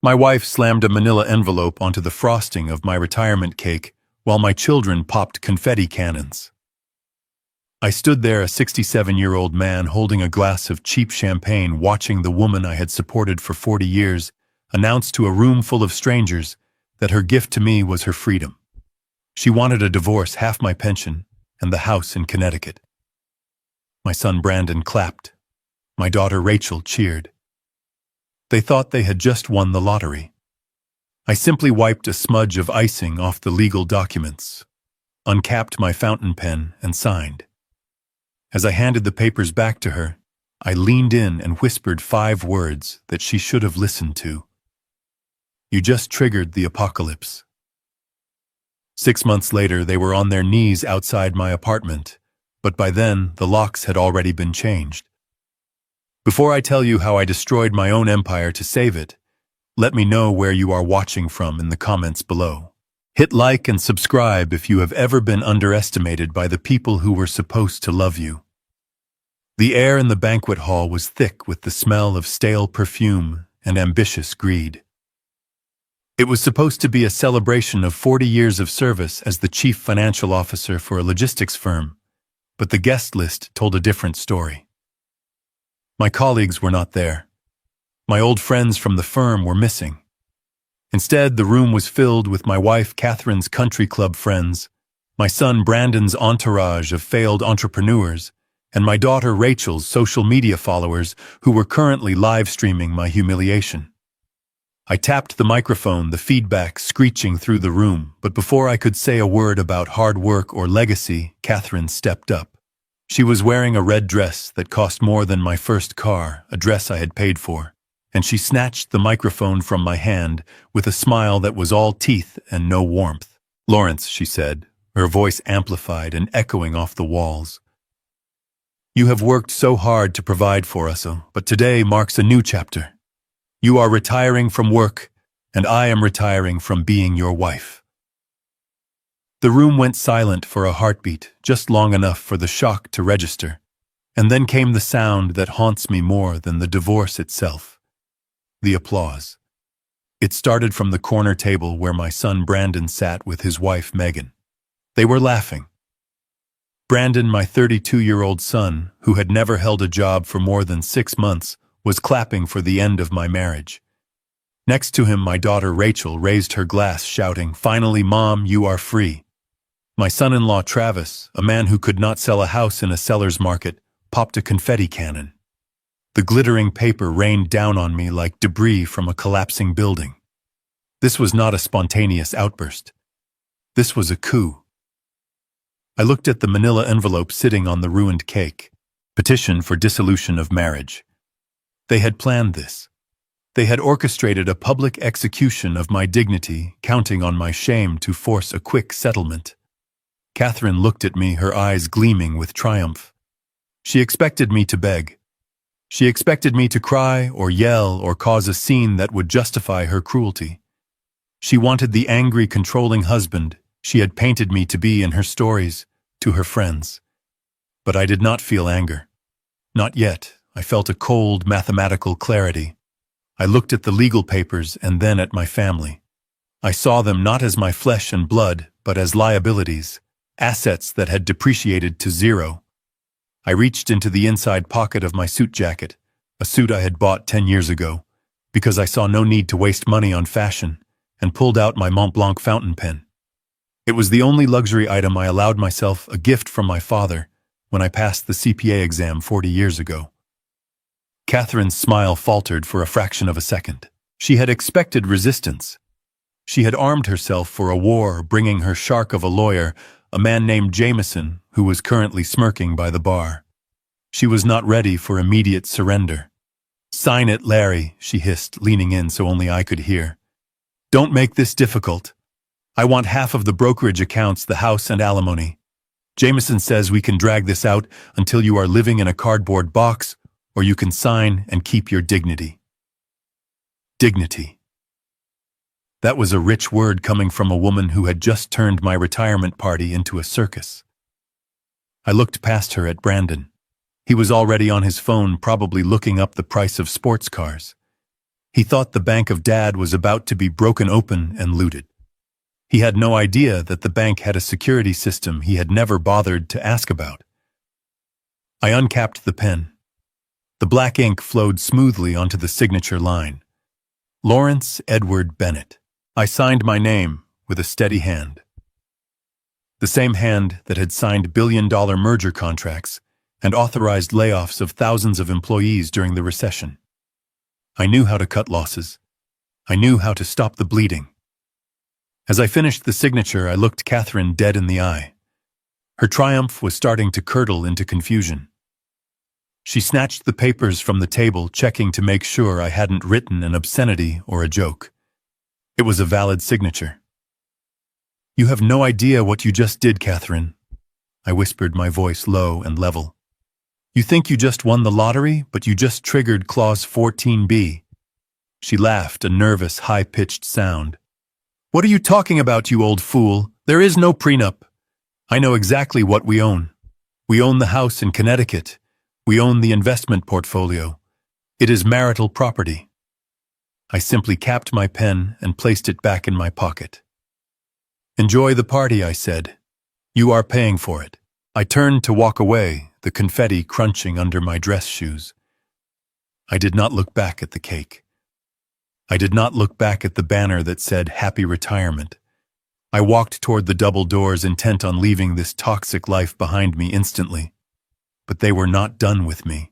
My wife slammed a manila envelope onto the frosting of my retirement cake while my children popped confetti cannons. I stood there, a 67-year-old man holding a glass of cheap champagne, watching the woman I had supported for 40 years announce to a room full of strangers that her gift to me was her freedom. She wanted a divorce, half my pension, and the house in Connecticut. My son Brandon clapped. My daughter Rachel cheered. They thought they had just won the lottery. I simply wiped a smudge of icing off the legal documents, uncapped my fountain pen, and signed. As I handed the papers back to her, I leaned in and whispered 5 words that she should have listened to. You just triggered the apocalypse. 6 months later, they were on their knees outside my apartment, but by then, the locks had already been changed. Before I tell you how I destroyed my own empire to save it, let me know where you are watching from in the comments below. Hit like and subscribe if you have ever been underestimated by the people who were supposed to love you. The air in the banquet hall was thick with the smell of stale perfume and ambitious greed. It was supposed to be a celebration of 40 years of service as the chief financial officer for a logistics firm, but the guest list told a different story. My colleagues were not there. My old friends from the firm were missing. Instead, the room was filled with my wife Catherine's country club friends, my son Brandon's entourage of failed entrepreneurs, and my daughter Rachel's social media followers who were currently live streaming my humiliation. I tapped the microphone, the feedback screeching through the room, but before I could say a word about hard work or legacy, Catherine stepped up. She was wearing a red dress that cost more than my first car, a dress I had paid for, and she snatched the microphone from my hand with a smile that was all teeth and no warmth. "Lawrence," she said, her voice amplified and echoing off the walls. "You have worked so hard to provide for us, but today marks a new chapter. You are retiring from work, and I am retiring from being your wife." The room went silent for a heartbeat, just long enough for the shock to register, and then came the sound that haunts me more than the divorce itself: the applause. It started from the corner table where my son Brandon sat with his wife Megan. They were laughing. Brandon, my 32-year-old son, who had never held a job for more than 6 months, was clapping for the end of my marriage. Next to him, my daughter Rachel raised her glass, shouting, "Finally, Mom, you are free." My son-in-law Travis, a man who could not sell a house in a seller's market, popped a confetti cannon. The glittering paper rained down on me like debris from a collapsing building. This was not a spontaneous outburst. This was a coup. I looked at the manila envelope sitting on the ruined cake. Petition for dissolution of marriage. They had planned this. They had orchestrated a public execution of my dignity, counting on my shame to force a quick settlement. Catherine looked at me, her eyes gleaming with triumph. She expected me to beg. She expected me to cry or yell or cause a scene that would justify her cruelty. She wanted the angry, controlling husband she had painted me to be in her stories to her friends. But I did not feel anger. Not yet. I felt a cold, mathematical clarity. I looked at the legal papers and then at my family. I saw them not as my flesh and blood, but as liabilities, assets that had depreciated to zero. I reached into the inside pocket of my suit jacket, a suit I had bought 10 years ago, because I saw no need to waste money on fashion, and pulled out my Mont Blanc fountain pen. It was the only luxury item I allowed myself, a gift from my father, when I passed the CPA exam 40 years ago. Catherine's smile faltered for a fraction of a second. She had expected resistance. She had armed herself for a war, bringing her shark of a lawyer, a man named Jameson, who was currently smirking by the bar. She was not ready for immediate surrender. "Sign it, Larry," she hissed, leaning in so only I could hear. "Don't make this difficult. I want half of the brokerage accounts, the house, and alimony. Jameson says we can drag this out until you are living in a cardboard box, or you can sign and keep your dignity." Dignity. That was a rich word coming from a woman who had just turned my retirement party into a circus. I looked past her at Brandon. He was already on his phone, probably looking up the price of sports cars. He thought the bank of Dad was about to be broken open and looted. He had no idea that the bank had a security system he had never bothered to ask about. I uncapped the pen. The black ink flowed smoothly onto the signature line. Lawrence Edward Bennett. I signed my name with a steady hand. The same hand that had signed billion-dollar merger contracts and authorized layoffs of thousands of employees during the recession. I knew how to cut losses. I knew how to stop the bleeding. As I finished the signature, I looked Catherine dead in the eye. Her triumph was starting to curdle into confusion. She snatched the papers from the table, checking to make sure I hadn't written an obscenity or a joke. It was a valid signature. "You have no idea what you just did, Catherine," I whispered, my voice low and level. "You think you just won the lottery, but you just triggered Clause 14B. She laughed, a nervous, high-pitched sound. "What are you talking about, you old fool? There is no prenup. I know exactly what we own. We own the house in Connecticut. We own the investment portfolio. It is marital property." I simply capped my pen and placed it back in my pocket. "Enjoy the party," I said. "You are paying for it." I turned to walk away, the confetti crunching under my dress shoes. I did not look back at the cake. I did not look back at the banner that said "Happy Retirement." I walked toward the double doors, intent on leaving this toxic life behind me instantly. But they were not done with me.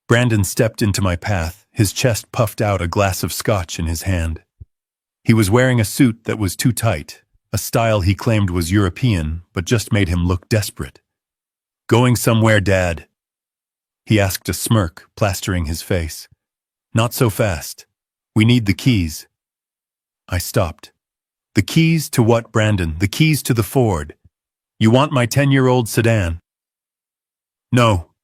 Brandon stepped into my path, his chest puffed out, a glass of scotch in his hand. He was wearing a suit that was too tight, a style he claimed was European, but just made him look desperate. "Going somewhere, Dad?" he asked, a smirk plastering his face. "Not so fast. We need the keys." I stopped. "The keys to what, Brandon? The keys to the Ford. You want my 10-year-old sedan?" "No."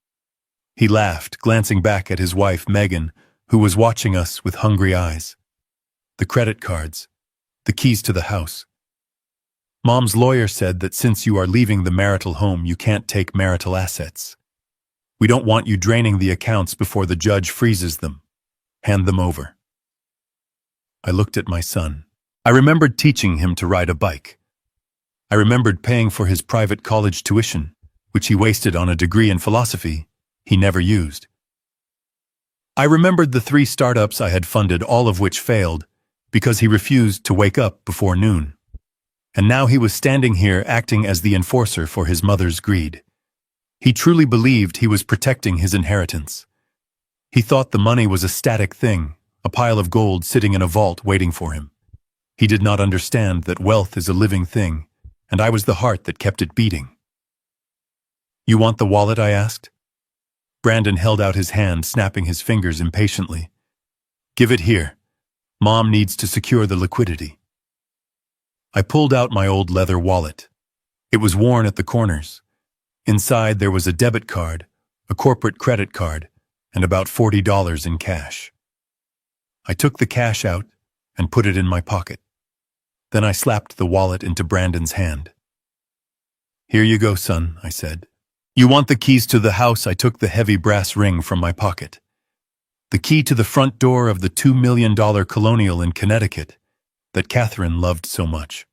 He laughed, glancing back at his wife, Megan, who was watching us with hungry eyes. "The credit cards. The keys to the house. Mom's lawyer said that since you are leaving the marital home, you can't take marital assets. We don't want you draining the accounts before the judge freezes them. Hand them over." I looked at my son. I remembered teaching him to ride a bike. I remembered paying for his private college tuition, which he wasted on a degree in philosophy he never used. I remembered the 3 startups I had funded, all of which failed, because he refused to wake up before noon. And now he was standing here acting as the enforcer for his mother's greed. He truly believed he was protecting his inheritance. He thought the money was a static thing, a pile of gold sitting in a vault waiting for him. He did not understand that wealth is a living thing, and I was the heart that kept it beating. "You want the wallet?" I asked. Brandon held out his hand, snapping his fingers impatiently. "Give it here. Mom needs to secure the liquidity." I pulled out my old leather wallet. It was worn at the corners. Inside there was a debit card, a corporate credit card, and about $40 in cash. I took the cash out and put it in my pocket. Then I slapped the wallet into Brandon's hand. "Here you go, son," I said. "You want the keys to the house?" I took the heavy brass ring from my pocket. The key to the front door of the $2 million colonial in Connecticut that Catherine loved so much.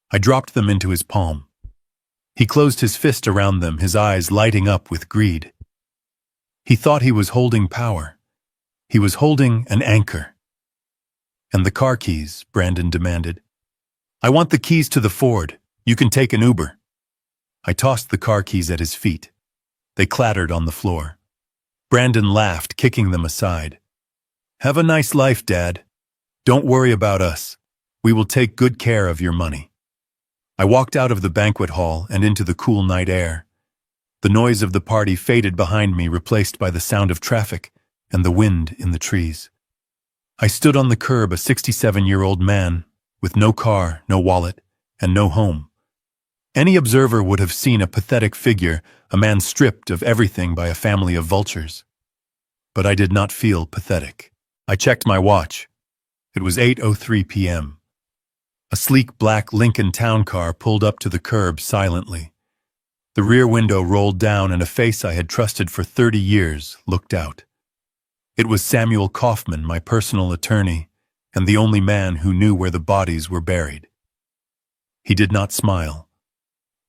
I dropped them into his palm. He closed his fist around them, his eyes lighting up with greed. He thought he was holding power. He was holding an anchor. "And the car keys?" Brandon demanded. "I want the keys to the Ford. You can take an Uber." I tossed the car keys at his feet. They clattered on the floor. Brandon laughed, kicking them aside. "Have a nice life, Dad. Don't worry about us. We will take good care of your money." I walked out of the banquet hall and into the cool night air. The noise of the party faded behind me, replaced by the sound of traffic and the wind in the trees. I stood on the curb, a 67-year-old man, with no car, no wallet, and no home. Any observer would have seen a pathetic figure, a man stripped of everything by a family of vultures. But I did not feel pathetic. I checked my watch. It was 8:03 p.m. A sleek black Lincoln town car pulled up to the curb silently. The rear window rolled down and a face I had trusted for 30 years looked out. It was Samuel Kaufman, my personal attorney, and the only man who knew where the bodies were buried. He did not smile.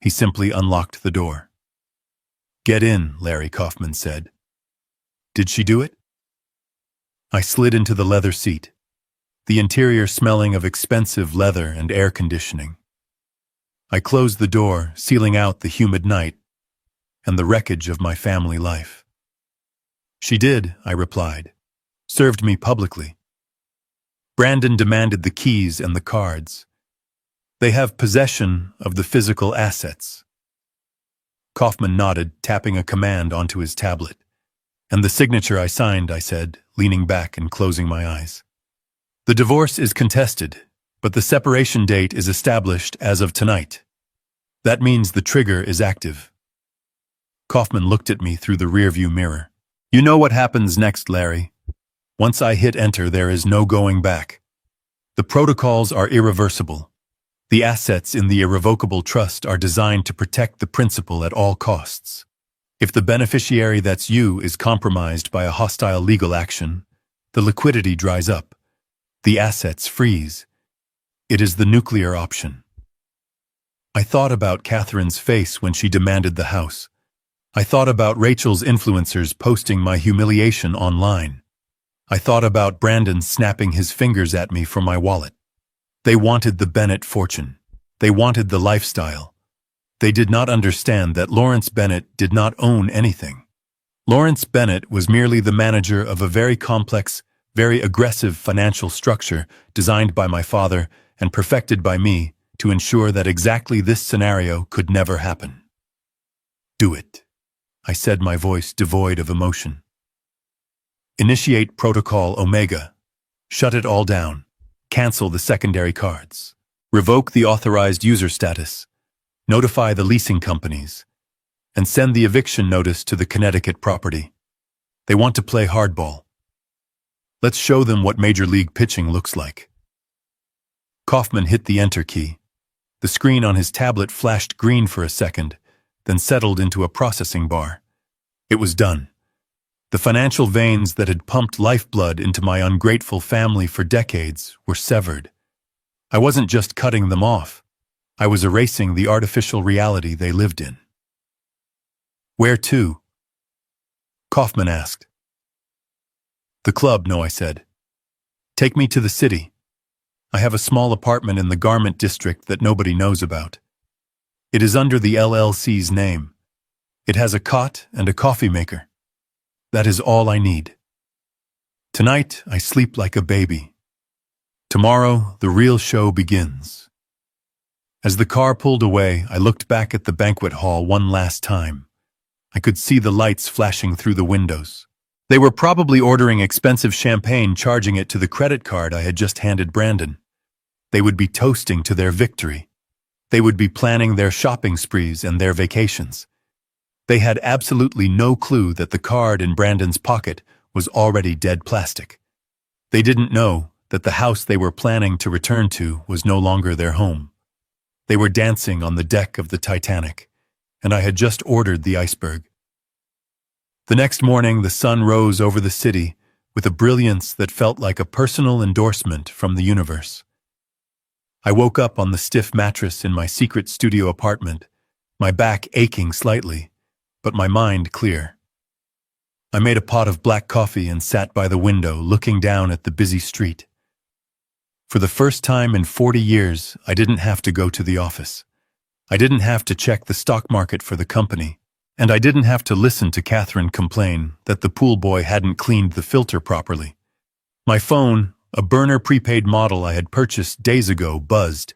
He simply unlocked the door. "Get in," Larry Kaufman said. "Did she do it?" I slid into the leather seat, the interior smelling of expensive leather and air conditioning. I closed the door, sealing out the humid night and the wreckage of my family life. "She did," I replied. "Served me publicly." Brandon demanded the keys and the cards. "They have possession of the physical assets." Kaufman nodded, tapping a command onto his tablet. "And the signature I signed," I said, leaning back and closing my eyes. "The divorce is contested, but the separation date is established as of tonight. That means the trigger is active." Kaufman looked at me through the rearview mirror. "You know what happens next, Larry. Once I hit enter, there is no going back. The protocols are irreversible. The assets in the irrevocable trust are designed to protect the principal at all costs. If the beneficiary, that's you, is compromised by a hostile legal action, the liquidity dries up. The assets freeze. It is the nuclear option." I thought about Catherine's face when she demanded the house. I thought about Rachel's influencers posting my humiliation online. I thought about Brandon snapping his fingers at me for my wallet. They wanted the Bennett fortune. They wanted the lifestyle. They did not understand that Lawrence Bennett did not own anything. Lawrence Bennett was merely the manager of a very complex, very aggressive financial structure designed by my father and perfected by me to ensure that exactly this scenario could never happen. "Do it," I said, my voice devoid of emotion. "Initiate Protocol Omega. Shut it all down. Cancel the secondary cards. Revoke the authorized user status. Notify the leasing companies. And send the eviction notice to the Connecticut property. They want to play hardball. Let's show them what Major League pitching looks like." Kaufman hit the enter key. The screen on his tablet flashed green for a second, then settled into a processing bar. It was done. The financial veins that had pumped lifeblood into my ungrateful family for decades were severed. I wasn't just cutting them off. I was erasing the artificial reality they lived in. "Where to?" Kaufman asked. "The club, no," I said. "Take me to the city. I have a small apartment in the garment district that nobody knows about. It is under the LLC's name. It has a cot and a coffee maker. That is all I need. Tonight, I sleep like a baby. Tomorrow, the real show begins." As the car pulled away, I looked back at the banquet hall one last time. I could see the lights flashing through the windows. They were probably ordering expensive champagne, charging it to the credit card I had just handed Brandon. They would be toasting to their victory. They would be planning their shopping sprees and their vacations. They had absolutely no clue that the card in Brandon's pocket was already dead plastic. They didn't know that the house they were planning to return to was no longer their home. They were dancing on the deck of the Titanic, and I had just ordered the iceberg. The next morning, the sun rose over the city with a brilliance that felt like a personal endorsement from the universe. I woke up on the stiff mattress in my secret studio apartment, my back aching slightly, but my mind clear. I made a pot of black coffee and sat by the window, looking down at the busy street. For the first time in 40 years, I didn't have to go to the office. I didn't have to check the stock market for the company, and I didn't have to listen to Catherine complain that the pool boy hadn't cleaned the filter properly. My phone, a burner prepaid model I had purchased days ago, buzzed.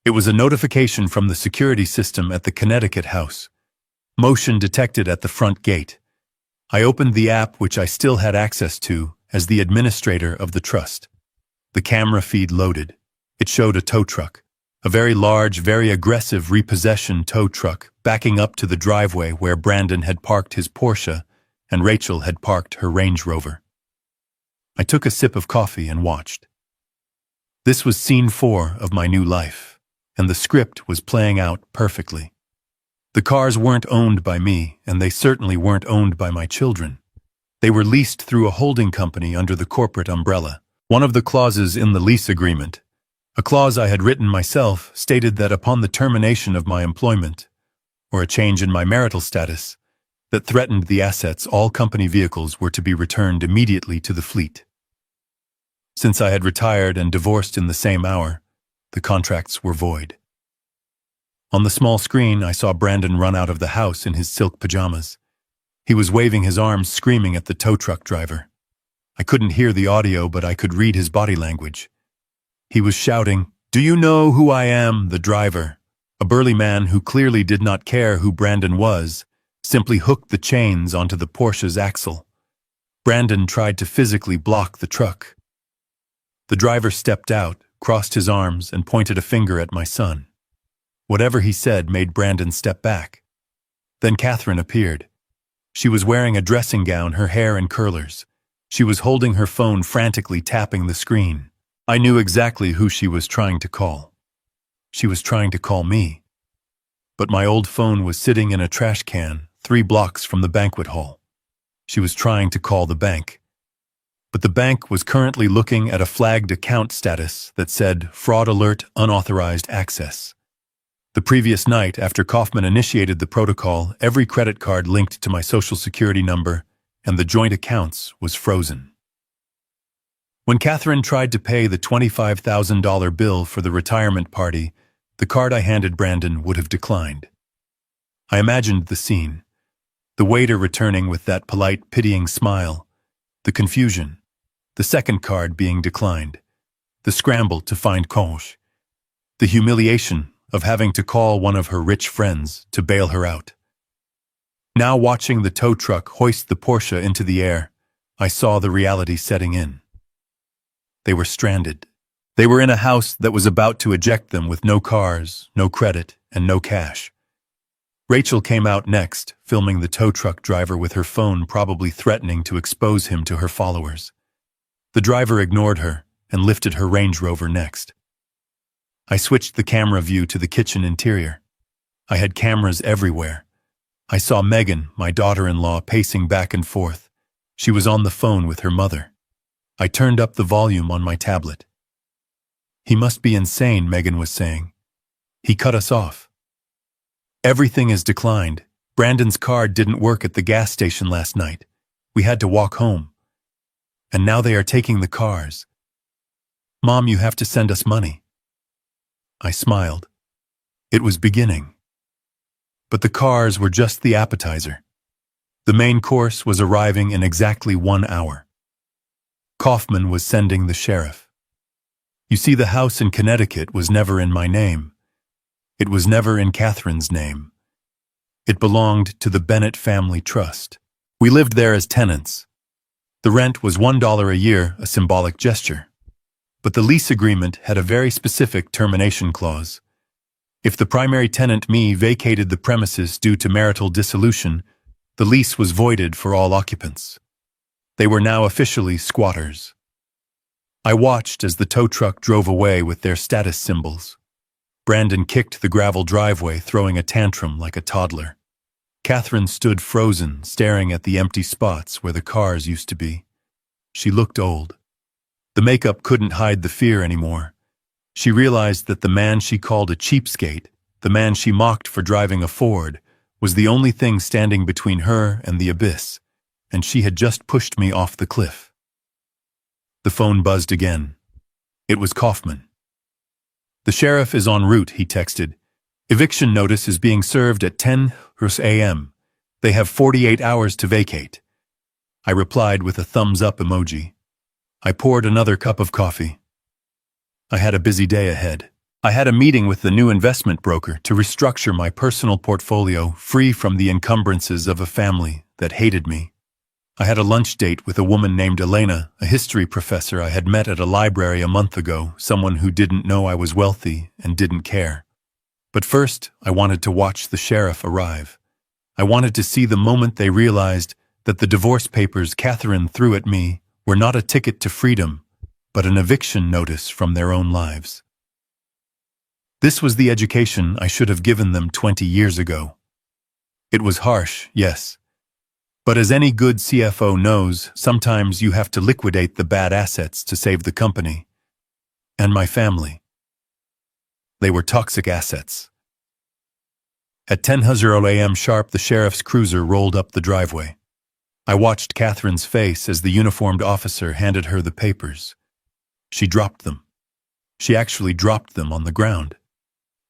It was a notification from the security system at the Connecticut house. Motion detected at the front gate. I opened the app, which I still had access to as the administrator of the trust. The camera feed loaded. It showed a tow truck, a very large, very aggressive repossession tow truck backing up to the driveway where Brandon had parked his Porsche and Rachel had parked her Range Rover. I took a sip of coffee and watched. This was scene 4 of my new life, and the script was playing out perfectly. The cars weren't owned by me, and they certainly weren't owned by my children. They were leased through a holding company under the corporate umbrella. One of the clauses in the lease agreement, a clause I had written myself, stated that upon the termination of my employment, or a change in my marital status, that threatened the assets, all company vehicles were to be returned immediately to the fleet. Since I had retired and divorced in the same hour, the contracts were void. On the small screen, I saw Brandon run out of the house in his silk pajamas. He was waving his arms, screaming at the tow truck driver. I couldn't hear the audio, but I could read his body language. He was shouting, "Do you know who I am?" The driver, a burly man who clearly did not care who Brandon was, simply hooked the chains onto the Porsche's axle. Brandon tried to physically block the truck. The driver stepped out, crossed his arms, and pointed a finger at my son. Whatever he said made Brandon step back. Then Catherine appeared. She was wearing a dressing gown, her hair in curlers. She was holding her phone, frantically tapping the screen. I knew exactly who she was trying to call. She was trying to call me. But my old phone was sitting in a trash can, 3 blocks from the banquet hall. She was trying to call the bank. But the bank was currently looking at a flagged account status that said, "Fraud alert, unauthorized access." The previous night, after Kaufman initiated the protocol, every credit card linked to my social security number and the joint accounts was frozen. When Catherine tried to pay the $25,000 bill for the retirement party, the card I handed Brandon would have declined. I imagined the scene. The waiter returning with that polite, pitying smile. The confusion. The second card being declined. The scramble to find Conch. The humiliation of having to call one of her rich friends to bail her out. Now watching the tow truck hoist the Porsche into the air, I saw the reality setting in. They were stranded. They were in a house that was about to eject them with no cars, no credit, and no cash. Rachel came out next, filming the tow truck driver with her phone, probably threatening to expose him to her followers. The driver ignored her and lifted her Range Rover next. I switched the camera view to the kitchen interior. I had cameras everywhere. I saw Megan, my daughter-in-law, pacing back and forth. She was on the phone with her mother. I turned up the volume on my tablet. "He must be insane," Megan was saying. "He cut us off. Everything is declined. Brandon's card didn't work at the gas station last night. We had to walk home. And now they are taking the cars. Mom, you have to send us money." I smiled. It was beginning. But the cars were just the appetizer. The main course was arriving in exactly 1 hour. Kaufman was sending the sheriff. You see, the house in Connecticut was never in my name. It was never in Catherine's name. It belonged to the Bennett Family Trust. We lived there as tenants. The rent was $1 a year, a symbolic gesture. But the lease agreement had a very specific termination clause. If the primary tenant, me, vacated the premises due to marital dissolution, the lease was voided for all occupants. They were now officially squatters. I watched as the tow truck drove away with their status symbols. Brandon kicked the gravel driveway, throwing a tantrum like a toddler. Catherine stood frozen, staring at the empty spots where the cars used to be. She looked old. The makeup couldn't hide the fear anymore. She realized that the man she called a cheapskate, the man she mocked for driving a Ford, was the only thing standing between her and the abyss, and she had just pushed me off the cliff. The phone buzzed again. It was Kaufman. "The sheriff is en route," he texted. "Eviction notice is being served at 10 a.m. They have 48 hours to vacate." I replied with a thumbs-up emoji. I poured another cup of coffee. I had a busy day ahead. I had a meeting with the new investment broker to restructure my personal portfolio, free from the encumbrances of a family that hated me. I had a lunch date with a woman named Elena, a history professor I had met at a library a month ago, someone who didn't know I was wealthy and didn't care. But first, I wanted to watch the sheriff arrive. I wanted to see the moment they realized that the divorce papers Catherine threw at me were not a ticket to freedom, but an eviction notice from their own lives. This was the education I should have given them 20 years ago. It was harsh, yes, But as any good CFO knows, sometimes you have to liquidate the bad assets to save the company. And my family. They were toxic assets. At 10:00 a.m. sharp, the sheriff's cruiser rolled up the driveway. I watched Catherine's face as the uniformed officer handed her the papers. She dropped them. She actually dropped them on the ground.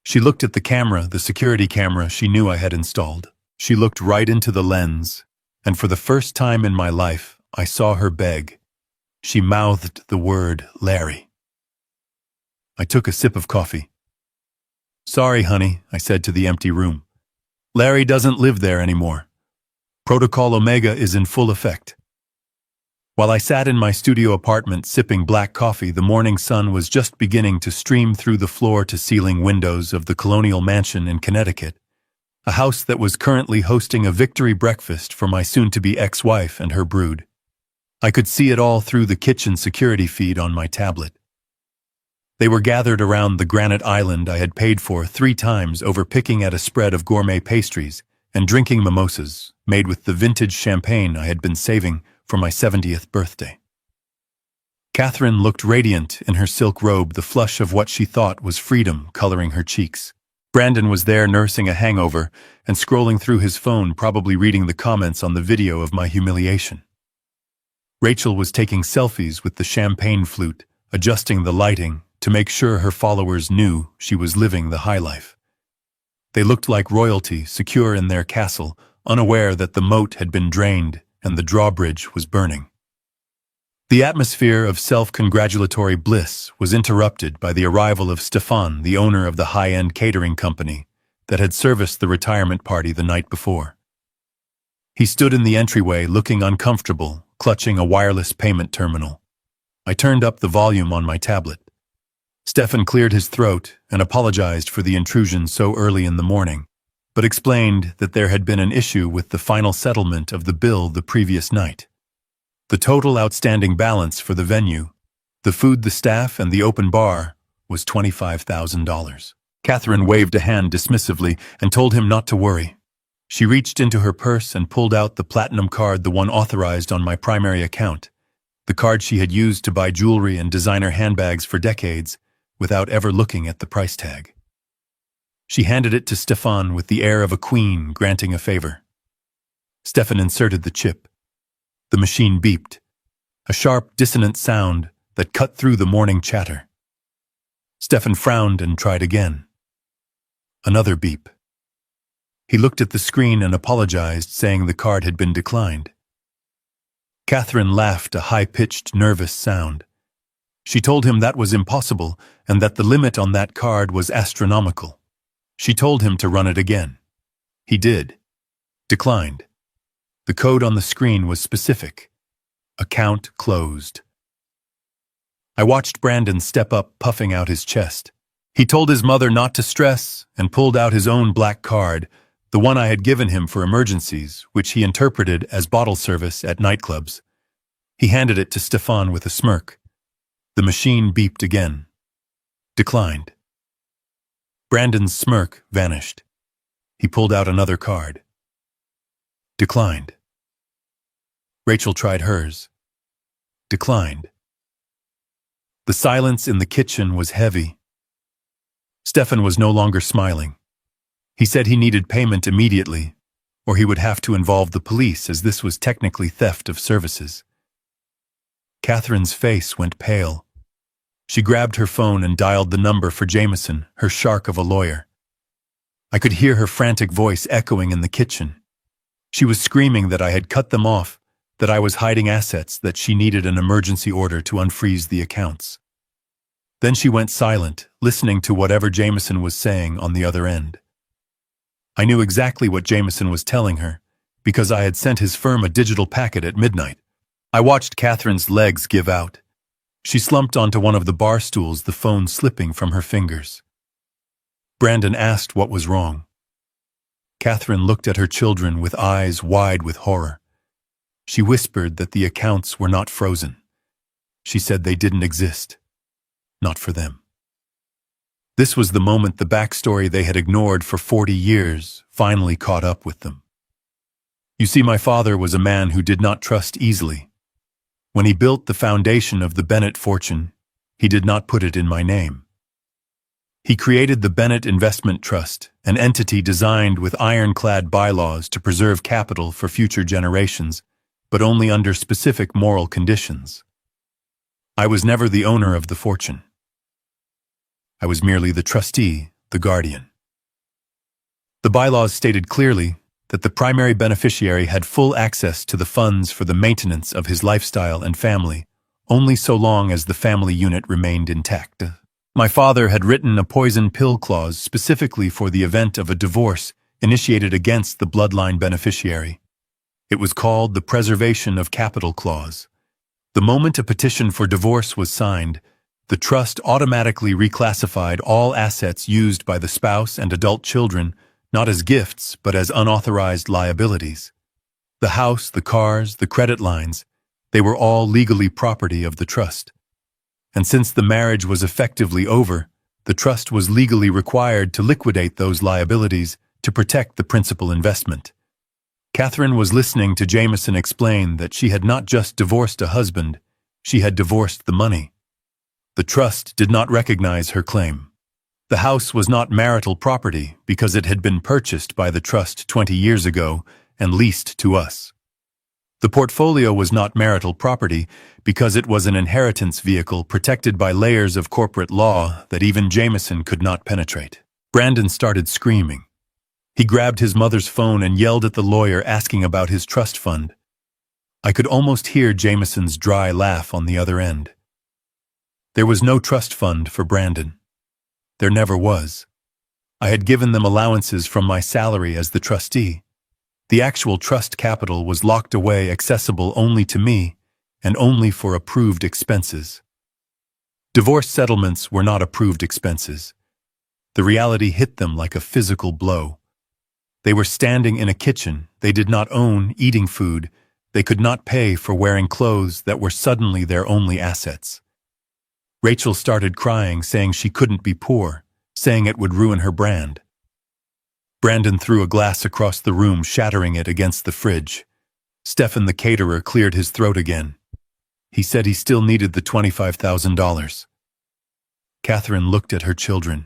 She looked at the camera, the security camera she knew I had installed. She looked right into the lens, and for the first time in my life, I saw her beg. She mouthed the word, Larry. I took a sip of coffee. "Sorry, honey," I said to the empty room. "Larry doesn't live there anymore. Protocol Omega is in full effect." While I sat in my studio apartment sipping black coffee, the morning sun was just beginning to stream through the floor-to-ceiling windows of the colonial mansion in Connecticut, a house that was currently hosting a victory breakfast for my soon-to-be ex-wife and her brood. I could see it all through the kitchen security feed on my tablet. They were gathered around the granite island I had paid for 3 times over, picking at a spread of gourmet pastries and drinking mimosas made with the vintage champagne I had been saving for my 70th birthday. Catherine looked radiant in her silk robe, the flush of what she thought was freedom coloring her cheeks. Brandon was there nursing a hangover and scrolling through his phone, probably reading the comments on the video of my humiliation. Rachel was taking selfies with the champagne flute, adjusting the lighting to make sure her followers knew she was living the high life. They looked like royalty, secure in their castle, unaware that the moat had been drained and the drawbridge was burning. The atmosphere of self-congratulatory bliss was interrupted by the arrival of Stefan, the owner of the high-end catering company that had serviced the retirement party the night before. He stood in the entryway looking uncomfortable, clutching a wireless payment terminal. I turned up the volume on my tablet. Stefan cleared his throat and apologized for the intrusion so early in the morning, but explained that there had been an issue with the final settlement of the bill the previous night. The total outstanding balance for the venue, the food, the staff, and the open bar was $25,000. Catherine waved a hand dismissively and told him not to worry. She reached into her purse and pulled out the platinum card, the one authorized on my primary account, the card she had used to buy jewelry and designer handbags for decades without ever looking at the price tag. She handed it to Stefan with the air of a queen granting a favor. Stefan inserted the chip. The machine beeped, a sharp, dissonant sound that cut through the morning chatter. Stefan frowned and tried again. Another beep. He looked at the screen and apologized, saying the card had been declined. Catherine laughed, a high-pitched, nervous sound. She told him that was impossible and that the limit on that card was astronomical. She told him to run it again. He did. Declined. The code on the screen was specific. Account closed. I watched Brandon step up, puffing out his chest. He told his mother not to stress and pulled out his own black card, the one I had given him for emergencies, which he interpreted as bottle service at nightclubs. He handed it to Stefan with a smirk. The machine beeped again. Declined. Brandon's smirk vanished. He pulled out another card. Declined. Rachel tried hers. Declined. The silence in the kitchen was heavy. Stefan was no longer smiling. He said he needed payment immediately, or he would have to involve the police, as this was technically theft of services. Catherine's face went pale. She grabbed her phone and dialed the number for Jameson, her shark of a lawyer. I could hear her frantic voice echoing in the kitchen. She was screaming that I had cut them off, that I was hiding assets, that she needed an emergency order to unfreeze the accounts. Then she went silent, listening to whatever Jameson was saying on the other end. I knew exactly what Jameson was telling her, because I had sent his firm a digital packet at midnight. I watched Catherine's legs give out. She slumped onto one of the bar stools, the phone slipping from her fingers. Brandon asked what was wrong. Catherine looked at her children with eyes wide with horror. She whispered that the accounts were not frozen. She said they didn't exist. Not for them. This was the moment the backstory they had ignored for 40 years finally caught up with them. You see, my father was a man who did not trust easily. When he built the foundation of the Bennett fortune, he did not put it in my name. He created the Bennett Investment Trust, an entity designed with ironclad bylaws to preserve capital for future generations, but only under specific moral conditions. I was never the owner of the fortune. I was merely the trustee, the guardian. The bylaws stated clearly that the primary beneficiary had full access to the funds for the maintenance of his lifestyle and family, only so long as the family unit remained intact. My father had written a poison pill clause specifically for the event of a divorce initiated against the bloodline beneficiary. It was called the Preservation of Capital Clause. The moment a petition for divorce was signed, the trust automatically reclassified all assets used by the spouse and adult children not as gifts but as unauthorized liabilities. The house, the cars, the credit lines, they were all legally property of the trust. And since the marriage was effectively over, the trust was legally required to liquidate those liabilities to protect the principal investment. Catherine was listening to Jameson explain that she had not just divorced a husband, she had divorced the money. The trust did not recognize her claim. The house was not marital property because it had been purchased by the trust 20 years ago and leased to us. The portfolio was not marital property because it was an inheritance vehicle protected by layers of corporate law that even Jameson could not penetrate. Brandon started screaming. He grabbed his mother's phone and yelled at the lawyer asking about his trust fund. I could almost hear Jameson's dry laugh on the other end. There was no trust fund for Brandon. There never was. I had given them allowances from my salary as the trustee. The actual trust capital was locked away, accessible only to me, and only for approved expenses. Divorce settlements were not approved expenses. The reality hit them like a physical blow. They were standing in a kitchen they did not own, eating food. They could not pay for wearing clothes that were suddenly their only assets. Rachel started crying, saying she couldn't be poor, saying it would ruin her brand. Brandon threw a glass across the room, shattering it against the fridge. Stephen, the caterer, cleared his throat again. He said he still needed the $25,000. Catherine looked at her children.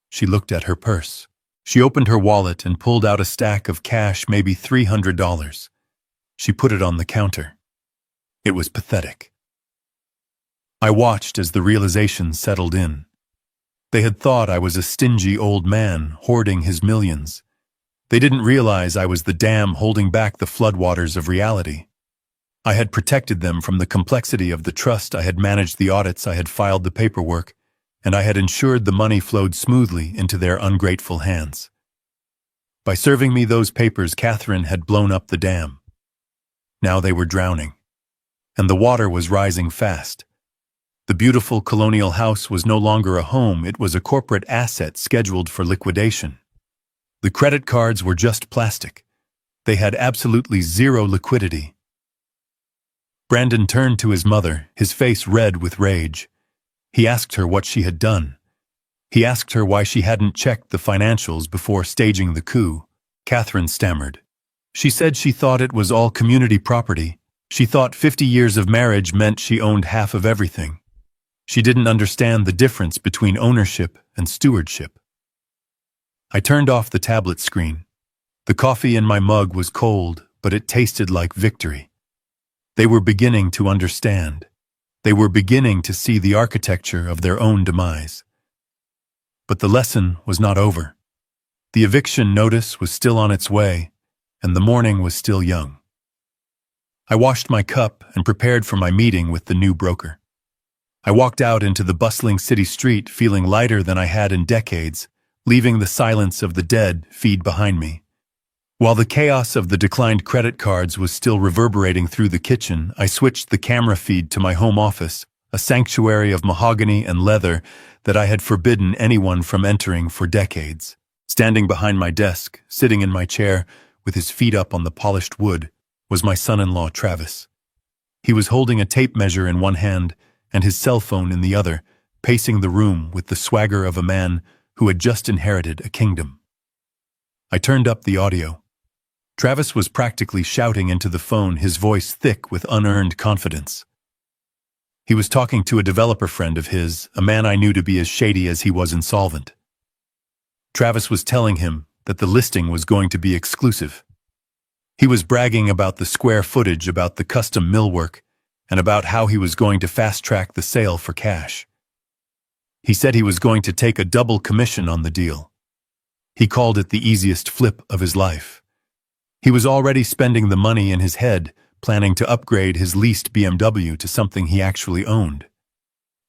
She looked at her purse. She opened her wallet and pulled out a stack of cash, maybe $300. She put it on the counter. It was pathetic. I watched as the realization settled in. They had thought I was a stingy old man hoarding his millions. They didn't realize I was the dam holding back the floodwaters of reality. I had protected them from the complexity of the trust, I had managed the audits, I had filed the paperwork, and I had ensured the money flowed smoothly into their ungrateful hands. By serving me those papers, Catherine had blown up the dam. Now they were drowning, and the water was rising fast. The beautiful colonial house was no longer a home, it was a corporate asset scheduled for liquidation. The credit cards were just plastic. They had absolutely zero liquidity. Brandon turned to his mother, his face red with rage. He asked her what she had done. He asked her why she hadn't checked the financials before staging the coup. Catherine stammered. She said she thought it was all community property. She thought 50 years of marriage meant she owned half of everything. She didn't understand the difference between ownership and stewardship. I turned off the tablet screen. The coffee in my mug was cold, but it tasted like victory. They were beginning to understand. They were beginning to see the architecture of their own demise. But the lesson was not over. The eviction notice was still on its way, and the morning was still young. I washed my cup and prepared for my meeting with the new broker. I walked out into the bustling city street feeling lighter than I had in decades, leaving the silence of the dead feed behind me. While the chaos of the declined credit cards was still reverberating through the kitchen, I switched the camera feed to my home office, a sanctuary of mahogany and leather that I had forbidden anyone from entering for decades. Standing behind my desk, sitting in my chair, with his feet up on the polished wood, was my son-in-law Travis. He was holding a tape measure in one hand and his cell phone in the other, pacing the room with the swagger of a man who had just inherited a kingdom. I turned up the audio. Travis was practically shouting into the phone, his voice thick with unearned confidence. He was talking to a developer friend of his, a man I knew to be as shady as he was insolvent. Travis was telling him that the listing was going to be exclusive. He was bragging about the square footage, about the custom millwork, and about how he was going to fast-track the sale for cash. He said he was going to take a double commission on the deal. He called it the easiest flip of his life. He was already spending the money in his head, planning to upgrade his leased BMW to something he actually owned.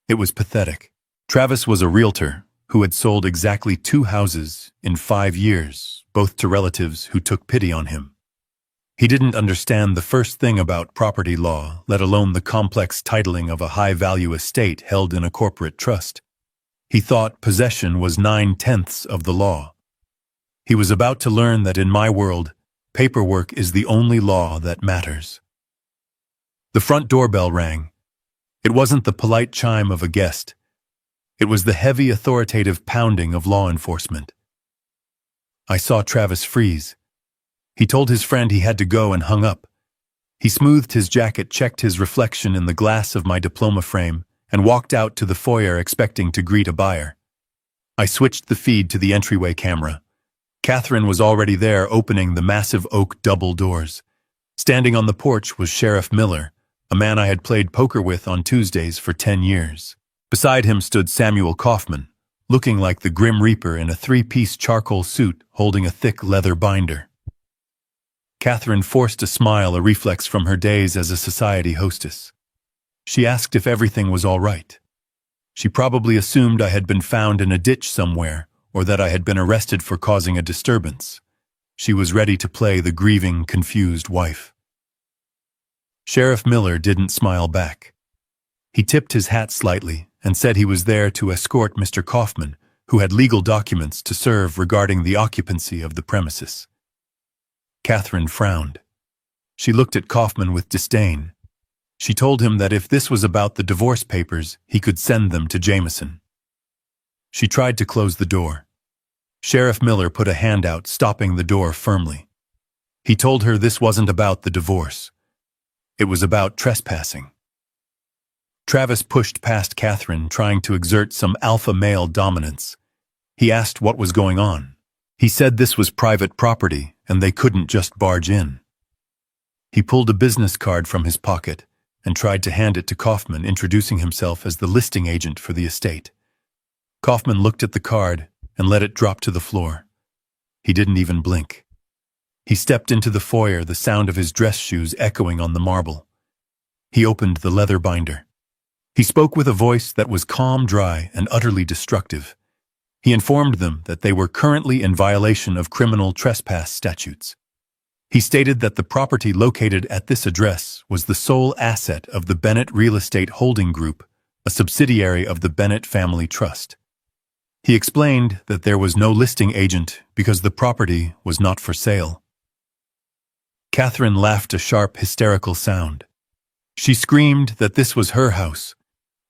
It was pathetic. Travis was a realtor who had sold exactly 2 houses in 5 years, both to relatives who took pity on him. He didn't understand the first thing about property law, let alone the complex titling of a high-value estate held in a corporate trust. He thought possession was 9/10 of the law. He was about to learn that in my world, paperwork is the only law that matters. The front doorbell rang. It wasn't the polite chime of a guest. It was the heavy, authoritative pounding of law enforcement. I saw Travis freeze. He told his friend he had to go and hung up. He smoothed his jacket, checked his reflection in the glass of my diploma frame, and walked out to the foyer expecting to greet a buyer. I switched the feed to the entryway camera. Catherine was already there, opening the massive oak double doors. Standing on the porch was Sheriff Miller, a man I had played poker with on Tuesdays for 10 years. Beside him stood Samuel Kaufman, looking like the Grim Reaper in a 3-piece charcoal suit holding a thick leather binder. Catherine forced a smile, a reflex from her days as a society hostess. She asked if everything was all right. She probably assumed I had been found in a ditch somewhere, or that I had been arrested for causing a disturbance. She was ready to play the grieving, confused wife. Sheriff Miller didn't smile back. He tipped his hat slightly and said he was there to escort Mr. Kaufman, who had legal documents to serve regarding the occupancy of the premises. Catherine frowned. She looked at Kaufman with disdain. She told him that if this was about the divorce papers, he could send them to Jameson. She tried to close the door. Sheriff Miller put a hand out, stopping the door firmly. He told her this wasn't about the divorce. It was about trespassing. Travis pushed past Catherine, trying to exert some alpha male dominance. He asked what was going on. He said this was private property and they couldn't just barge in. He pulled a business card from his pocket and tried to hand it to Kaufman, introducing himself as the listing agent for the estate. Kaufman looked at the card and let it drop to the floor. He didn't even blink. He stepped into the foyer, the sound of his dress shoes echoing on the marble. He opened the leather binder. He spoke with a voice that was calm, dry, and utterly destructive. He informed them that they were currently in violation of criminal trespass statutes. He stated that the property located at this address was the sole asset of the Bennett Real Estate Holding Group, a subsidiary of the Bennett Family Trust. He explained that there was no listing agent because the property was not for sale. Catherine laughed a sharp, hysterical sound. She screamed that this was her house.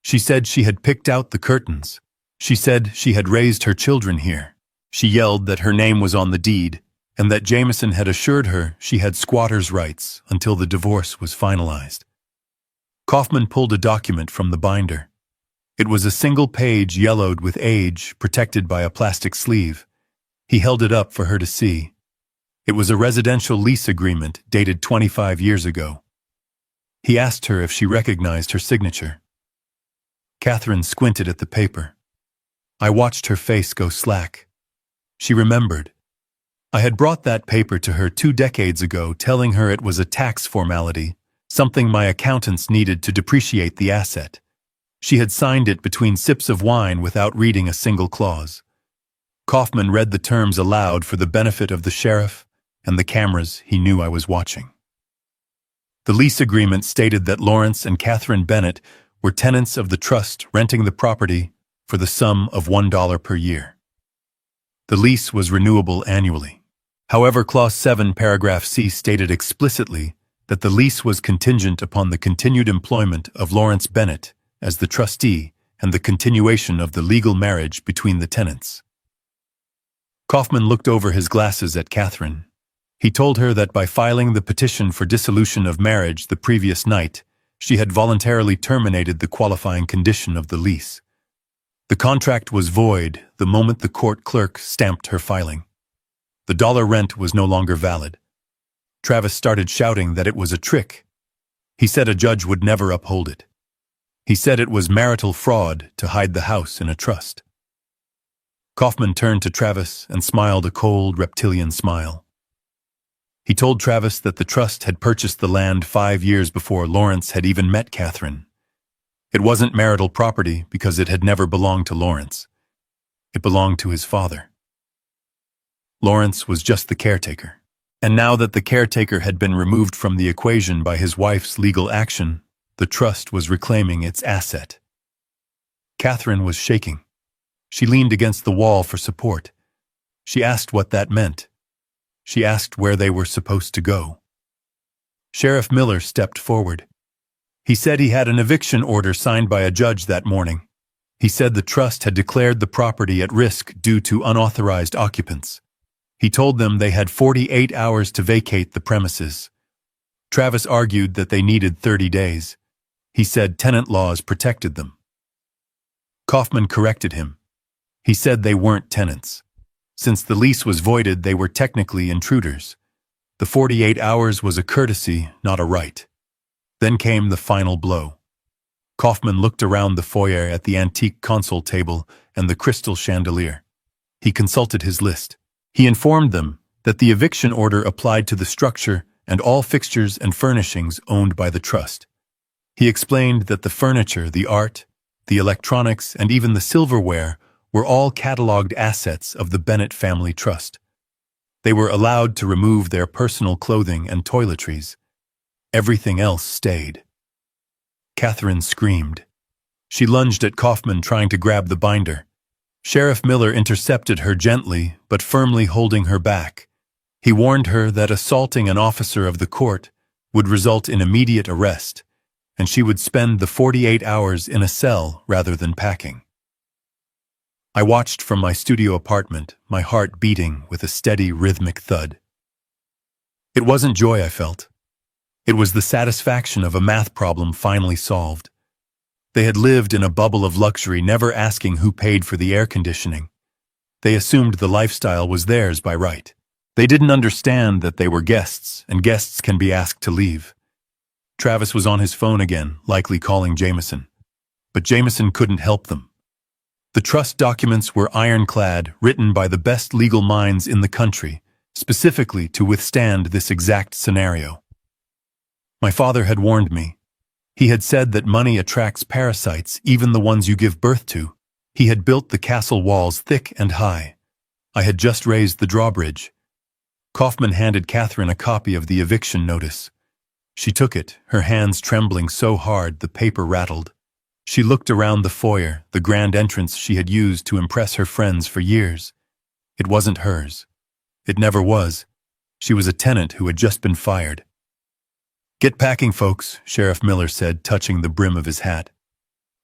She said she had picked out the curtains. She said she had raised her children here. She yelled that her name was on the deed and that Jameson had assured her she had squatter's rights until the divorce was finalized. Kaufman pulled a document from the binder. It was a single page yellowed with age, protected by a plastic sleeve. He held it up for her to see. It was a residential lease agreement dated 25 years ago. He asked her if she recognized her signature. Catherine squinted at the paper. I watched her face go slack. She remembered. I had brought that paper to her 2 decades ago, telling her it was a tax formality, something my accountants needed to depreciate the asset. She had signed it between sips of wine without reading a single clause. Kaufman read the terms aloud for the benefit of the sheriff and the cameras he knew I was watching. The lease agreement stated that Lawrence and Catherine Bennett were tenants of the trust renting the property for the sum of $1 per year. The lease was renewable annually. However, Clause 7, Paragraph C stated explicitly that the lease was contingent upon the continued employment of Lawrence Bennett as the trustee and the continuation of the legal marriage between the tenants. Kaufman looked over his glasses at Catherine. He told her that by filing the petition for dissolution of marriage the previous night, she had voluntarily terminated the qualifying condition of the lease. The contract was void the moment the court clerk stamped her filing. The dollar rent was no longer valid. Travis started shouting that it was a trick. He said a judge would never uphold it. He said it was marital fraud to hide the house in a trust. Kaufman turned to Travis and smiled a cold, reptilian smile. He told Travis that the trust had purchased the land 5 years before Lawrence had even met Catherine. It wasn't marital property because it had never belonged to Lawrence. It belonged to his father. Lawrence was just the caretaker. And now that the caretaker had been removed from the equation by his wife's legal action, the trust was reclaiming its asset. Catherine was shaking. She leaned against the wall for support. She asked what that meant. She asked where they were supposed to go. Sheriff Miller stepped forward. He said he had an eviction order signed by a judge that morning. He said the trust had declared the property at risk due to unauthorized occupants. He told them they had 48 hours to vacate the premises. Travis argued that they needed 30 days. He said tenant laws protected them. Kaufman corrected him. He said they weren't tenants. Since the lease was voided, they were technically intruders. The 48 hours was a courtesy, not a right. Then came the final blow. Kaufman looked around the foyer at the antique console table and the crystal chandelier. He consulted his list. He informed them that the eviction order applied to the structure and all fixtures and furnishings owned by the trust. He explained that the furniture, the art, the electronics, and even the silverware were all catalogued assets of the Bennett family trust. They were allowed to remove their personal clothing and toiletries. Everything else stayed. Catherine screamed. She lunged at Kaufman, trying to grab the binder. Sheriff Miller intercepted her gently, but firmly holding her back. He warned her that assaulting an officer of the court would result in immediate arrest, and she would spend the 48 hours in a cell rather than packing. I watched from my studio apartment, my heart beating with a steady, rhythmic thud. It wasn't joy I felt. It was the satisfaction of a math problem finally solved. They had lived in a bubble of luxury, never asking who paid for the air conditioning. They assumed the lifestyle was theirs by right. They didn't understand that they were guests, and guests can be asked to leave. Travis was on his phone again, likely calling Jameson. But Jameson couldn't help them. The trust documents were ironclad, written by the best legal minds in the country, specifically to withstand this exact scenario. My father had warned me. He had said that money attracts parasites, even the ones you give birth to. He had built the castle walls thick and high. I had just raised the drawbridge. Kaufman handed Catherine a copy of the eviction notice. She took it, her hands trembling so hard the paper rattled. She looked around the foyer, the grand entrance she had used to impress her friends for years. It wasn't hers. It never was. She was a tenant who had just been fired. "Get packing, folks," Sheriff Miller said, touching the brim of his hat.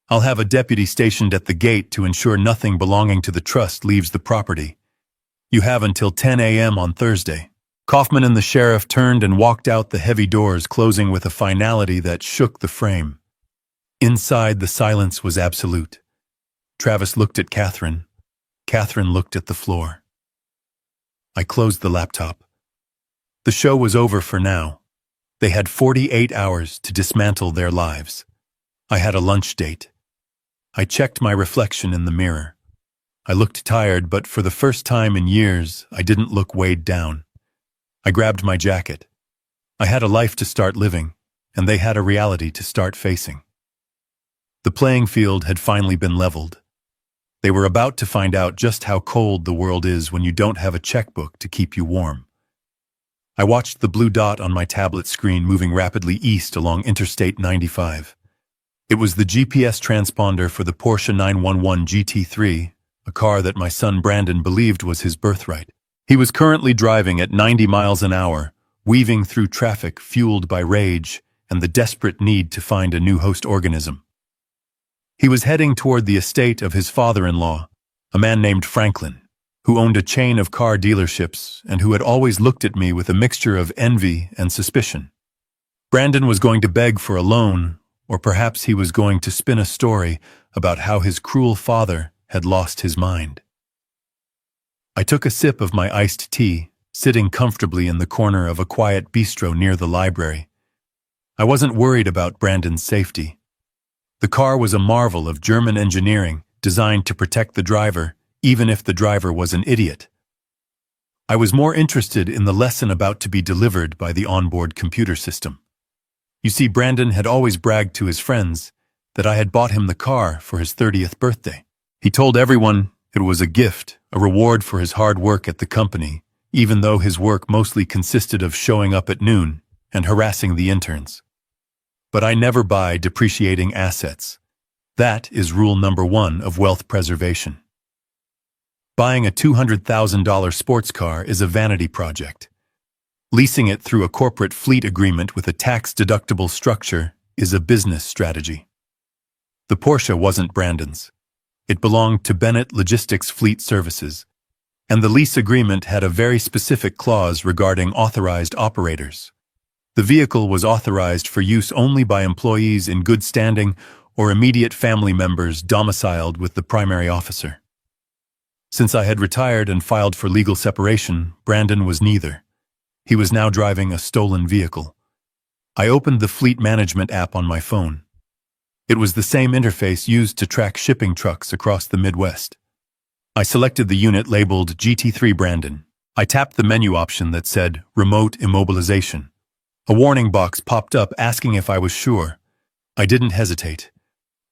"I'll have a deputy stationed at the gate to ensure nothing belonging to the trust leaves the property. You have until 10 a.m. on Thursday." Kaufman and the sheriff turned and walked out, the heavy doors closing with a finality that shook the frame. Inside, the silence was absolute. Travis looked at Catherine. Catherine looked at the floor. I closed the laptop. The show was over for now. They had 48 hours to dismantle their lives. I had a lunch date. I checked my reflection in the mirror. I looked tired, but for the first time in years, I didn't look weighed down. I grabbed my jacket. I had a life to start living, and they had a reality to start facing. The playing field had finally been leveled. They were about to find out just how cold the world is when you don't have a checkbook to keep you warm. I watched the blue dot on my tablet screen moving rapidly east along Interstate 95. It was the GPS transponder for the Porsche 911 GT3, a car that my son Brandon believed was his birthright. He was currently driving at 90 miles an hour, weaving through traffic fueled by rage and the desperate need to find a new host organism. He was heading toward the estate of his father-in-law, a man named Franklin, who owned a chain of car dealerships and who had always looked at me with a mixture of envy and suspicion. Brandon was going to beg for a loan, or perhaps he was going to spin a story about how his cruel father had lost his mind. I took a sip of my iced tea, sitting comfortably in the corner of a quiet bistro near the library. I wasn't worried about Brandon's safety. The car was a marvel of German engineering, designed to protect the driver, even if the driver was an idiot. I was more interested in the lesson about to be delivered by the onboard computer system. You see, Brandon had always bragged to his friends that I had bought him the car for his 30th birthday. He told everyone it was a gift, a reward for his hard work at the company, even though his work mostly consisted of showing up at noon and harassing the interns. But I never buy depreciating assets. That is rule number 1 of wealth preservation. Buying a $200,000 sports car is a vanity project. Leasing it through a corporate fleet agreement with a tax-deductible structure is a business strategy. The Porsche wasn't Brandon's. It belonged to Bennett Logistics Fleet Services, and the lease agreement had a very specific clause regarding authorized operators. The vehicle was authorized for use only by employees in good standing or immediate family members domiciled with the primary officer. Since I had retired and filed for legal separation, Brandon was neither. He was now driving a stolen vehicle. I opened the fleet management app on my phone. It was the same interface used to track shipping trucks across the Midwest. I selected the unit labeled GT3 Brandon. I tapped the menu option that said Remote Immobilization. A warning box popped up asking if I was sure. I didn't hesitate.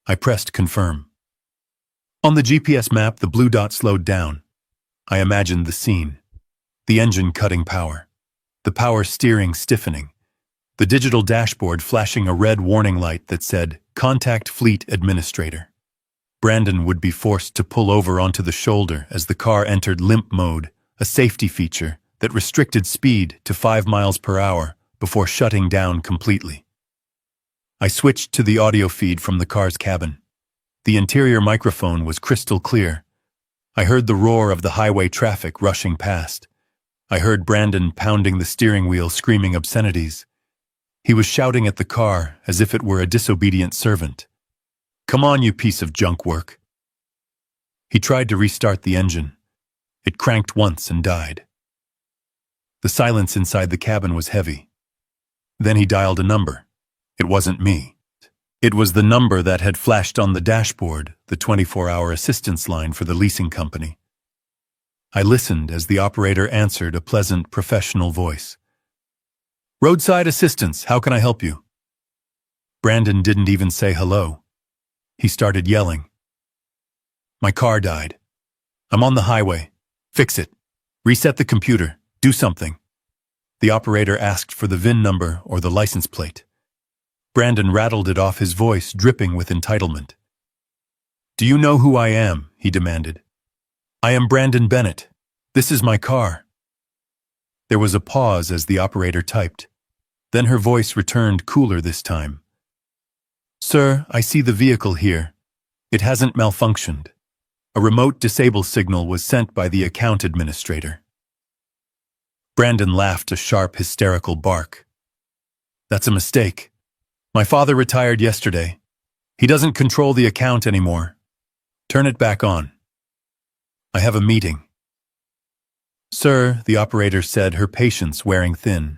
I pressed Confirm. On the GPS map, the blue dot slowed down. I imagined the scene. The engine cutting power. The power steering stiffening. The digital dashboard flashing a red warning light that said, Contact Fleet Administrator. Brandon would be forced to pull over onto the shoulder as the car entered limp mode, a safety feature that restricted speed to 5 miles per hour before shutting down completely. I switched to the audio feed from the car's cabin. The interior microphone was crystal clear. I heard the roar of the highway traffic rushing past. I heard Brandon pounding the steering wheel, screaming obscenities. He was shouting at the car as if it were a disobedient servant. Come on, you piece of junk work. He tried to restart the engine. It cranked once and died. The silence inside the cabin was heavy. Then he dialed a number. It wasn't me. It was the number that had flashed on the dashboard, the 24-hour assistance line for the leasing company. I listened as the operator answered a pleasant, professional voice. Roadside assistance, how can I help you? Brandon didn't even say hello. He started yelling. My car died. I'm on the highway. Fix it. Reset the computer. Do something. The operator asked for the VIN number or the license plate. Brandon rattled it off, his voice dripping with entitlement. Do you know who I am? He demanded. I am Brandon Bennett. This is my car. There was a pause as the operator typed. Then her voice returned, cooler this time. Sir, I see the vehicle here. It hasn't malfunctioned. A remote disable signal was sent by the account administrator. Brandon laughed a sharp, hysterical bark. That's a mistake. My father retired yesterday. He doesn't control the account anymore. Turn it back on. I have a meeting. Sir, the operator said, her patience wearing thin.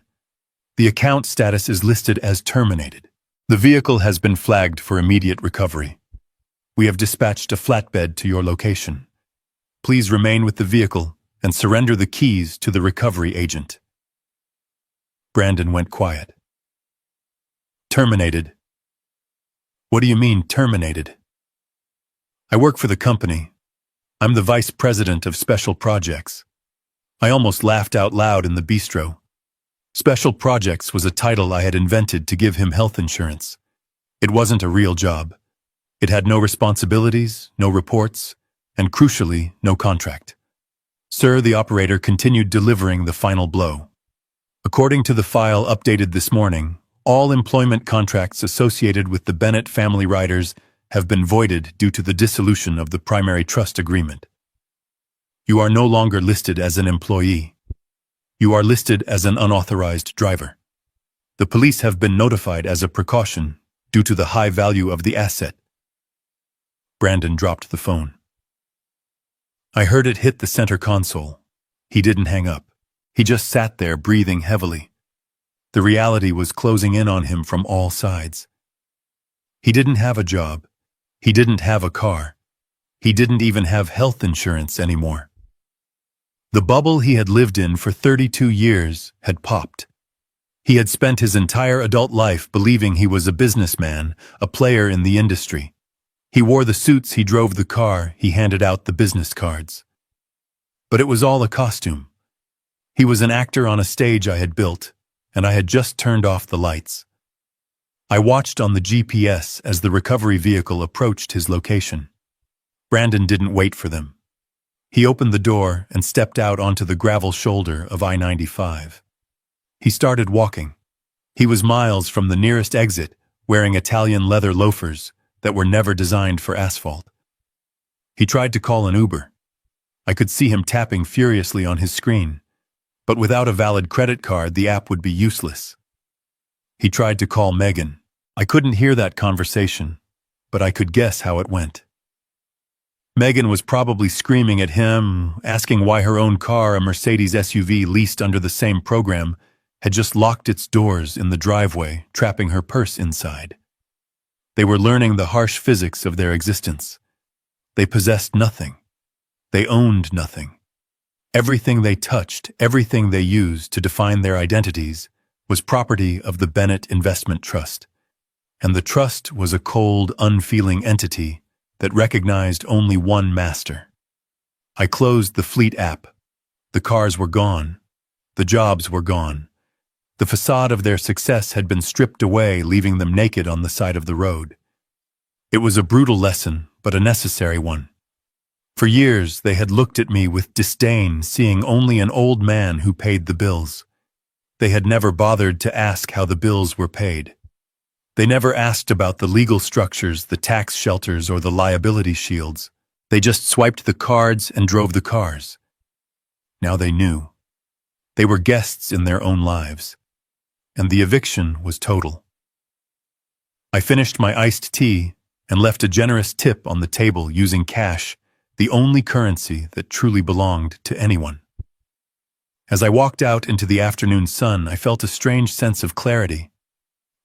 The account status is listed as terminated. The vehicle has been flagged for immediate recovery. We have dispatched a flatbed to your location. Please remain with the vehicle and surrender the keys to the recovery agent. Brandon went quiet. Terminated. What do you mean, terminated? I work for the company. I'm the vice president of special projects. I almost laughed out loud in the bistro. Special projects was a title I had invented to give him health insurance. It wasn't a real job. It had no responsibilities, no reports, and crucially, no contract. Sir, the operator continued delivering the final blow. According to the file updated this morning, all employment contracts associated with the Bennett family riders have been voided due to the dissolution of the primary trust agreement. You are no longer listed as an employee. You are listed as an unauthorized driver. The police have been notified as a precaution due to the high value of the asset. Brandon dropped the phone. I heard it hit the center console. He didn't hang up. He just sat there breathing heavily. The reality was closing in on him from all sides. He didn't have a job. He didn't have a car. He didn't even have health insurance anymore. The bubble he had lived in for 32 years had popped. He had spent his entire adult life believing he was a businessman, a player in the industry. He wore the suits, he drove the car, he handed out the business cards. But it was all a costume. He was an actor on a stage I had built, and I had just turned off the lights. I watched on the GPS as the recovery vehicle approached his location. Brandon didn't wait for them. He opened the door and stepped out onto the gravel shoulder of I-95. He started walking. He was miles from the nearest exit, wearing Italian leather loafers that were never designed for asphalt. He tried to call an Uber. I could see him tapping furiously on his screen, but without a valid credit card, the app would be useless. He tried to call Megan. I couldn't hear that conversation, but I could guess how it went. Megan was probably screaming at him, asking why her own car, a Mercedes SUV leased under the same program, had just locked its doors in the driveway, trapping her purse inside. They were learning the harsh physics of their existence. They possessed nothing. They owned nothing. Everything they touched, everything they used to define their identities, was property of the Bennett Investment Trust. And the trust was a cold, unfeeling entity that recognized only one master. I closed the fleet app. The cars were gone. The jobs were gone. The facade of their success had been stripped away, leaving them naked on the side of the road. It was a brutal lesson, but a necessary one. For years, they had looked at me with disdain, seeing only an old man who paid the bills. They had never bothered to ask how the bills were paid. They never asked about the legal structures, the tax shelters, or the liability shields. They just swiped the cards and drove the cars. Now they knew. They were guests in their own lives. And the eviction was total. I finished my iced tea and left a generous tip on the table using cash, the only currency that truly belonged to anyone. As I walked out into the afternoon sun, I felt a strange sense of clarity.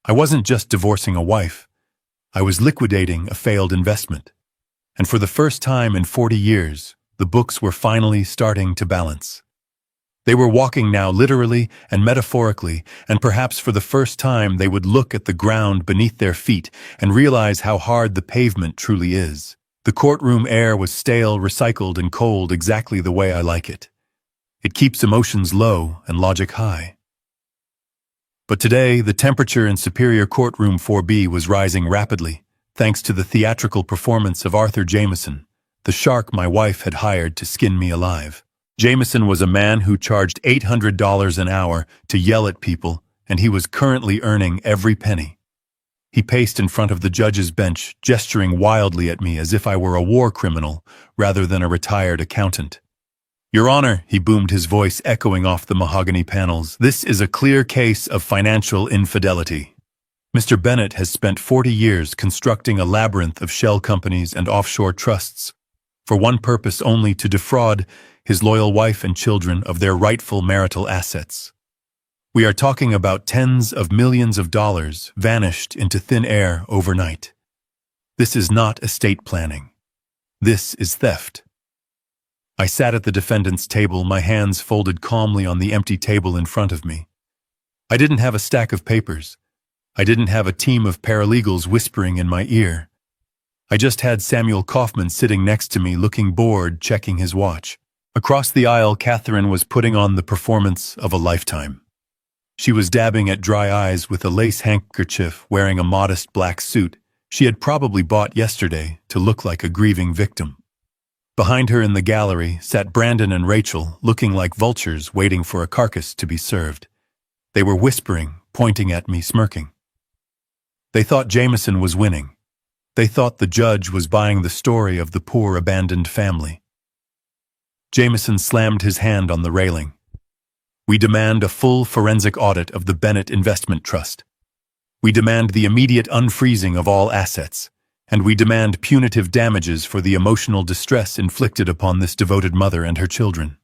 I wasn't just divorcing a wife. I was liquidating a failed investment. And for the first time in 40 years, the books were finally starting to balance. They were walking now literally and metaphorically, and perhaps for the first time they would look at the ground beneath their feet and realize how hard the pavement truly is. The courtroom air was stale, recycled, and cold, exactly the way I like it. It keeps emotions low and logic high. But today, the temperature in Superior Courtroom 4B was rising rapidly, thanks to the theatrical performance of Arthur Jameson, the shark my wife had hired to skin me alive. Jameson was a man who charged $800 an hour to yell at people, and he was currently earning every penny. He paced in front of the judge's bench, gesturing wildly at me as if I were a war criminal rather than a retired accountant. "Your Honor," he boomed, his voice echoing off the mahogany panels, "this is a clear case of financial infidelity. Mr. Bennett has spent 40 years constructing a labyrinth of shell companies and offshore trusts, for one purpose only: to defraud his loyal wife and children of their rightful marital assets. We are talking about tens of millions of dollars vanished into thin air overnight. This is not estate planning. This is theft." I sat at the defendant's table, my hands folded calmly on the empty table in front of me. I didn't have a stack of papers. I didn't have a team of paralegals whispering in my ear. I just had Samuel Kaufman sitting next to me, looking bored, checking his watch. Across the aisle, Catherine was putting on the performance of a lifetime. She was dabbing at dry eyes with a lace handkerchief, wearing a modest black suit she had probably bought yesterday to look like a grieving victim. Behind her in the gallery sat Brandon and Rachel, looking like vultures waiting for a carcass to be served. They were whispering, pointing at me, smirking. They thought Jameson was winning. They thought the judge was buying the story of the poor abandoned family. Jameson slammed his hand on the railing. We demand a full forensic audit of the Bennett Investment Trust. We demand the immediate unfreezing of all assets, and we demand punitive damages for the emotional distress inflicted upon this devoted mother and her children.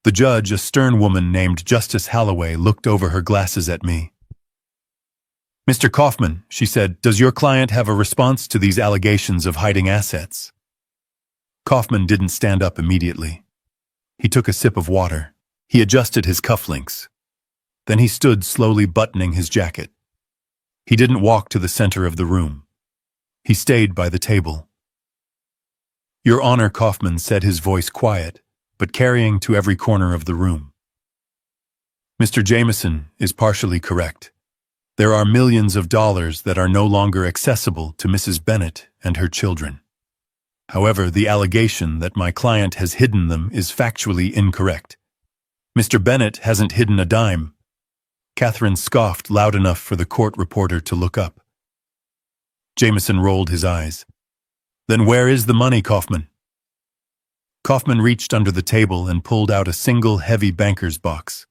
The judge, a stern woman named Justice Halloway, looked over her glasses at me. Mr. Kaufman, she said, does your client have a response to these allegations of hiding assets? Kaufman didn't stand up immediately. He took a sip of water. He adjusted his cufflinks. Then he stood slowly buttoning his jacket. He didn't walk to the center of the room. He stayed by the table. Your Honor, Kaufman said, his voice quiet, but carrying to every corner of the room. Mr. Jameson is partially correct. There are millions of dollars that are no longer accessible to Mrs. Bennett and her children. However, the allegation that my client has hidden them is factually incorrect. Mr. Bennett hasn't hidden a dime. Catherine scoffed loud enough for the court reporter to look up. Jameson rolled his eyes. Then where is the money, Kaufman? Kaufman reached under the table and pulled out a single heavy banker's box.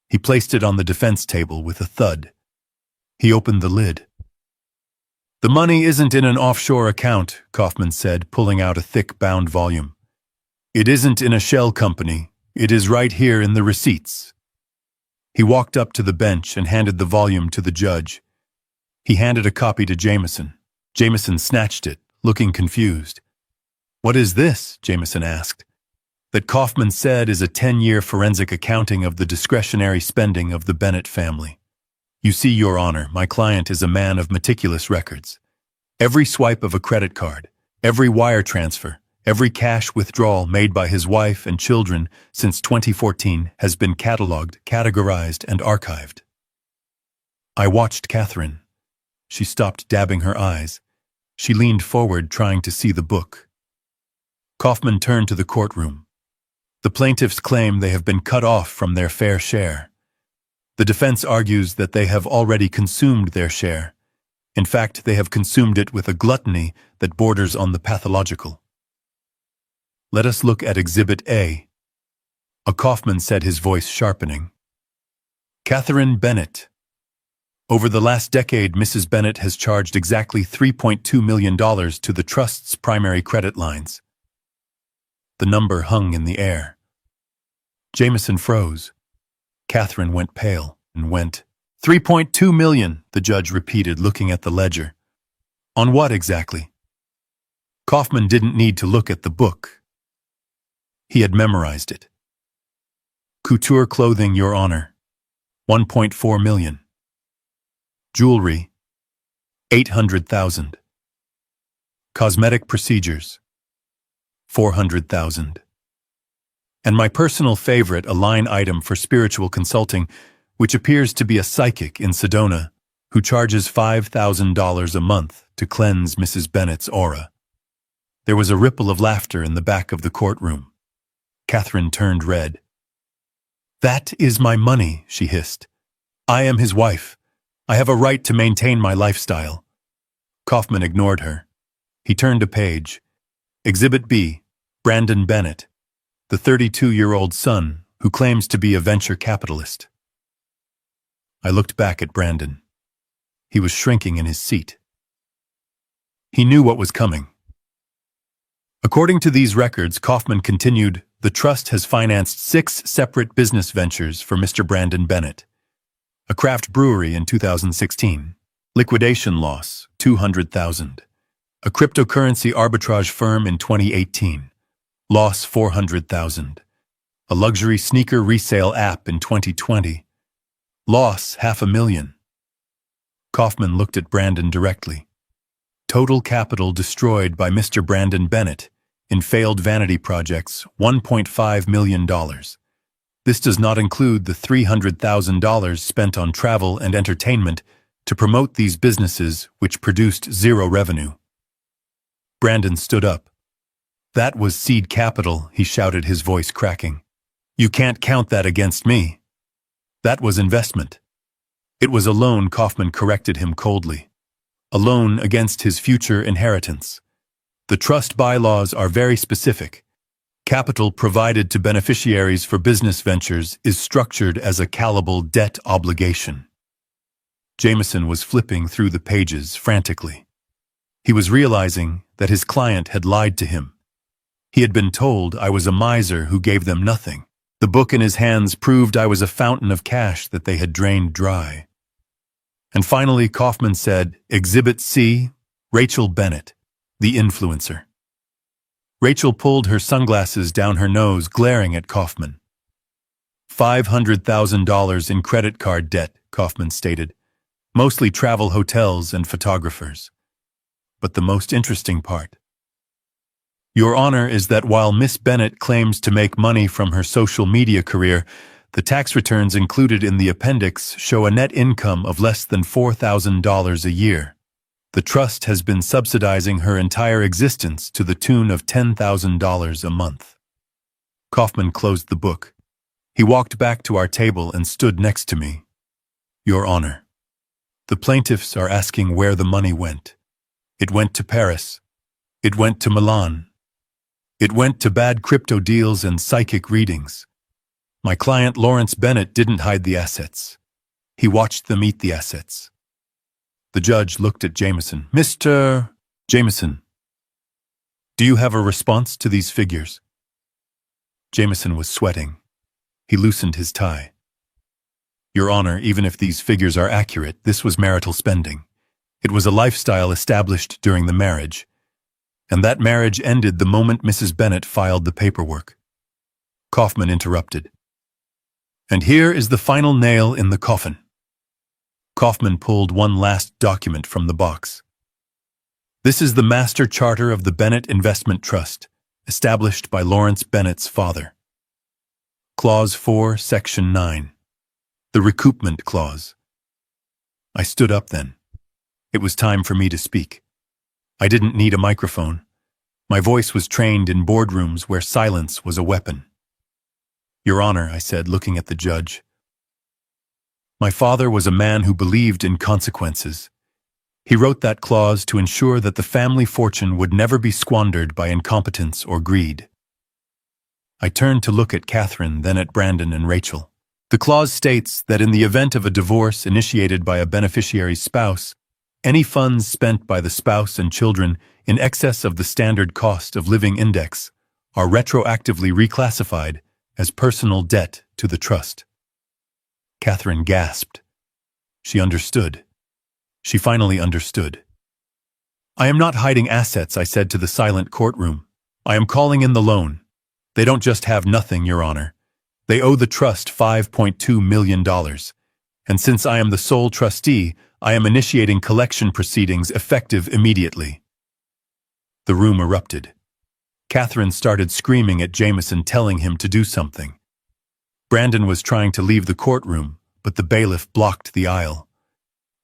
He placed it on the defense table with a thud. He opened the lid. The money isn't in an offshore account, Kaufman said, pulling out a thick bound volume. It isn't in a shell company. It is right here in the receipts. He walked up to the bench and handed the volume to the judge. He handed a copy to Jameson. Jameson snatched it, looking confused. What is this? Jameson asked. That Kaufman said is a 10-year forensic accounting of the discretionary spending of the Bennett family. You see, Your Honor, my client is a man of meticulous records. Every swipe of a credit card, every wire transfer, every cash withdrawal made by his wife and children since 2014 has been cataloged, categorized, and archived. I watched Catherine. She stopped dabbing her eyes. She leaned forward, trying to see the book. Kaufman turned to the courtroom. The plaintiffs claim they have been cut off from their fair share. The defense argues that they have already consumed their share. In fact, they have consumed it with a gluttony that borders on the pathological. Let us look at Exhibit A. Kaufman said, his voice sharpening. Catherine Bennett. Over the last decade, Mrs. Bennett has charged exactly $3.2 million to the trust's primary credit lines. The number hung in the air. Jameson froze. Catherine went pale and went, 3.2 million, the judge repeated, looking at the ledger. On what exactly? Kaufman didn't need to look at the book. He had memorized it. Couture clothing, Your Honor, 1.4 million. Jewelry, 800,000. Cosmetic procedures, 400,000. And my personal favorite, a line item for spiritual consulting, which appears to be a psychic in Sedona, who charges $5,000 a month to cleanse Mrs. Bennett's aura. There was a ripple of laughter in the back of the courtroom. Catherine turned red. That is my money, she hissed. I am his wife. I have a right to maintain my lifestyle. Kaufman ignored her. He turned a page. Exhibit B, Brandon Bennett, the 32-year-old son who claims to be a venture capitalist. I looked back at Brandon. He was shrinking in his seat. He knew what was coming. According to these records, Kaufman continued, the trust has financed 6 separate business ventures for Mr. Brandon Bennett. A craft brewery in 2016. Liquidation loss, $200,000. A cryptocurrency arbitrage firm in 2018. Loss $400,000. A luxury sneaker resale app in 2020. Loss $500,000. Kaufman looked at Brandon directly. Total capital destroyed by Mr. Brandon Bennett in failed vanity projects, $1.5 million. This does not include the $300,000 spent on travel and entertainment to promote these businesses, which produced zero revenue. Brandon stood up. That was seed capital, he shouted, his voice cracking. You can't count that against me. That was investment. It was a loan, Kaufman corrected him coldly. A loan against his future inheritance. The trust bylaws are very specific. Capital provided to beneficiaries for business ventures is structured as a callable debt obligation. Jameson was flipping through the pages frantically. He was realizing that his client had lied to him. He had been told I was a miser who gave them nothing. The book in his hands proved I was a fountain of cash that they had drained dry. And finally, Kaufman said, Exhibit C, Rachel Bennett, the influencer. Rachel pulled her sunglasses down her nose, glaring at Kaufman. $500,000 in credit card debt, Kaufman stated, mostly travel hotels and photographers. But the most interesting part. Your Honor is that while Miss Bennett claims to make money from her social media career, the tax returns included in the appendix show a net income of less than $4,000 a year. The trust has been subsidizing her entire existence to the tune of $10,000 a month. Kaufman closed the book. He walked back to our table and stood next to me. Your Honor, the plaintiffs are asking where the money went. It went to Paris. It went to Milan. It went to bad crypto deals and psychic readings. My client Lawrence Bennett didn't hide the assets. He watched them eat the assets. The judge looked at Jameson. Mr. Jameson, do you have a response to these figures? Jameson was sweating. He loosened his tie. Your Honor, even if these figures are accurate, this was marital spending. It was a lifestyle established during the marriage. And that marriage ended the moment Mrs. Bennett filed the paperwork. Kaufman interrupted. And here is the final nail in the coffin. Kaufman pulled one last document from the box. This is the master charter of the Bennett Investment Trust, established by Lawrence Bennett's father. Clause 4, Section 9. The recoupment clause. I stood up then. It was time for me to speak. I didn't need a microphone. My voice was trained in boardrooms where silence was a weapon. Your Honor, I said, looking at the judge. My father was a man who believed in consequences. He wrote that clause to ensure that the family fortune would never be squandered by incompetence or greed. I turned to look at Catherine, then at Brandon and Rachel. The clause states that in the event of a divorce initiated by a beneficiary's spouse, any funds spent by the spouse and children in excess of the standard cost of living index are retroactively reclassified as personal debt to the trust. Catherine gasped. She understood. She finally understood. I am not hiding assets, I said to the silent courtroom. I am calling in the loan. They don't just have nothing, Your Honor. They owe the trust $5.2 million. And since I am the sole trustee, I am initiating collection proceedings effective immediately. The room erupted. Catherine started screaming at Jameson, telling him to do something. Brandon was trying to leave the courtroom, but the bailiff blocked the aisle.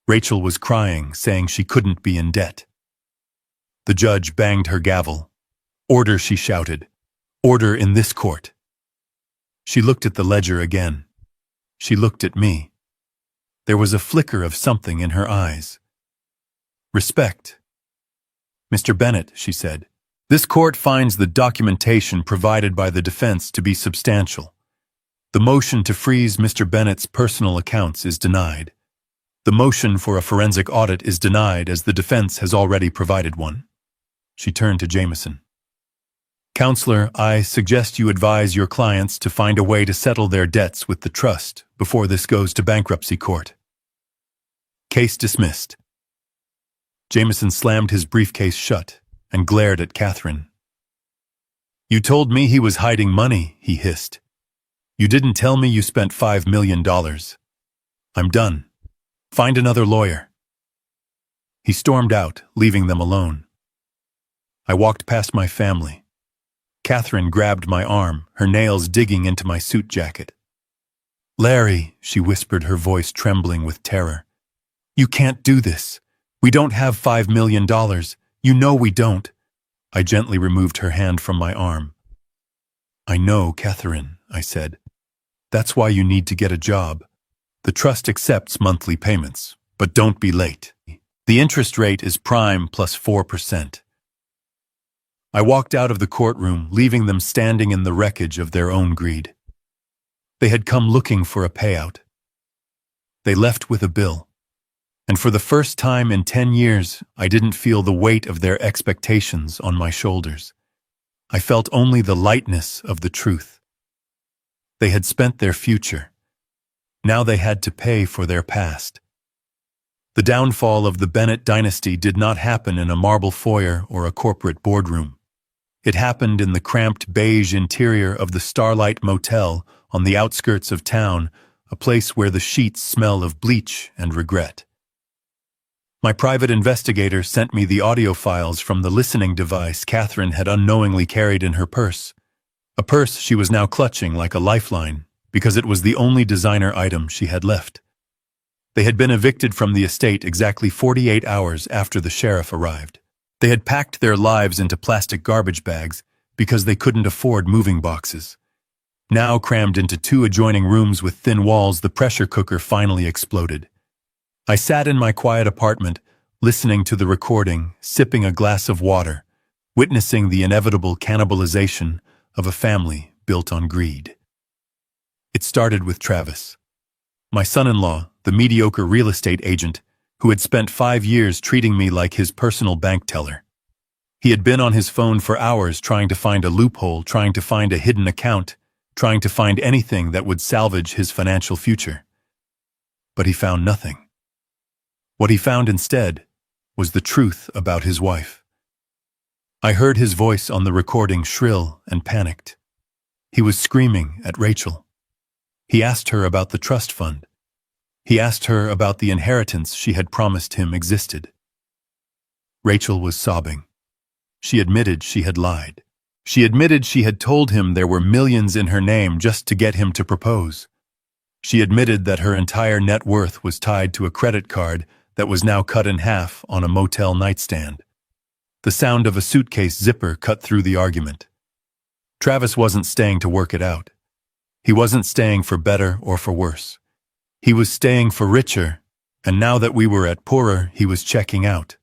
Rachel was crying, saying she couldn't be in debt. The judge banged her gavel. Order, she shouted. Order in this court. She looked at the ledger again. She looked at me. There was a flicker of something in her eyes. Respect. Mr. Bennett, she said, this court finds the documentation provided by the defense to be substantial. The motion to freeze Mr. Bennett's personal accounts is denied. The motion for a forensic audit is denied as the defense has already provided one. She turned to Jameson. Counselor, I suggest you advise your clients to find a way to settle their debts with the trust before this goes to bankruptcy court. Case dismissed. Jameson slammed his briefcase shut and glared at Catherine. You told me he was hiding money, he hissed. You didn't tell me you spent $5 million. I'm done. Find another lawyer. He stormed out, leaving them alone. I walked past my family. Catherine grabbed my arm, her nails digging into my suit jacket. Larry, she whispered, her voice trembling with terror. You can't do this. We don't have $5 million. You know we don't. I gently removed her hand from my arm. I know, Catherine, I said. That's why you need to get a job. The trust accepts monthly payments, but don't be late. The interest rate is prime plus 4%. I walked out of the courtroom, leaving them standing in the wreckage of their own greed. They had come looking for a payout. They left with a bill. And for the first time in 10 years, I didn't feel the weight of their expectations on my shoulders. I felt only the lightness of the truth. They had spent their future. Now they had to pay for their past. The downfall of the Bennett dynasty did not happen in a marble foyer or a corporate boardroom. It happened in the cramped beige interior of the Starlight Motel on the outskirts of town, a place where the sheets smell of bleach and regret. My private investigator sent me the audio files from the listening device Catherine had unknowingly carried in her purse, a purse she was now clutching like a lifeline because it was the only designer item she had left. They had been evicted from the estate exactly 48 hours after the sheriff arrived. They had packed their lives into plastic garbage bags because they couldn't afford moving boxes. Now crammed into 2 adjoining rooms with thin walls, the pressure cooker finally exploded. I sat in my quiet apartment, listening to the recording, sipping a glass of water, witnessing the inevitable cannibalization of a family built on greed. It started with Travis, my son-in-law, the mediocre real estate agent who had spent 5 years treating me like his personal bank teller. He had been on his phone for hours trying to find a loophole, trying to find a hidden account, trying to find anything that would salvage his financial future. But he found nothing. What he found instead was the truth about his wife. I heard his voice on the recording, shrill and panicked. He was screaming at Rachel. He asked her about the trust fund. He asked her about the inheritance she had promised him existed. Rachel was sobbing. She admitted she had lied. She admitted she had told him there were millions in her name just to get him to propose. She admitted that her entire net worth was tied to a credit card that was now cut in half on a motel nightstand. The sound of a suitcase zipper cut through the argument. Travis wasn't staying to work it out. He wasn't staying for better or for worse. He was staying for richer, and now that we were at poorer, he was checking out.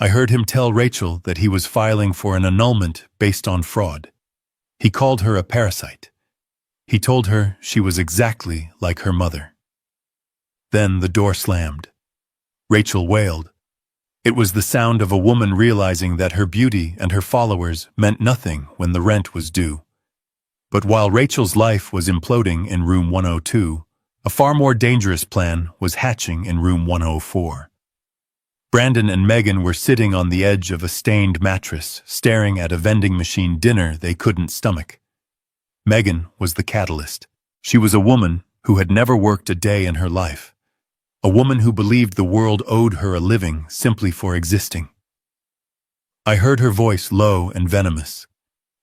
I heard him tell Rachel that he was filing for an annulment based on fraud. He called her a parasite. He told her she was exactly like her mother. Then the door slammed. Rachel wailed. It was the sound of a woman realizing that her beauty and her followers meant nothing when the rent was due. But while Rachel's life was imploding in room 102, a far more dangerous plan was hatching in room 104. Brandon and Megan were sitting on the edge of a stained mattress, staring at a vending machine dinner they couldn't stomach. Megan was the catalyst. She was a woman who had never worked a day in her life. A woman who believed the world owed her a living simply for existing. I heard her voice low and venomous.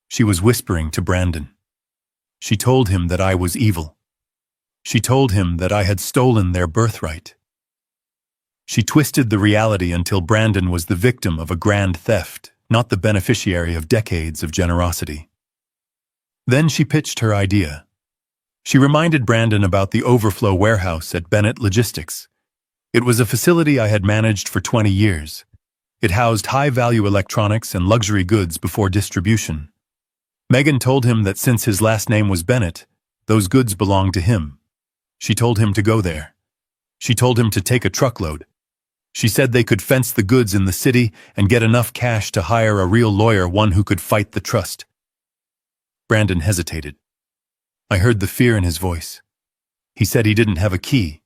She was whispering to Brandon. She told him that I was evil. She told him that I had stolen their birthright. She twisted the reality until Brandon was the victim of a grand theft, not the beneficiary of decades of generosity. Then she pitched her idea. She reminded Brandon about the overflow warehouse at Bennett Logistics. It was a facility I had managed for 20 years. It housed high-value electronics and luxury goods before distribution. Megan told him that since his last name was Bennett, those goods belonged to him. She told him to go there. She told him to take a truckload. She said they could fence the goods in the city and get enough cash to hire a real lawyer, one who could fight the trust. Brandon hesitated. I heard the fear in his voice. He said he didn't have a key.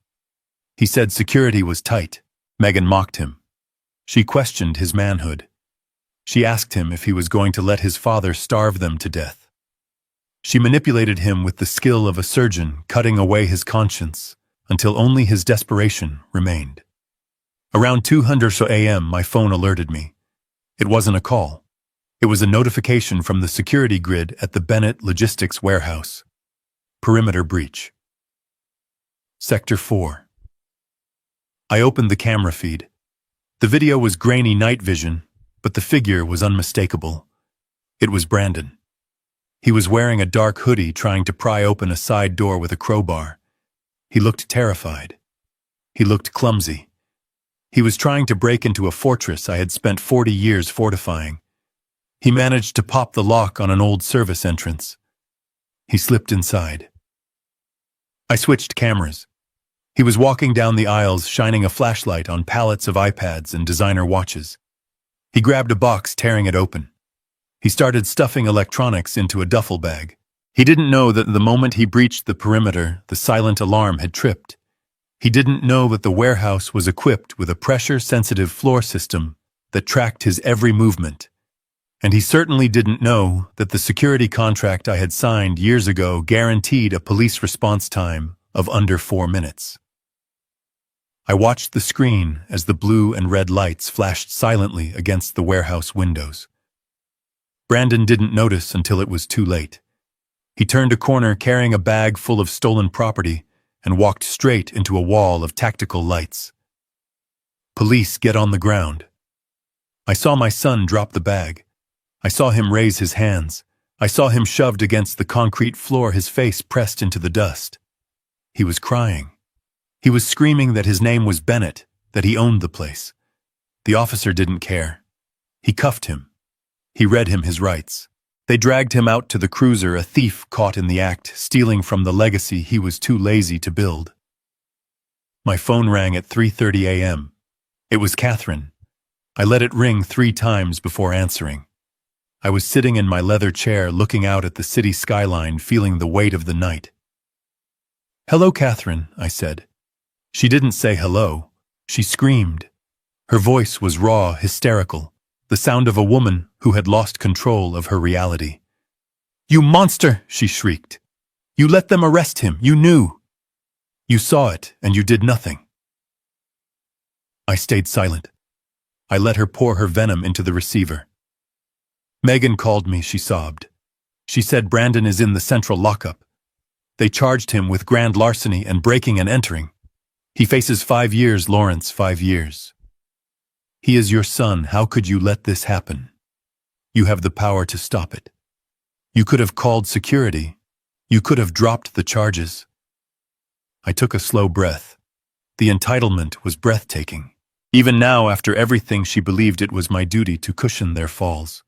He said security was tight. Megan mocked him. She questioned his manhood. She asked him if he was going to let his father starve them to death. She manipulated him with the skill of a surgeon, cutting away his conscience until only his desperation remained. Around 2:00 a.m., my phone alerted me. It wasn't a call. It was a notification from the security grid at the Bennett Logistics warehouse. Perimeter breach. Sector 4. I opened the camera feed. The video was grainy night vision, but the figure was unmistakable. It was Brandon. He was wearing a dark hoodie, trying to pry open a side door with a crowbar. He looked terrified. He looked clumsy. He was trying to break into a fortress I had spent 40 years fortifying. He managed to pop the lock on an old service entrance. He slipped inside. I switched cameras. He was walking down the aisles, shining a flashlight on pallets of iPads and designer watches. He grabbed a box, tearing it open. He started stuffing electronics into a duffel bag. He didn't know that the moment he breached the perimeter, the silent alarm had tripped. He didn't know that the warehouse was equipped with a pressure-sensitive floor system that tracked his every movement. And he certainly didn't know that the security contract I had signed years ago guaranteed a police response time of under 4 minutes. I watched the screen as the blue and red lights flashed silently against the warehouse windows. Brandon didn't notice until it was too late. He turned a corner carrying a bag full of stolen property and walked straight into a wall of tactical lights. Police, get on the ground. I saw my son drop the bag. I saw him raise his hands. I saw him shoved against the concrete floor, his face pressed into the dust. He was crying. He was screaming that his name was Bennett, that he owned the place. The officer didn't care. He cuffed him. He read him his rights. They dragged him out to the cruiser, a thief caught in the act, stealing from the legacy he was too lazy to build. My phone rang at 3:30 a.m. It was Catherine. I let it ring 3 times before answering. I was sitting in my leather chair looking out at the city skyline, feeling the weight of the night. "Hello, Catherine," I said. She didn't say hello. She screamed. Her voice was raw, hysterical, the sound of a woman who had lost control of her reality. "You monster!" she shrieked. "You let them arrest him. You knew. You saw it, and you did nothing." I stayed silent. I let her pour her venom into the receiver. "Megan called me," she sobbed. "She said Brandon is in the central lockup. They charged him with grand larceny and breaking and entering. He faces 5 years, Lawrence, 5 years. He is your son. How could you let this happen? You have the power to stop it. You could have called security. You could have dropped the charges." I took a slow breath. The entitlement was breathtaking. Even now, after everything, she believed it was my duty to cushion their falls.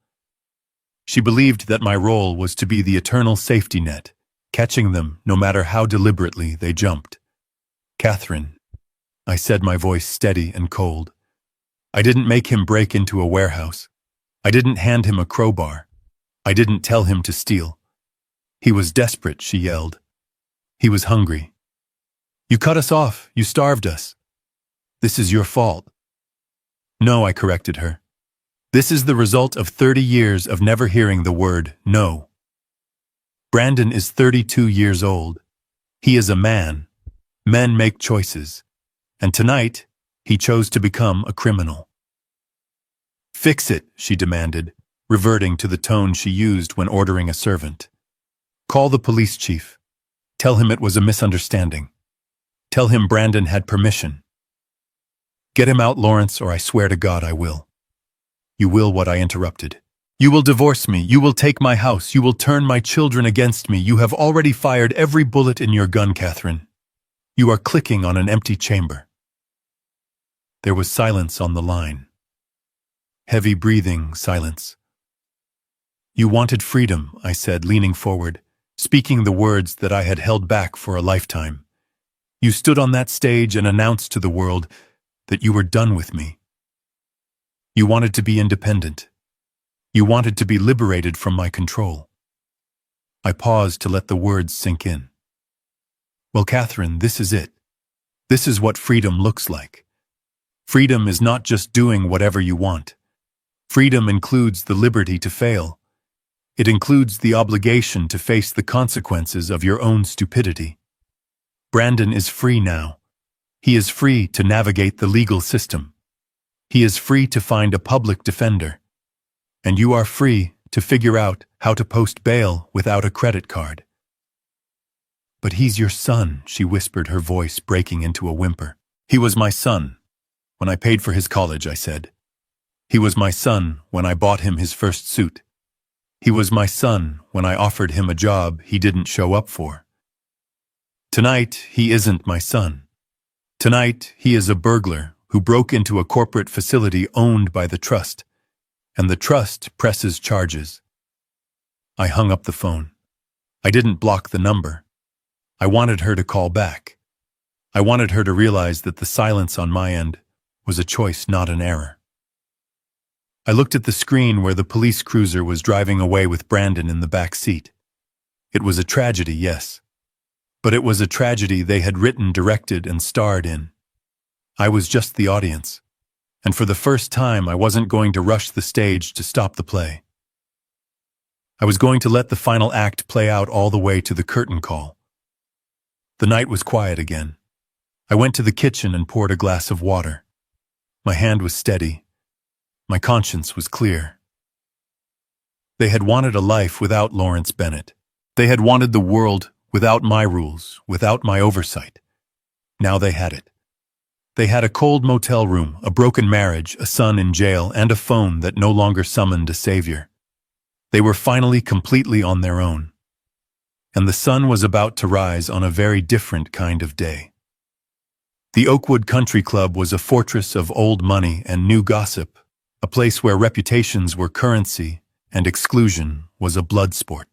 She believed that my role was to be the eternal safety net, catching them no matter how deliberately they jumped. "Catherine," I said, my voice steady and cold. "I didn't make him break into a warehouse. I didn't hand him a crowbar. I didn't tell him to steal. He was desperate," she yelled. "He was hungry. You cut us off. You starved us. This is your fault." "No," I corrected her. "This is the result of 30 years of never hearing the word no. Brandon is 32 years old. He is a man. Men make choices. And tonight, he chose to become a criminal." "Fix it," she demanded, reverting to the tone she used when ordering a servant. "Call the police chief. Tell him it was a misunderstanding. Tell him Brandon had permission. Get him out, Lawrence, or I swear to God I will. You will what?" I interrupted. "You will divorce me. You will take my house. You will turn my children against me. You have already fired every bullet in your gun, Catherine. You are clicking on an empty chamber." There was silence on the line. Heavy breathing, silence. "You wanted freedom," I said, leaning forward, speaking the words that I had held back for a lifetime. "You stood on that stage and announced to the world that you were done with me. You wanted to be independent. You wanted to be liberated from my control." I paused to let the words sink in. "Well, Catherine, this is it. This is what freedom looks like. Freedom is not just doing whatever you want. Freedom includes the liberty to fail. It includes the obligation to face the consequences of your own stupidity. Brandon is free now. He is free to navigate the legal system. He is free to find a public defender. And you are free to figure out how to post bail without a credit card." "But he's your son," she whispered, her voice breaking into a whimper. "He was my son when I paid for his college," I said. "He was my son when I bought him his first suit. He was my son when I offered him a job he didn't show up for. Tonight, he isn't my son. Tonight, he is a burglar who broke into a corporate facility owned by the trust. and the trust presses charges. I hung up the phone. I didn't block the number. I wanted her to call back. I wanted her to realize that the silence on my end was a choice, not an error. I looked at the screen where the police cruiser was driving away with Brandon in the back seat. It was a tragedy, yes. But it was a tragedy they had written, directed, and starred in. I was just the audience. And for the first time, I wasn't going to rush the stage to stop the play. I was going to let the final act play out all the way to the curtain call. The night was quiet again. I went to the kitchen and poured a glass of water. My hand was steady. My conscience was clear. They had wanted a life without Lawrence Bennett. They had wanted the world without my rules, without my oversight. Now they had it. They had a cold motel room, a broken marriage, a son in jail, and a phone that no longer summoned a savior. They were finally completely on their own. And the sun was about to rise on a very different kind of day. The Oakwood Country Club was a fortress of old money and new gossip, a place where reputations were currency and exclusion was a blood sport.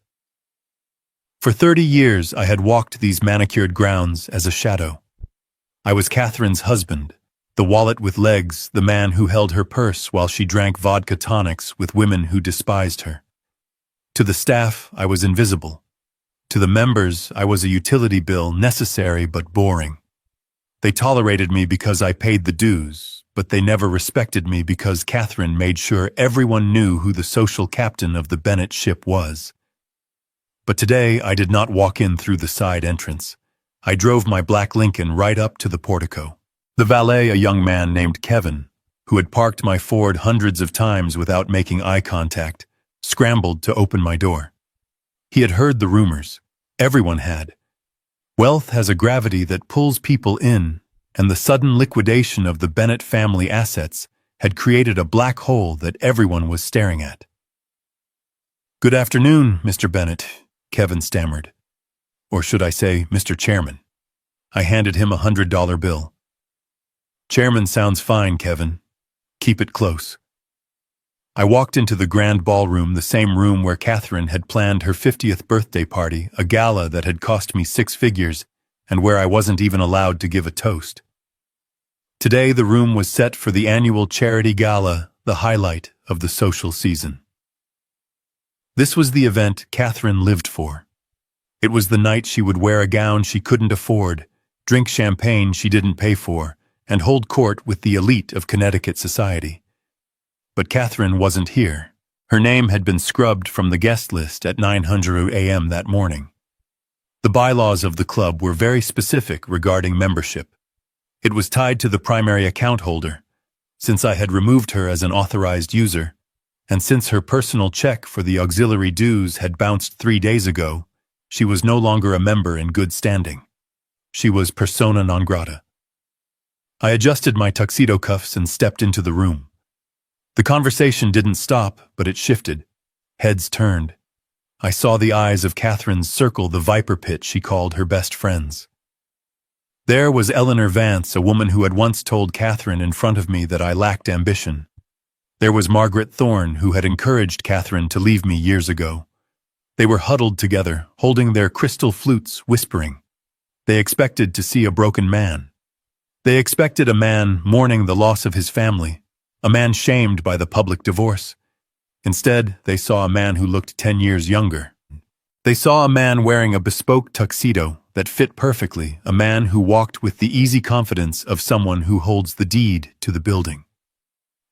For 30 years I had walked these manicured grounds as a shadow. I was Catherine's husband, the wallet with legs, the man who held her purse while she drank vodka tonics with women who despised her. To the staff, I was invisible. To the members, I was a utility bill, necessary but boring. They tolerated me because I paid the dues, but they never respected me because Catherine made sure everyone knew who the social captain of the Bennett ship was. But today, I did not walk in through the side entrance. I drove my black Lincoln right up to the portico. The valet, a young man named Kevin, who had parked my Ford hundreds of times without making eye contact, scrambled to open my door. He had heard the rumors. Everyone had. Wealth has a gravity that pulls people in, and the sudden liquidation of the Bennett family assets had created a black hole that everyone was staring at. "Good afternoon, Mr. Bennett," Kevin stammered. Or should I say, Mr. Chairman. I handed him a $100 bill. "Chairman sounds fine, Kevin. Keep it close." I walked into the grand ballroom, the same room where Catherine had planned her 50th birthday party, a gala that had cost me 6 figures, and where I wasn't even allowed to give a toast. Today the room was set for the annual charity gala, the highlight of the social season. This was the event Catherine lived for. It was the night she would wear a gown she couldn't afford, drink champagne she didn't pay for, and hold court with the elite of Connecticut society. But Catherine wasn't here. Her name had been scrubbed from the guest list at 9:00 a.m. that morning. The bylaws of the club were very specific regarding membership. It was tied to the primary account holder, since I had removed her as an authorized user, and since her personal check for the auxiliary dues had bounced 3 days ago, she was no longer a member in good standing. She was persona non grata. I adjusted my tuxedo cuffs and stepped into the room. The conversation didn't stop, but it shifted. Heads turned. I saw the eyes of Catherine circle the viper pit she called her best friends. There was Eleanor Vance, a woman who had once told Catherine in front of me that I lacked ambition. There was Margaret Thorne, who had encouraged Catherine to leave me years ago. They were huddled together, holding their crystal flutes, whispering. They expected to see a broken man. They expected a man mourning the loss of his family, a man shamed by the public divorce. Instead, they saw a man who looked 10 years younger. They saw a man wearing a bespoke tuxedo that fit perfectly, a man who walked with the easy confidence of someone who holds the deed to the building.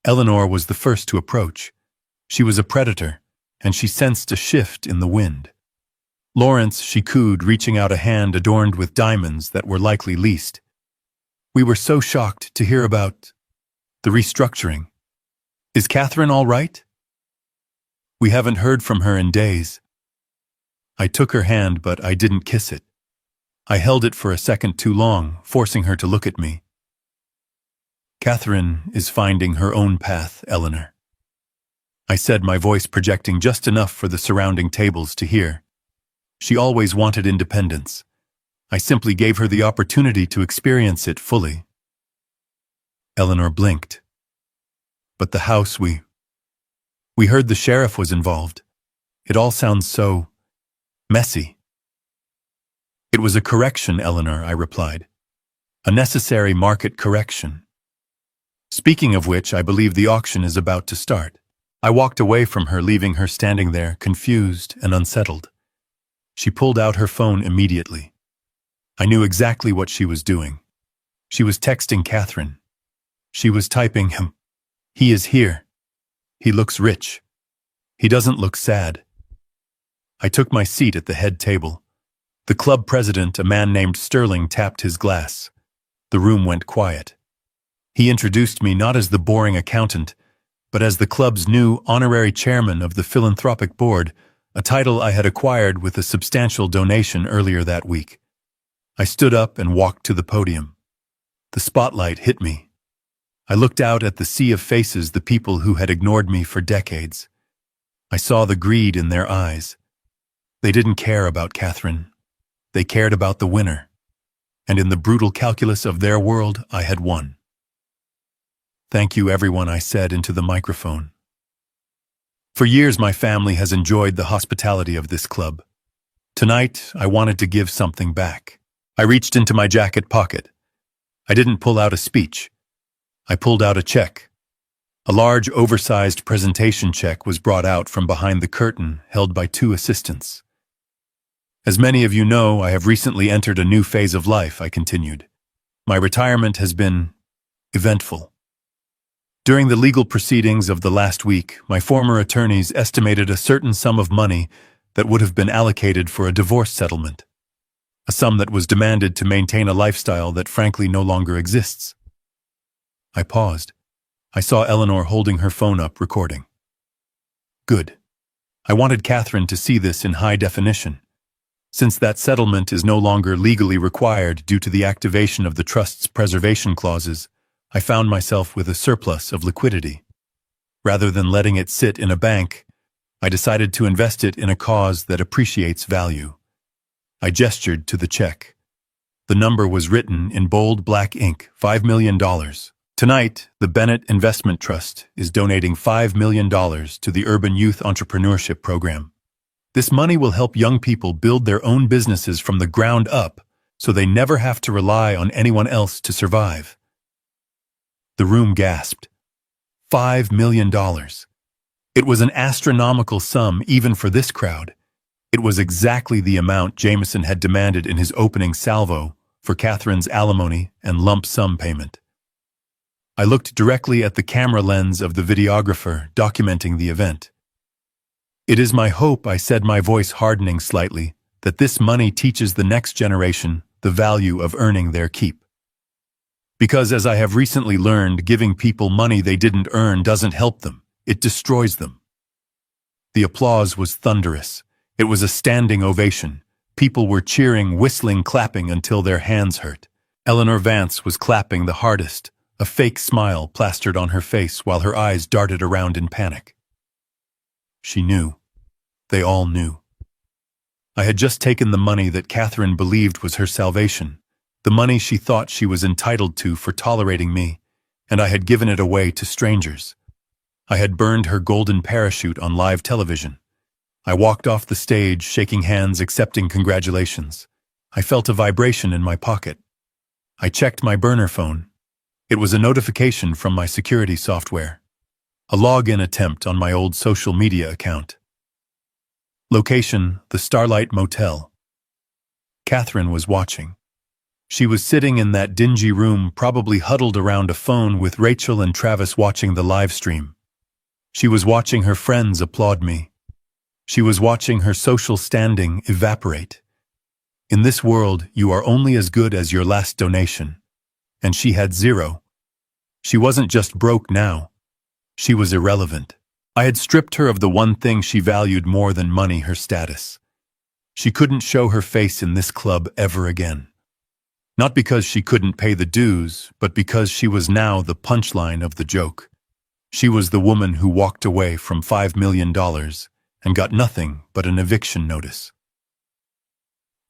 Eleanor was the first to approach. She was a predator, and she sensed a shift in the wind. Lawrence, she cooed, reaching out a hand adorned with diamonds that were likely leased. We were so shocked to hear about the restructuring. Is Catherine all right? We haven't heard from her in days. I took her hand, but I didn't kiss it. I held it for a second too long, forcing her to look at me. Catherine is finding her own path, Eleanor. I said, my voice projecting just enough for the surrounding tables to hear. She always wanted independence. I simply gave her the opportunity to experience it fully. Eleanor blinked. But the house We heard the sheriff was involved. It all sounds so messy. It was a correction, Eleanor, I replied. A necessary market correction. Speaking of which, I believe the auction is about to start. I walked away from her, leaving her standing there, confused and unsettled. She pulled out her phone immediately. I knew exactly what she was doing. She was texting Catherine. She was typing him. He is here. He looks rich. He doesn't look sad. I took my seat at the head table. The club president, a man named Sterling, tapped his glass. The room went quiet. He introduced me not as the boring accountant, but as the club's new honorary chairman of the philanthropic board, a title I had acquired with a substantial donation earlier that week. I stood up and walked to the podium. The spotlight hit me. I looked out at the sea of faces, the people who had ignored me for decades. I saw the greed in their eyes. They didn't care about Catherine. They cared about the winner. And in the brutal calculus of their world, I had won. Thank you, everyone, I said into the microphone. For years, my family has enjoyed the hospitality of this club. Tonight, I wanted to give something back. I reached into my jacket pocket. I didn't pull out a speech. I pulled out a check. A large, oversized presentation check was brought out from behind the curtain, held by two assistants. As many of you know, I have recently entered a new phase of life, I continued. My retirement has been eventful. During the legal proceedings of the last week, my former attorneys estimated a certain sum of money that would have been allocated for a divorce settlement, a sum that was demanded to maintain a lifestyle that frankly no longer exists. I paused. I saw Eleanor holding her phone up, recording. Good. I wanted Catherine to see this in high definition. Since that settlement is no longer legally required due to the activation of the trust's preservation clauses, I found myself with a surplus of liquidity. Rather than letting it sit in a bank, I decided to invest it in a cause that appreciates value. I gestured to the check. The number was written in bold black ink, $5 million. Tonight, the Bennett Investment Trust is donating $5 million to the Urban Youth Entrepreneurship Program. This money will help young people build their own businesses from the ground up so they never have to rely on anyone else to survive. The room gasped. $5 million. It was an astronomical sum even for this crowd. It was exactly the amount Jameson had demanded in his opening salvo for Catherine's alimony and lump sum payment. I looked directly at the camera lens of the videographer documenting the event. It is my hope, I said, my voice hardening slightly, that this money teaches the next generation the value of earning their keep. Because as I have recently learned, giving people money they didn't earn doesn't help them, it destroys them. The applause was thunderous. It was a standing ovation. People were cheering, whistling, clapping until their hands hurt. Eleanor Vance was clapping the hardest, a fake smile plastered on her face while her eyes darted around in panic. She knew. They all knew. I had just taken the money that Catherine believed was her salvation, the money she thought she was entitled to for tolerating me, and I had given it away to strangers. I had burned her golden parachute on live television. I walked off the stage, shaking hands, accepting congratulations. I felt a vibration in my pocket. I checked my burner phone. It was a notification from my security software. A login attempt on my old social media account. Location, the Starlight Motel. Catherine was watching. She was sitting in that dingy room, probably huddled around a phone with Rachel and Travis watching the live stream. She was watching her friends applaud me. She was watching her social standing evaporate. In this world, you are only as good as your last donation. And she had zero. She wasn't just broke now. She was irrelevant. I had stripped her of the one thing she valued more than money, her status. She couldn't show her face in this club ever again. Not because she couldn't pay the dues, but because she was now the punchline of the joke. She was the woman who walked away from $5 million and got nothing but an eviction notice.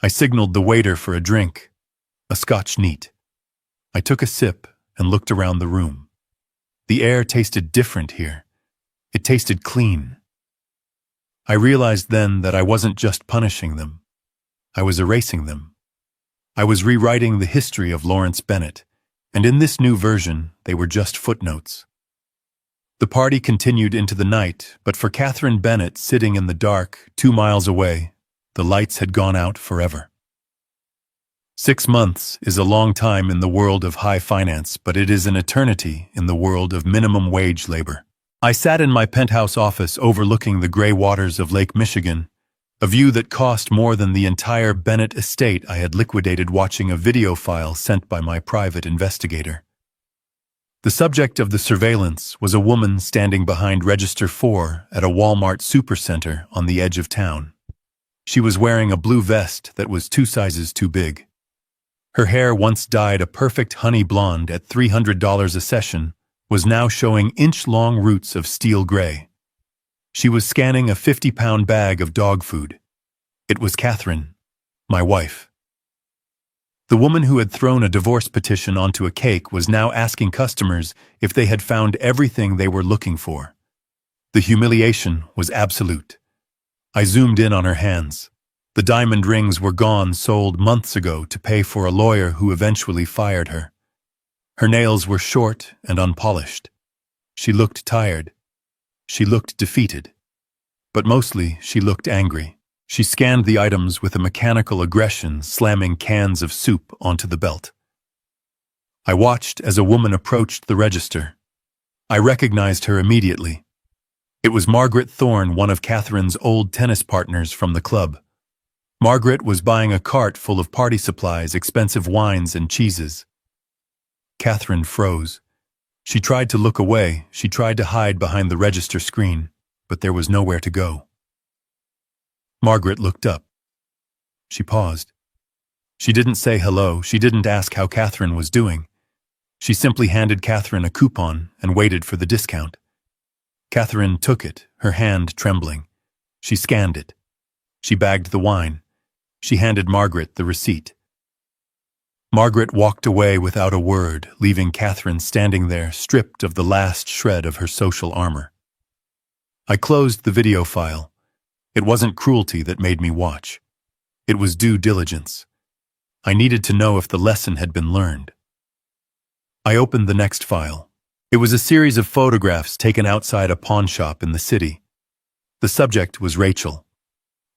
I signaled the waiter for a drink, a Scotch neat. I took a sip and looked around the room. The air tasted different here. It tasted clean. I realized then that I wasn't just punishing them. I was erasing them. I was rewriting the history of Lawrence Bennett, and in this new version, they were just footnotes. The party continued into the night, but for Catherine Bennett sitting in the dark 2 miles away, the lights had gone out forever. 6 months is a long time in the world of high finance, but it is an eternity in the world of minimum wage labor. I sat in my penthouse office overlooking the gray waters of Lake Michigan, a view that cost more than the entire Bennett estate I had liquidated watching a video file sent by my private investigator. The subject of the surveillance was a woman standing behind Register 4 at a Walmart supercenter on the edge of town. She was wearing a blue vest that was 2 sizes too big. Her hair, once dyed a perfect honey blonde at $300 a session, was now showing inch-long roots of steel gray. She was scanning a 50-pound bag of dog food. It was Catherine, my wife. The woman who had thrown a divorce petition onto a cake was now asking customers if they had found everything they were looking for. The humiliation was absolute. I zoomed in on her hands. The diamond rings were gone, sold months ago to pay for a lawyer who eventually fired her. Her nails were short and unpolished. She looked tired. She looked defeated. But mostly, she looked angry. She scanned the items with a mechanical aggression, slamming cans of soup onto the belt. I watched as a woman approached the register. I recognized her immediately. It was Margaret Thorne, one of Catherine's old tennis partners from the club. Margaret was buying a cart full of party supplies, expensive wines and cheeses. Catherine froze. She tried to look away. She tried to hide behind the register screen, but there was nowhere to go. Margaret looked up. She paused. She didn't say hello. She didn't ask how Catherine was doing. She simply handed Catherine a coupon and waited for the discount. Catherine took it, her hand trembling. She scanned it. She bagged the wine. She handed Margaret the receipt. Margaret walked away without a word, leaving Catherine standing there, stripped of the last shred of her social armor. I closed the video file. It wasn't cruelty that made me watch. It was due diligence. I needed to know if the lesson had been learned. I opened the next file. It was a series of photographs taken outside a pawn shop in the city. The subject was Rachel.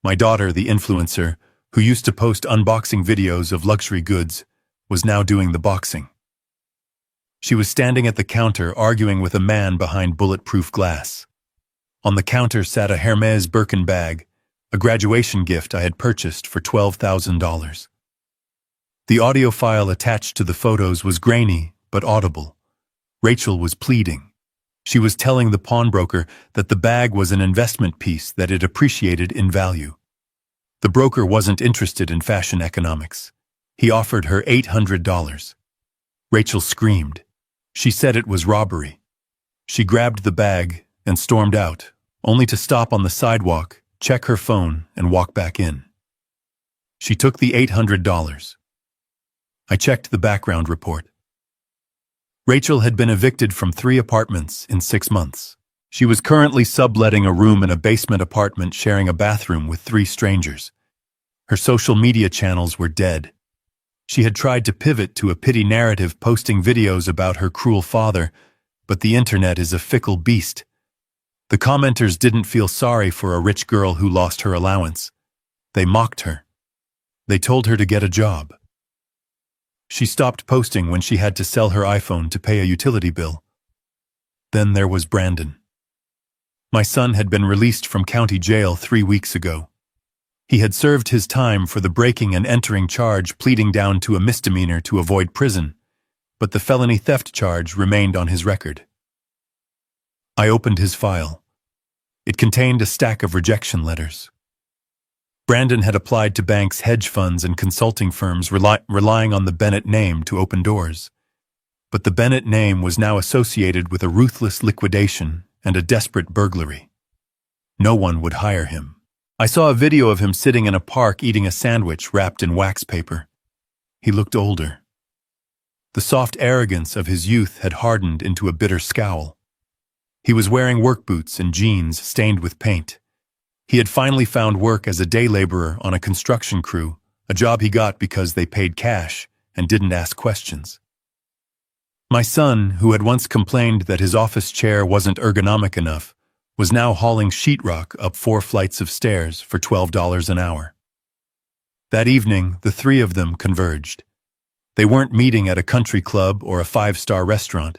My daughter, the influencer, who used to post unboxing videos of luxury goods, was now doing the boxing. She was standing at the counter arguing with a man behind bulletproof glass. On the counter sat a Hermes Birkin bag, a graduation gift I had purchased for $12,000. The audio file attached to the photos was grainy but audible. Rachel was pleading. She was telling the pawnbroker that the bag was an investment piece, that it appreciated in value. The broker wasn't interested in fashion economics. He offered her $800. Rachel screamed. She said it was robbery. She grabbed the bag and stormed out, only to stop on the sidewalk, check her phone, and walk back in. She took the $800. I checked the background report. Rachel had been evicted from 3 apartments in 6 months. She was currently subletting a room in a basement apartment, sharing a bathroom with 3 strangers. Her social media channels were dead. She had tried to pivot to a pity narrative, posting videos about her cruel father, but the internet is a fickle beast. The commenters didn't feel sorry for a rich girl who lost her allowance. They mocked her. They told her to get a job. She stopped posting when she had to sell her iPhone to pay a utility bill. Then there was Brandon. My son had been released from county jail 3 weeks ago. He had served his time for the breaking and entering charge, pleading down to a misdemeanor to avoid prison, but the felony theft charge remained on his record. I opened his file. It contained a stack of rejection letters. Brandon had applied to banks, hedge funds, and consulting firms, relying on the Bennett name to open doors. But the Bennett name was now associated with a ruthless liquidation and a desperate burglary. No one would hire him. I saw a video of him sitting in a park eating a sandwich wrapped in wax paper. He looked older. The soft arrogance of his youth had hardened into a bitter scowl. He was wearing work boots and jeans stained with paint. He had finally found work as a day laborer on a construction crew, a job he got because they paid cash and didn't ask questions. My son, who had once complained that his office chair wasn't ergonomic enough, was now hauling sheetrock up 4 flights of stairs for $12 an hour. That evening, the 3 of them converged. They weren't meeting at a country club or a 5-star restaurant.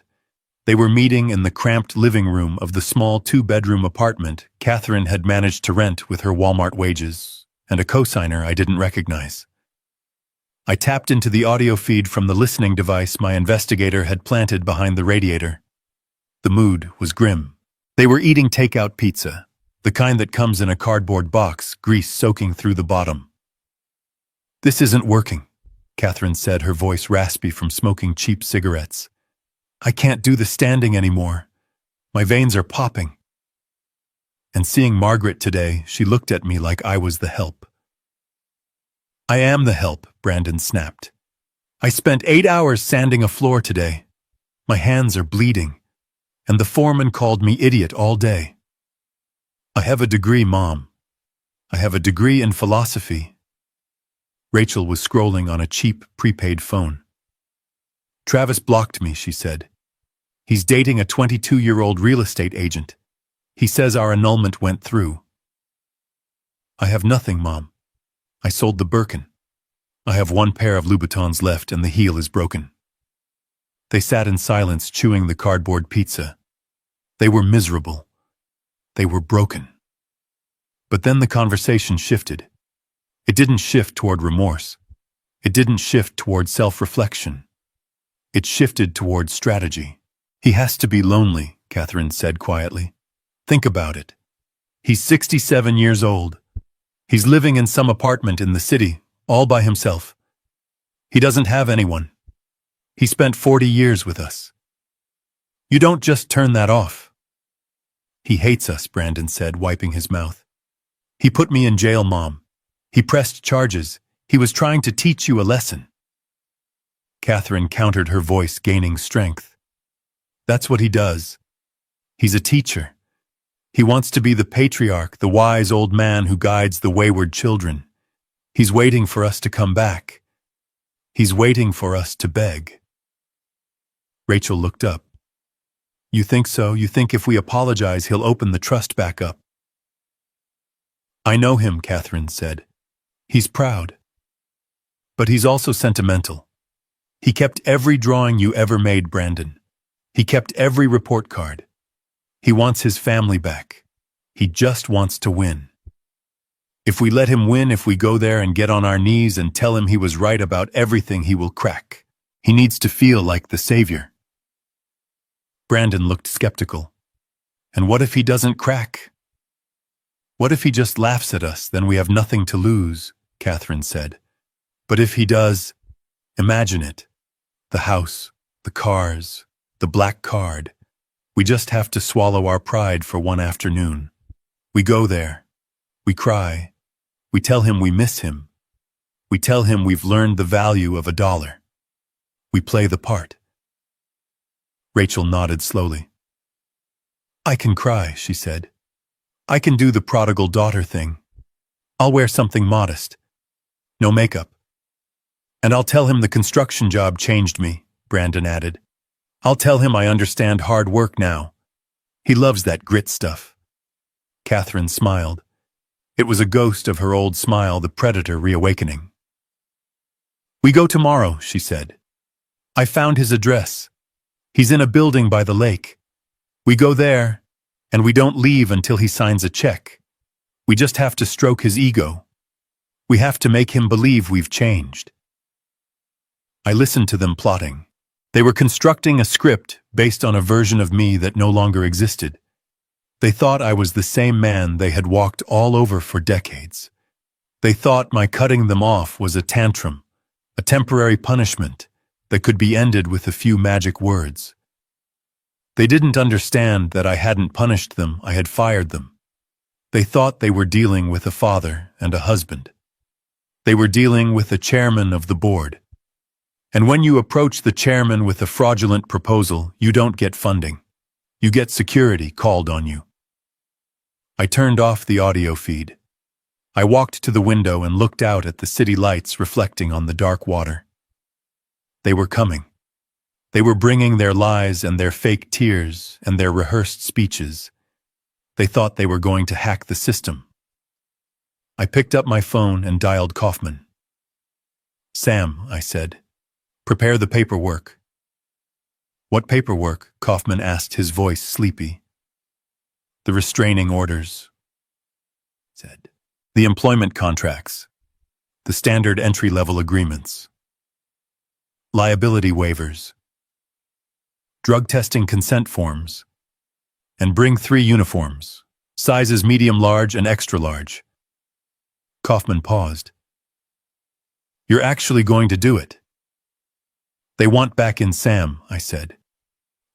They were meeting in the cramped living room of the small 2-bedroom apartment Catherine had managed to rent with her Walmart wages and a cosigner I didn't recognize. I tapped into the audio feed from the listening device my investigator had planted behind the radiator. The mood was grim. They were eating takeout pizza, the kind that comes in a cardboard box, grease soaking through the bottom. "This isn't working," Catherine said, her voice raspy from smoking cheap cigarettes. "I can't do the standing anymore. My veins are popping." And seeing Margaret today, she looked at me like I was the help. "I am the help," Brandon snapped. "I spent 8 hours sanding a floor today. My hands are bleeding, and the foreman called me idiot all day. I have a degree, Mom. I have a degree in philosophy." Rachel was scrolling on a cheap, prepaid phone. "Travis blocked me," she said. "He's dating a 22-year-old real estate agent. He says our annulment went through." "I have nothing, Mom. I sold the Birkin. I have 1 pair of Louboutins left and the heel is broken." They sat in silence, chewing the cardboard pizza. They were miserable. They were broken. But then the conversation shifted. It didn't shift toward remorse. It didn't shift toward self-reflection. It shifted toward strategy. "He has to be lonely," Catherine said quietly. "Think about it. He's 67 years old. He's living in some apartment in the city, all by himself. He doesn't have anyone. He spent 40 years with us. You don't just turn that off." "He hates us," Brandon said, wiping his mouth. "He put me in jail, Mom. He pressed charges. He was trying to teach you a lesson." Catherine countered, her voice gaining strength. "That's what he does. He's a teacher. He wants to be the patriarch, the wise old man who guides the wayward children. He's waiting for us to come back. He's waiting for us to beg." Rachel looked up. "You think so? You think if we apologize, he'll open the trust back up?" "I know him," Catherine said. "He's proud. But he's also sentimental. He kept every drawing you ever made, Brandon. He kept every report card. He wants his family back. He just wants to win. If we let him win, if we go there and get on our knees and tell him he was right about everything, he will crack. He needs to feel like the savior." Brandon looked skeptical. "And what if he doesn't crack? What if he just laughs at us? Then we have nothing to lose," Catherine said. "But if he does, imagine it. The house, the cars, the black card. We just have to swallow our pride for one afternoon. We go there. We cry. We tell him we miss him. We tell him we've learned the value of $1. We play the part." Rachel nodded slowly. "I can cry," she said. "I can do the prodigal daughter thing. I'll wear something modest. No makeup. And I'll tell him the construction job changed me," Brandon added. "I'll tell him I understand hard work now. He loves that grit stuff." Catherine smiled. It was a ghost of her old smile, the predator reawakening. "We go tomorrow," she said. "I found his address. He's in a building by the lake. We go there, and we don't leave until he signs a check. We just have to stroke his ego. We have to make him believe we've changed." I listened to them plotting. They were constructing a script based on a version of me that no longer existed. They thought I was the same man they had walked all over for decades. They thought my cutting them off was a tantrum, a temporary punishment that could be ended with a few magic words. They didn't understand that I hadn't punished them, I had fired them. They thought they were dealing with a father and a husband. They were dealing with the chairman of the board. And when you approach the chairman with a fraudulent proposal, you don't get funding. You get security called on you. I turned off the audio feed. I walked to the window and looked out at the city lights reflecting on the dark water. They were coming. They were bringing their lies and their fake tears and their rehearsed speeches. They thought they were going to hack the system. I picked up my phone and dialed Kaufman. "Sam," I said, "prepare the paperwork." "What paperwork?" Kaufman asked, his voice sleepy. "The restraining orders," said. "The employment contracts. The standard entry-level agreements. Liability waivers. Drug testing consent forms. And bring 3 uniforms, sizes medium large and extra large." Kaufman paused. "You're actually going to do it?" "They want back in Sam," I said.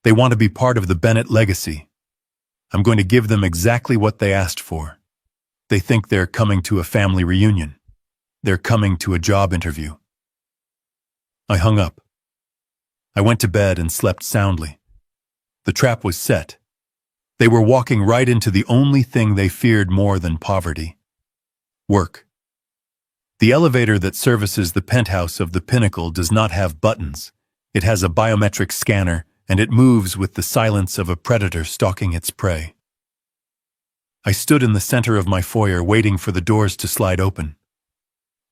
"They want to be part of the Bennett legacy. I'm going to give them exactly what they asked for. They think they're coming to a family reunion. They're coming to a job interview." I hung up. I went to bed and slept soundly. The trap was set. They were walking right into the only thing they feared more than poverty: work. The elevator that services the penthouse of the Pinnacle does not have buttons. It has a biometric scanner, and it moves with the silence of a predator stalking its prey. I stood in the center of my foyer waiting for the doors to slide open.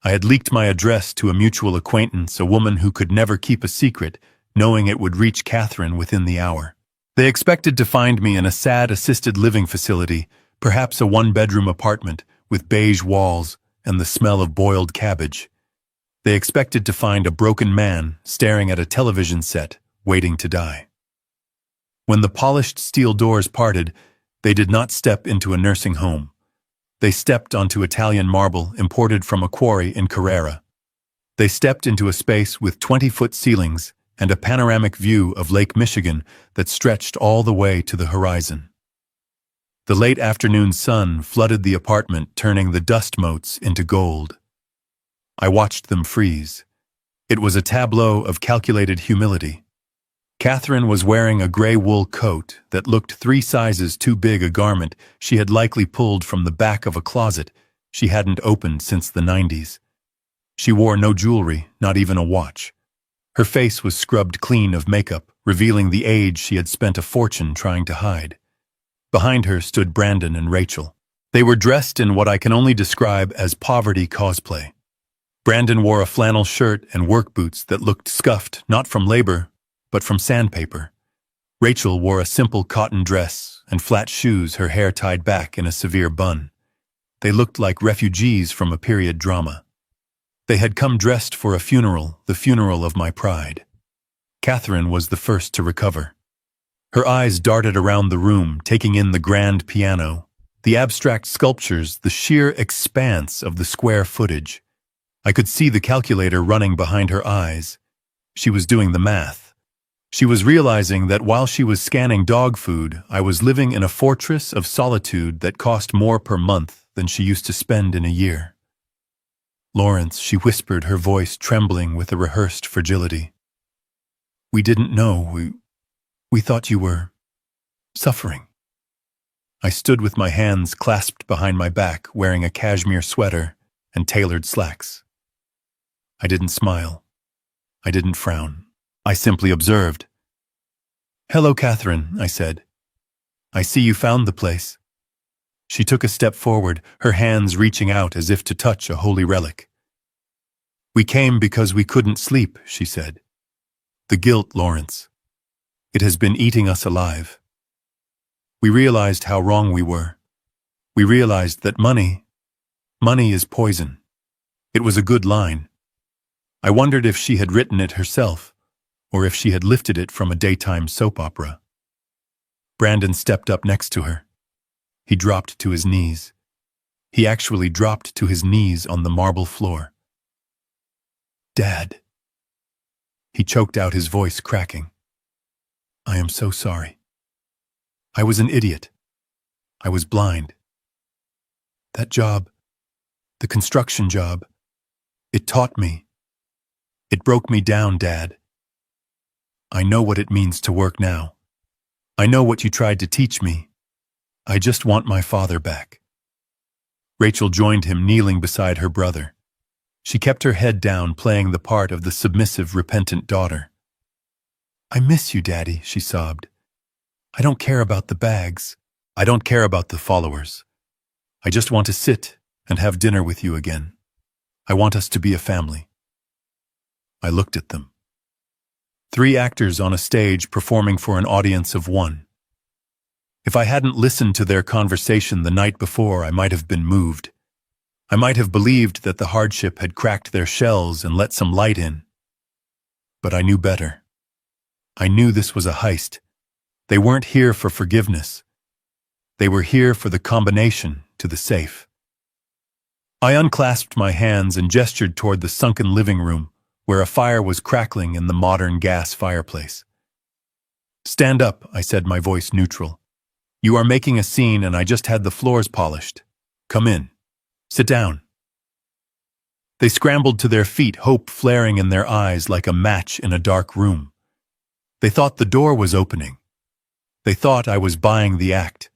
I had leaked my address to a mutual acquaintance, a woman who could never keep a secret, knowing it would reach Catherine within the hour. They expected to find me in a sad assisted living facility, perhaps a 1-bedroom apartment with beige walls and the smell of boiled cabbage. They expected to find a broken man staring at a television set, waiting to die. When the polished steel doors parted, they did not step into a nursing home. They stepped onto Italian marble imported from a quarry in Carrara. They stepped into a space with 20-foot ceilings and a panoramic view of Lake Michigan that stretched all the way to the horizon. The late afternoon sun flooded the apartment, turning the dust motes into gold. I watched them freeze. It was a tableau of calculated humility. Catherine was wearing a gray wool coat that looked 3 sizes too big, a garment she had likely pulled from the back of a closet she hadn't opened since the 90s. She wore no jewelry, not even a watch. Her face was scrubbed clean of makeup, revealing the age she had spent a fortune trying to hide. Behind her stood Brandon and Rachel. They were dressed in what I can only describe as poverty cosplay. Brandon wore a flannel shirt and work boots that looked scuffed, not from labor, but from sandpaper. Rachel wore a simple cotton dress and flat shoes, her hair tied back in a severe bun. They looked like refugees from a period drama. They had come dressed for a funeral, the funeral of my pride. Catherine was the first to recover. Her eyes darted around the room, taking in the grand piano, the abstract sculptures, the sheer expanse of the square footage. I could see the calculator running behind her eyes. She was doing the math. She was realizing that while she was scanning dog food, I was living in a fortress of solitude that cost more per month than she used to spend in a year. "Lawrence," she whispered, her voice trembling with a rehearsed fragility. "We didn't know. We thought you were suffering." I stood with my hands clasped behind my back, wearing a cashmere sweater and tailored slacks. I didn't smile. I didn't frown. I simply observed. "Hello, Catherine," I said. "I see you found the place." She took a step forward, her hands reaching out as if to touch a holy relic. "We came because we couldn't sleep," she said. "The guilt, Lawrence. It has been eating us alive. We realized how wrong we were. We realized that money is poison." It was a good line. I wondered if she had written it herself, or if she had lifted it from a daytime soap opera. Brandon stepped up next to her. He dropped to his knees. He actually dropped to his knees on the marble floor. "Dad." He choked out, his voice cracking. "I am so sorry. I was an idiot. I was blind. That job, the construction job, it taught me. It broke me down, Dad. I know what it means to work now. I know what you tried to teach me. I just want my father back. Rachel joined him, kneeling beside her brother. She kept her head down, playing the part of the submissive, repentant daughter. I miss you, Daddy, she sobbed. I don't care about the bags. I don't care about the followers. I just want to sit and have dinner with you again. I want us to be a family. I looked at them. 3 actors on a stage performing for an audience of 1. If I hadn't listened to their conversation the night before, I might have been moved. I might have believed that the hardship had cracked their shells and let some light in. But I knew better. I knew this was a heist. They weren't here for forgiveness. They were here for the combination to the safe. I unclasped my hands and gestured toward the sunken living room, where a fire was crackling in the modern gas fireplace. Stand up, I said, my voice neutral. You are making a scene and I just had the floors polished. Come in. Sit down. They scrambled to their feet, hope flaring in their eyes like a match in a dark room. They thought the door was opening. They thought I was buying the act.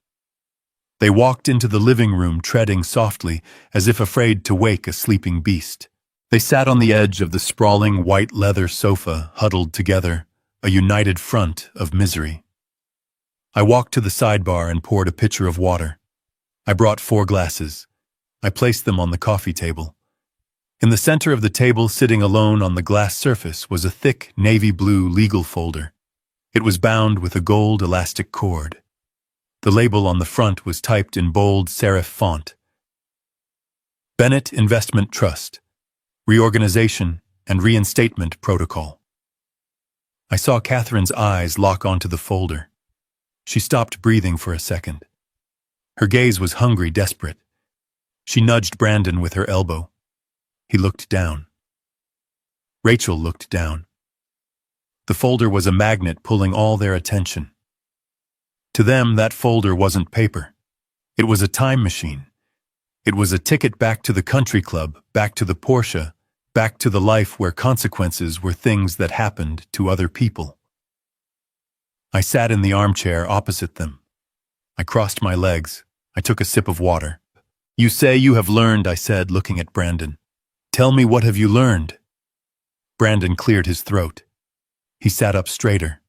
They walked into the living room, treading softly, as if afraid to wake a sleeping beast. They sat on the edge of the sprawling white leather sofa, huddled together, a united front of misery. I walked to the sidebar and poured a pitcher of water. I brought 4 glasses. I placed them on the coffee table. In the center of the table, sitting alone on the glass surface, was a thick navy blue legal folder. It was bound with a gold elastic cord. The label on the front was typed in bold serif font. Bennett Investment Trust, Reorganization and Reinstatement Protocol. I saw Catherine's eyes lock onto the folder. She stopped breathing for a second. Her gaze was hungry, desperate. She nudged Brandon with her elbow. He looked down. Rachel looked down. The folder was a magnet pulling all their attention. To them, that folder wasn't paper. It was a time machine. It was a ticket back to the country club, back to the Porsche, back to the life where consequences were things that happened to other people. I sat in the armchair opposite them. I crossed my legs. I took a sip of water. You say you have learned, I said, looking at Brandon. Tell me, what have you learned? Brandon cleared his throat. He sat up straighter.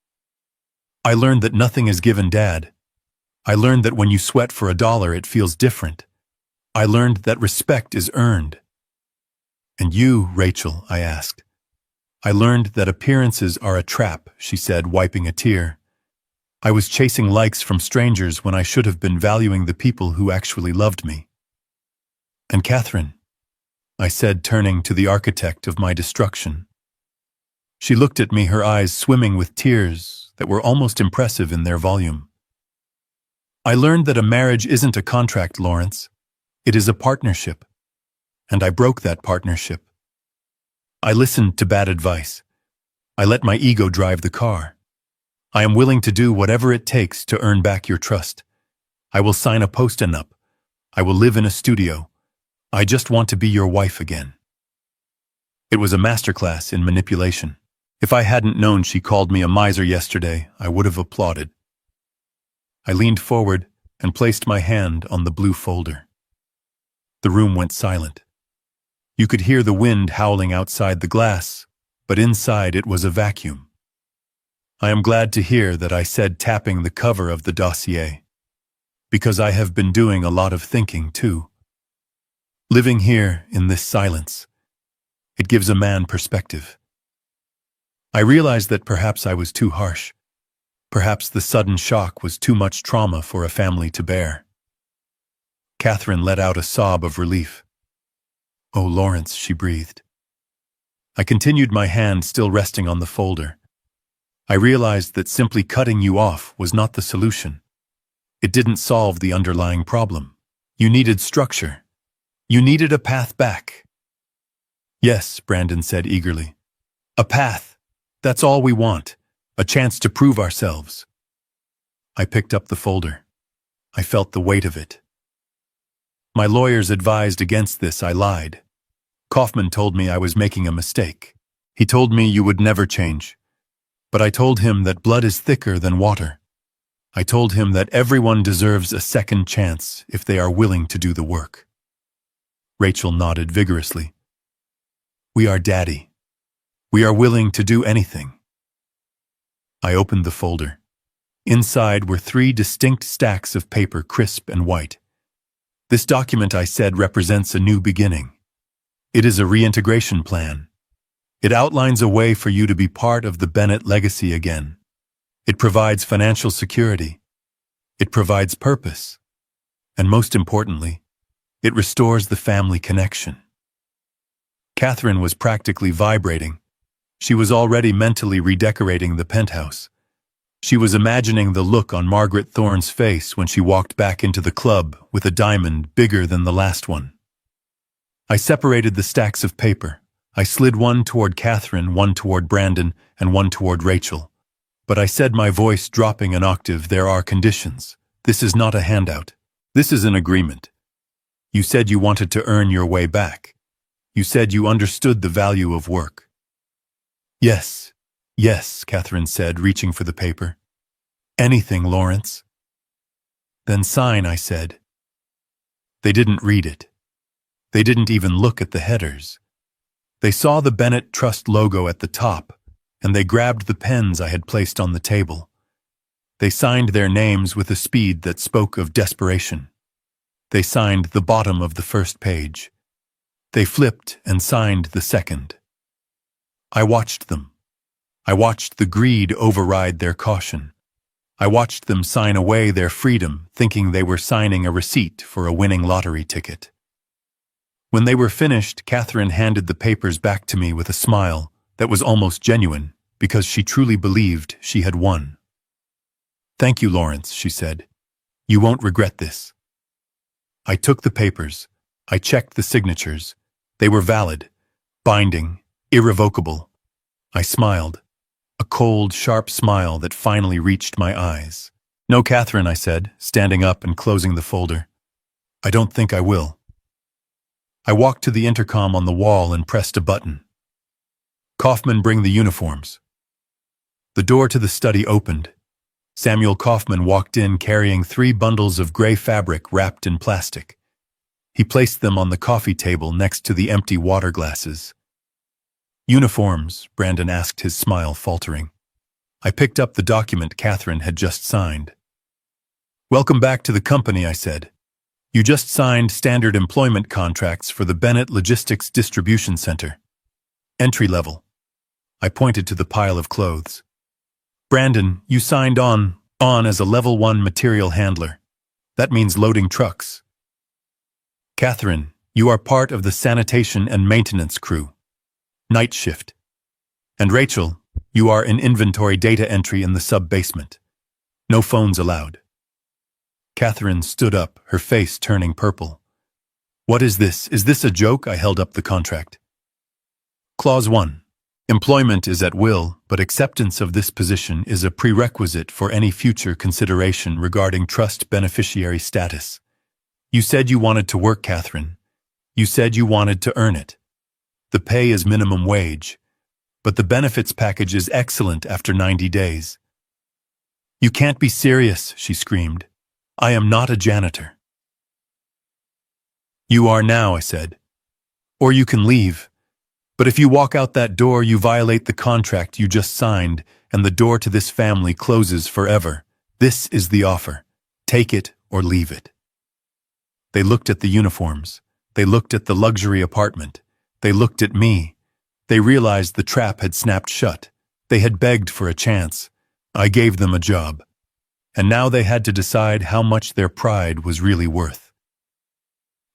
I learned that nothing is given, Dad. I learned that when you sweat for $1, it feels different. I learned that respect is earned. And you, Rachel, I asked. I learned that appearances are a trap, she said, wiping a tear. I was chasing likes from strangers when I should have been valuing the people who actually loved me. And Catherine, I said, turning to the architect of my destruction. She looked at me, her eyes swimming with tears that were almost impressive in their volume. I learned that a marriage isn't a contract, Lawrence. It is a partnership. And I broke that partnership. I listened to bad advice. I let my ego drive the car. I am willing to do whatever it takes to earn back your trust. I will sign a post-enup. I will live in a studio. I just want to be your wife again. It was a masterclass in manipulation. If I hadn't known she called me a miser yesterday, I would have applauded. I leaned forward and placed my hand on the blue folder. The room went silent. You could hear the wind howling outside the glass, but inside it was a vacuum. I am glad to hear that I said tapping the cover of the dossier, because I have been doing a lot of thinking too. Living here in this silence, it gives a man perspective. I realized that perhaps I was too harsh. Perhaps the sudden shock was too much trauma for a family to bear. Catherine let out a sob of relief. Oh, Lawrence, she breathed. I continued, my hand still resting on the folder. I realized that simply cutting you off was not the solution. It didn't solve the underlying problem. You needed structure. You needed a path back. Yes, Brandon said eagerly. A path. That's all we want. A chance to prove ourselves. I picked up the folder. I felt the weight of it. My lawyers advised against this, I lied. Kaufman told me I was making a mistake. He told me you would never change. But I told him that blood is thicker than water. I told him that everyone deserves a second chance if they are willing to do the work. Rachel nodded vigorously. We are Daddy. We are willing to do anything. I opened the folder. Inside were 3 distinct stacks of paper, crisp and white. This document, I said, represents a new beginning. It is a reintegration plan. It outlines a way for you to be part of the Bennett legacy again. It provides financial security. It provides purpose. And most importantly, it restores the family connection. Catherine was practically vibrating. She was already mentally redecorating the penthouse. She was imagining the look on Margaret Thorne's face when she walked back into the club with a diamond bigger than the last one. I separated the stacks of paper. I slid one toward Catherine, one toward Brandon, and one toward Rachel. But I said, my voice dropping an octave, there are conditions. This is not a handout. This is an agreement. You said you wanted to earn your way back. You said you understood the value of work. Yes, yes, Catherine said, reaching for the paper. Anything, Lawrence. Then sign, I said. They didn't read it. They didn't even look at the headers. They saw the Bennett Trust logo at the top, and they grabbed the pens I had placed on the table. They signed their names with a speed that spoke of desperation. They signed the bottom of the first page. They flipped and signed the second. I watched them. I watched the greed override their caution. I watched them sign away their freedom, thinking they were signing a receipt for a winning lottery ticket. When they were finished, Catherine handed the papers back to me with a smile that was almost genuine, because she truly believed she had won. Thank you, Lawrence, she said. You won't regret this. I took the papers. I checked the signatures. They were valid, binding, irrevocable. I smiled, a cold, sharp smile that finally reached my eyes. No, Catherine, I said, standing up and closing the folder. I don't think I will. I walked to the intercom on the wall and pressed a button. Kaufman, bring the uniforms. The door to the study opened. Samuel Kaufman walked in carrying 3 bundles of gray fabric wrapped in plastic. He placed them on the coffee table next to the empty water glasses. Uniforms, Brandon asked, his smile faltering. I picked up the document Catherine had just signed. Welcome back to the company, I said. You just signed standard employment contracts for the Bennett Logistics Distribution Center. Entry level. I pointed to the pile of clothes. Brandon, you signed on as a level 1 material handler. That means loading trucks. Catherine, you are part of the sanitation and maintenance crew. Night shift. And Rachel, you are in inventory data entry in the sub-basement. No phones allowed. Catherine stood up, her face turning purple. What is this? Is this a joke? I held up the contract. Clause 1. Employment is at will, but acceptance of this position is a prerequisite for any future consideration regarding trust beneficiary status. You said you wanted to work, Catherine. You said you wanted to earn it. The pay is minimum wage, but the benefits package is excellent after 90 days. You can't be serious, she screamed. I am not a janitor. You are now, I said. Or you can leave. But if you walk out that door, you violate the contract you just signed, and the door to this family closes forever. This is the offer. Take it or leave it. They looked at the uniforms. They looked at the luxury apartment. They looked at me. They realized the trap had snapped shut. They had begged for a chance. I gave them a job. And now they had to decide how much their pride was really worth.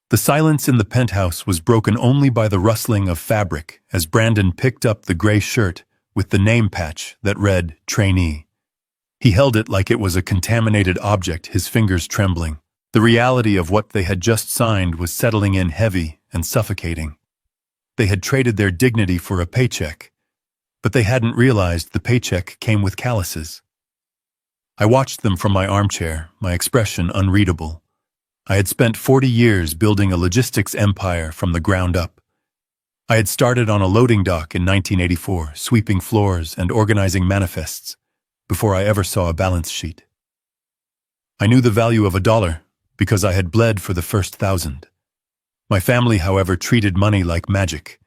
The silence in the penthouse was broken only by the rustling of fabric as Brandon picked up the gray shirt with the name patch that read trainee. He held it like it was a contaminated object, his fingers trembling. The reality of what they had just signed was settling in heavy and suffocating. They had traded their dignity for a paycheck, but they hadn't realized the paycheck came with calluses. I watched them from my armchair, my expression unreadable. I had spent 40 years building a logistics empire from the ground up. I had started on a loading dock in 1984, sweeping floors and organizing manifests, before I ever saw a balance sheet. I knew the value of $1 because I had bled for the first 1,000. My family, however, treated money like magic.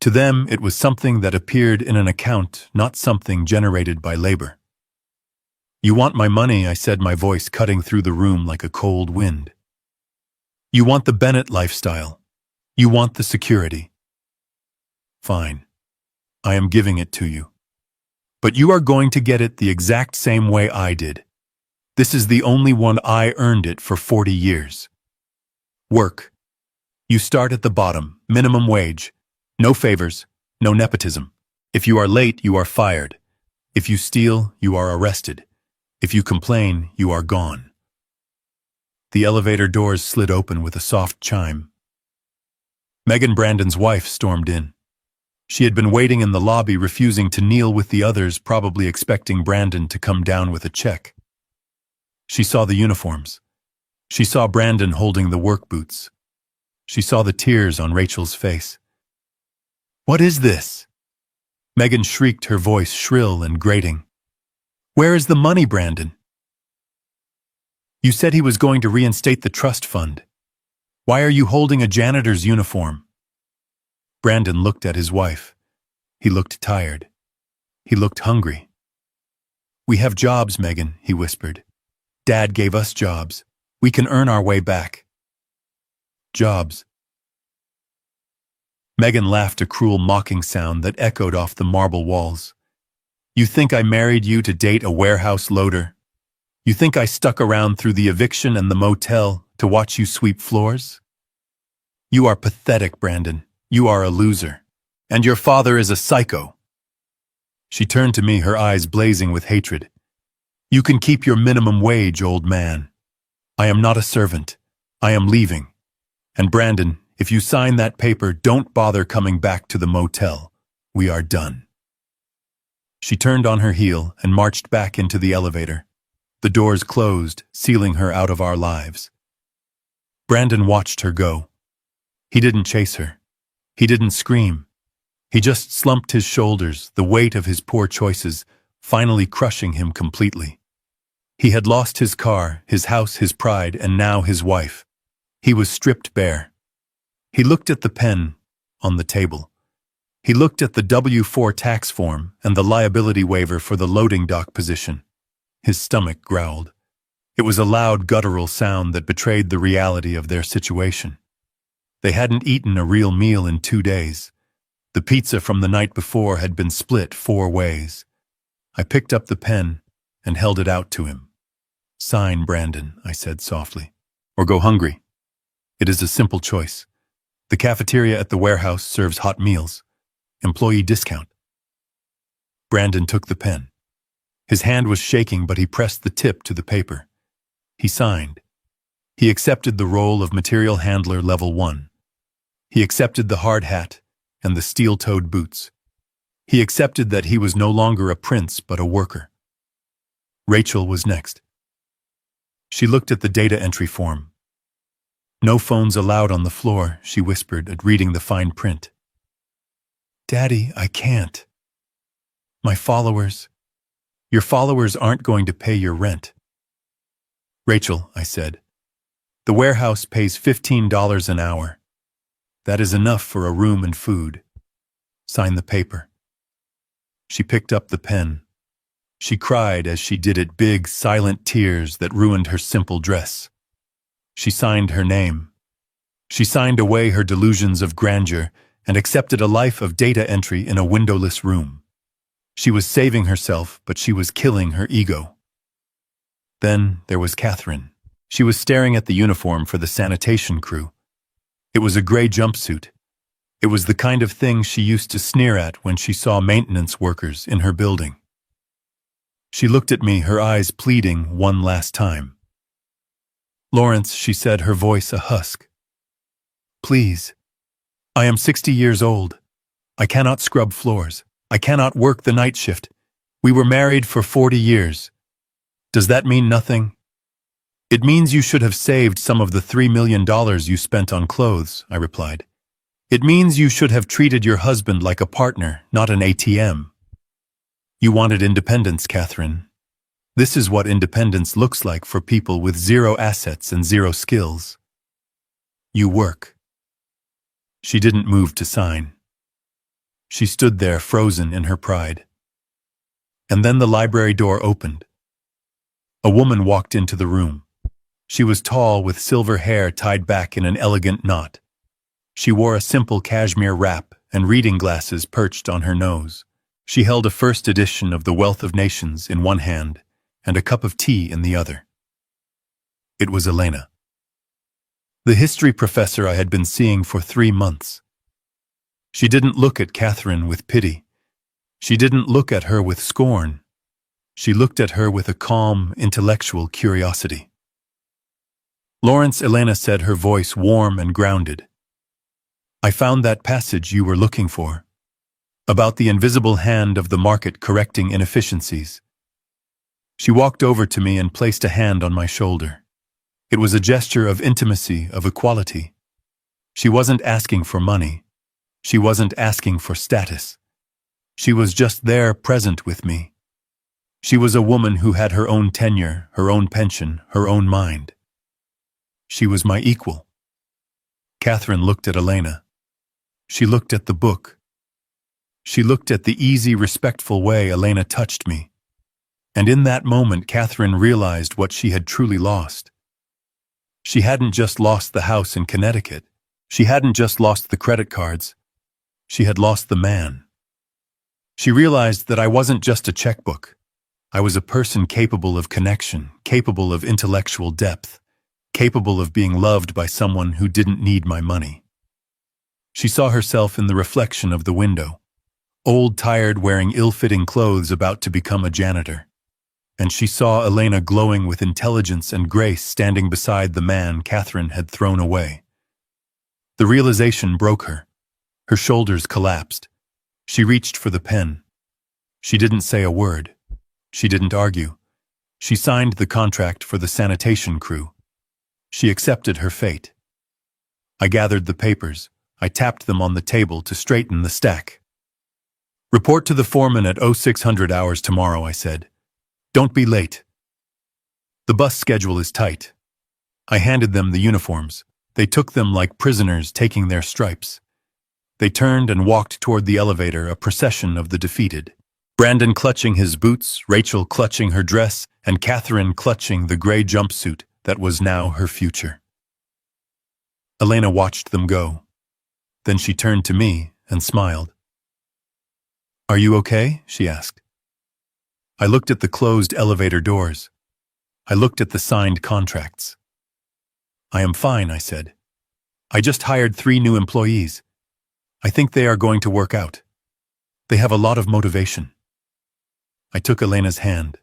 To them, it was something that appeared in an account, not something generated by labor. "You want my money," I said, my voice cutting through the room like a cold wind. "You want the Bennett lifestyle. You want the security. Fine. I am giving it to you. But you are going to get it the exact same way I did. This is the only one I earned it for 40 years. Work. You start at the bottom, minimum wage. No favors, no nepotism. If you are late, you are fired. If you steal, you are arrested. If you complain, you are gone." The elevator doors slid open with a soft chime. Megan Brandon's wife stormed in. She had been waiting in the lobby, refusing to kneel with the others, probably expecting Brandon to come down with a check. She saw the uniforms. She saw Brandon holding the work boots. She saw the tears on Rachel's face. "What is this?" Megan shrieked, her voice shrill and grating. "Where is the money, Brandon? You said he was going to reinstate the trust fund. Why are you holding a janitor's uniform?" Brandon looked at his wife. He looked tired. He looked hungry. "We have jobs, Megan," he whispered. "Dad gave us jobs. We can earn our way back." "Jobs." Megan laughed, a cruel, mocking sound that echoed off the marble walls. "You think I married you to date a warehouse loader? You think I stuck around through the eviction and the motel to watch you sweep floors? You are pathetic, Brandon. You are a loser. And your father is a psycho." She turned to me, her eyes blazing with hatred. "You can keep your minimum wage, old man. I am not a servant. I am leaving. And Brandon, if you sign that paper, don't bother coming back to the motel. We are done." She turned on her heel and marched back into the elevator. The doors closed, sealing her out of our lives. Brandon watched her go. He didn't chase her. He didn't scream. He just slumped his shoulders, the weight of his poor choices finally crushing him completely. He had lost his car, his house, his pride, and now his wife. He was stripped bare. He looked at the pen on the table. He looked at the W-4 tax form and the liability waiver for the loading dock position. His stomach growled. It was a loud, guttural sound that betrayed the reality of their situation. They hadn't eaten a real meal in 2 days. The pizza from the night before had been split 4 ways. I picked up the pen and held it out to him. "Sign, Brandon," I said softly, "or go hungry. It is a simple choice. The cafeteria at the warehouse serves hot meals. Employee discount." Brandon took the pen. His hand was shaking, but he pressed the tip to the paper. He signed. He accepted the role of material handler level 1. He accepted the hard hat and the steel-toed boots. He accepted that he was no longer a prince but a worker. Rachel was next. She looked at the data entry form. "No phones allowed on the floor," she whispered at reading the fine print. "Daddy, I can't. My followers. Your followers aren't going to pay your rent." "Rachel," I said, "the warehouse pays $15 an hour. That is enough for a room and food. Sign the paper." She picked up the pen. She cried as she did it, big, silent tears that ruined her simple dress. She signed her name. She signed away her delusions of grandeur and accepted a life of data entry in a windowless room. She was saving herself, but she was killing her ego. Then there was Catherine. She was staring at the uniform for the sanitation crew. It was a gray jumpsuit. It was the kind of thing she used to sneer at when she saw maintenance workers in her building. She looked at me, her eyes pleading one last time. "Lawrence," she said, her voice a husk. "Please. I am 60 years old. I cannot scrub floors. I cannot work the night shift. We were married for 40 years. Does that mean nothing?" "It means you should have saved some of the $3 million you spent on clothes," I replied. "It means you should have treated your husband like a partner, not an ATM. You wanted independence, Catherine. This is what independence looks like for people with zero assets and zero skills. You work. She didn't move to sign. She stood there frozen in her pride. And then the library door opened. A woman walked into the room. She was tall with silver hair tied back in an elegant knot. She wore a simple cashmere wrap and reading glasses perched on her nose. She held a first edition of The Wealth of Nations in one hand and a cup of tea in the other. It was Elena, the history professor I had been seeing for 3 months. She didn't look at Catherine with pity. She didn't look at her with scorn. She looked at her with a calm, intellectual curiosity. "Lawrence," Elena said, her voice warm and grounded. "I found that passage you were looking for, about the invisible hand of the market correcting inefficiencies." She walked over to me and placed a hand on my shoulder. It was a gesture of intimacy, of equality. She wasn't asking for money. She wasn't asking for status. She was just there, present with me. She was a woman who had her own tenure, her own pension, her own mind. She was my equal. Catherine looked at Elena. She looked at the book. She looked at the easy, respectful way Elena touched me. And in that moment, Catherine realized what she had truly lost. She hadn't just lost the house in Connecticut. She hadn't just lost the credit cards. She had lost the man. She realized that I wasn't just a checkbook. I was a person capable of connection, capable of intellectual depth, capable of being loved by someone who didn't need my money. She saw herself in the reflection of the window, old, tired, wearing ill-fitting clothes, about to become a janitor. And she saw Elena glowing with intelligence and grace, standing beside the man Catherine had thrown away. The realization broke her. Her shoulders collapsed. She reached for the pen. She didn't say a word. She didn't argue. She signed the contract for the sanitation crew. She accepted her fate. I gathered the papers. I tapped them on the table to straighten the stack. "Report to the foreman at 0600 hours tomorrow," I said. "Don't be late. The bus schedule is tight." I handed them the uniforms. They took them like prisoners taking their stripes. They turned and walked toward the elevator, a procession of the defeated. Brandon clutching his boots, Rachel clutching her dress, and Catherine clutching the gray jumpsuit that was now her future. Elena watched them go. Then she turned to me and smiled. "Are you okay?" she asked. I looked at the closed elevator doors. I looked at the signed contracts. "I am fine," I said. "I just hired 3 new employees. I think they are going to work out. They have a lot of motivation." I took Elena's hand.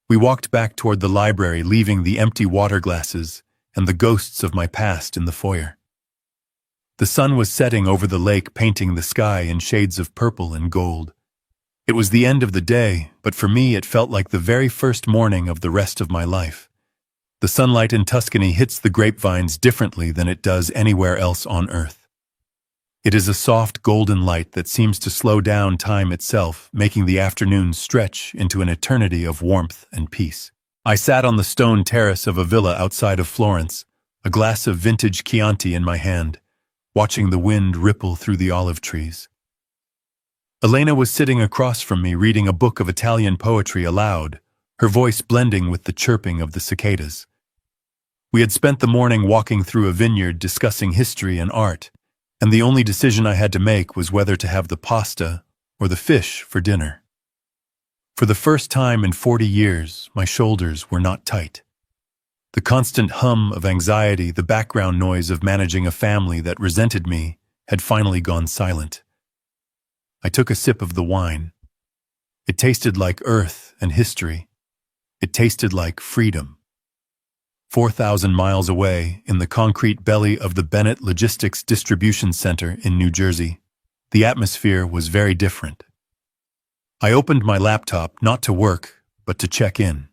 We walked back toward the library, leaving the empty water glasses and the ghosts of my past in the foyer. The sun was setting over the lake, painting the sky in shades of purple and gold. It was the end of the day, but for me it felt like the very first morning of the rest of my life. The sunlight in Tuscany hits the grapevines differently than it does anywhere else on Earth. It is a soft golden light that seems to slow down time itself, making the afternoon stretch into an eternity of warmth and peace. I sat on the stone terrace of a villa outside of Florence, a glass of vintage Chianti in my hand, watching the wind ripple through the olive trees. Elena was sitting across from me, reading a book of Italian poetry aloud, her voice blending with the chirping of the cicadas. We had spent the morning walking through a vineyard discussing history and art, and the only decision I had to make was whether to have the pasta or the fish for dinner. For the first time in 40 years, my shoulders were not tight. The constant hum of anxiety, the background noise of managing a family that resented me, had finally gone silent. I took a sip of the wine. It tasted like earth and history. It tasted like freedom. 4,000 miles away, in the concrete belly of the Bennett Logistics Distribution Center in New Jersey, the atmosphere was very different. I opened my laptop not to work, but to check in.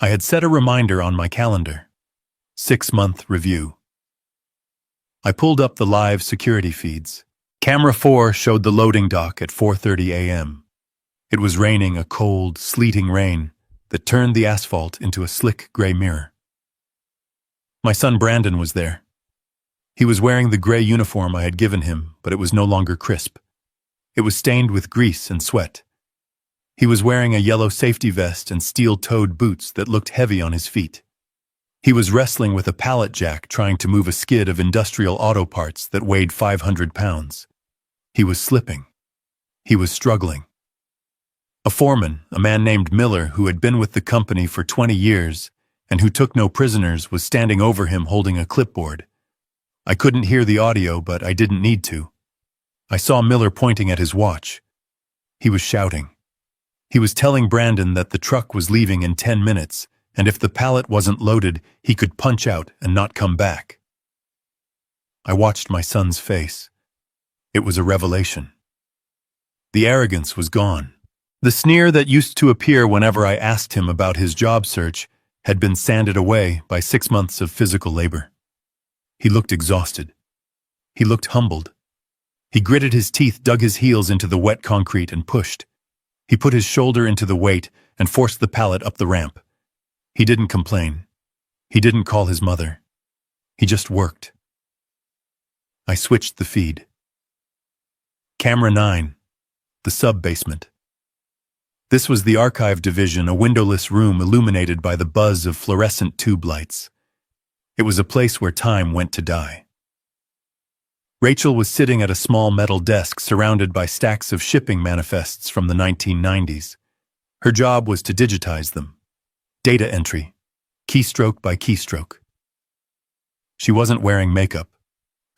I had set a reminder on my calendar. 6-month review. I pulled up the live security feeds. Camera 4 showed the loading dock at 4:30 a.m. It was raining a cold, sleeting rain that turned the asphalt into a slick gray mirror. My son Brandon was there. He was wearing the gray uniform I had given him, but it was no longer crisp. It was stained with grease and sweat. He was wearing a yellow safety vest and steel-toed boots that looked heavy on his feet. He was wrestling with a pallet jack trying to move a skid of industrial auto parts that weighed 500 pounds. He was slipping. He was struggling. A foreman, a man named Miller, who had been with the company for 20 years and who took no prisoners, was standing over him holding a clipboard. I couldn't hear the audio, but I didn't need to. I saw Miller pointing at his watch. He was shouting. He was telling Brandon that the truck was leaving in 10 minutes, and if the pallet wasn't loaded, he could punch out and not come back. I watched my son's face. It was a revelation. The arrogance was gone. The sneer that used to appear whenever I asked him about his job search had been sanded away by 6 months of physical labor. He looked exhausted. He looked humbled. He gritted his teeth, dug his heels into the wet concrete, and pushed. He put his shoulder into the weight and forced the pallet up the ramp. He didn't complain. He didn't call his mother. He just worked. I switched the feed. Camera 9, the sub-basement. This was the archive division, a windowless room illuminated by the buzz of fluorescent tube lights. It was a place where time went to die. Rachel was sitting at a small metal desk surrounded by stacks of shipping manifests from the 1990s. Her job was to digitize them. Data entry, keystroke by keystroke. She wasn't wearing makeup.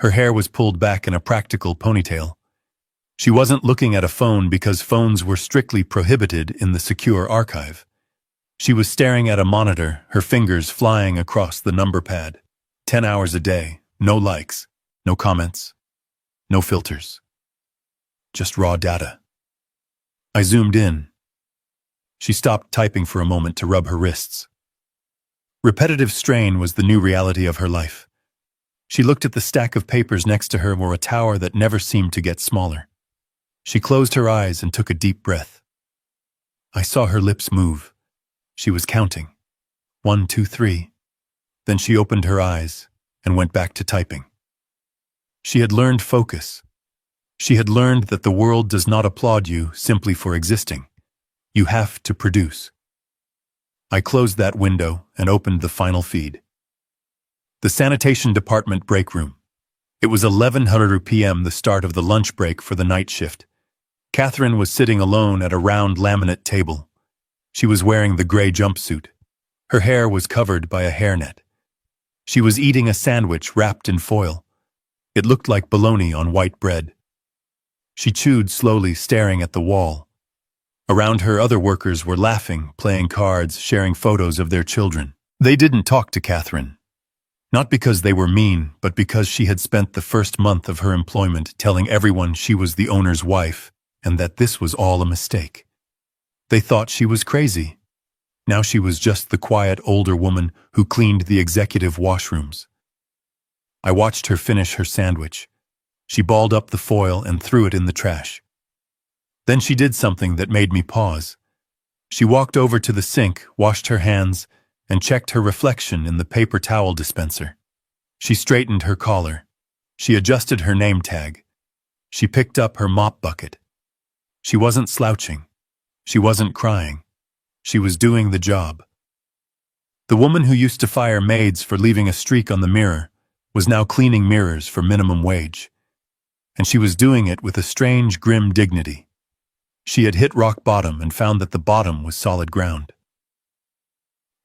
Her hair was pulled back in a practical ponytail. She wasn't looking at a phone because phones were strictly prohibited in the secure archive. She was staring at a monitor, her fingers flying across the number pad. 10 hours a day, no likes, no comments, no filters. Just raw data. I zoomed in. She stopped typing for a moment to rub her wrists. Repetitive strain was the new reality of her life. She looked at the stack of papers next to her where a tower that never seemed to get smaller. She closed her eyes and took a deep breath. I saw her lips move. She was counting. 1, 2, 3. Then she opened her eyes and went back to typing. She had learned focus. She had learned that the world does not applaud you simply for existing. You have to produce. I closed that window and opened the final feed. The sanitation department break room. It was 11:00 p.m., the start of the lunch break for the night shift. Catherine was sitting alone at a round laminate table. She was wearing the gray jumpsuit. Her hair was covered by a hairnet. She was eating a sandwich wrapped in foil. It looked like bologna on white bread. She chewed slowly, staring at the wall. Around her, other workers were laughing, playing cards, sharing photos of their children. They didn't talk to Catherine. Not because they were mean, but because she had spent the first month of her employment telling everyone she was the owner's wife and that this was all a mistake. They thought she was crazy. Now she was just the quiet older woman who cleaned the executive washrooms. I watched her finish her sandwich. She balled up the foil and threw it in the trash. Then she did something that made me pause. She walked over to the sink, washed her hands, and checked her reflection in the paper towel dispenser. She straightened her collar. She adjusted her name tag. She picked up her mop bucket. She wasn't slouching. She wasn't crying. She was doing the job. The woman who used to fire maids for leaving a streak on the mirror was now cleaning mirrors for minimum wage. And she was doing it with a strange, grim dignity. She had hit rock bottom and found that the bottom was solid ground.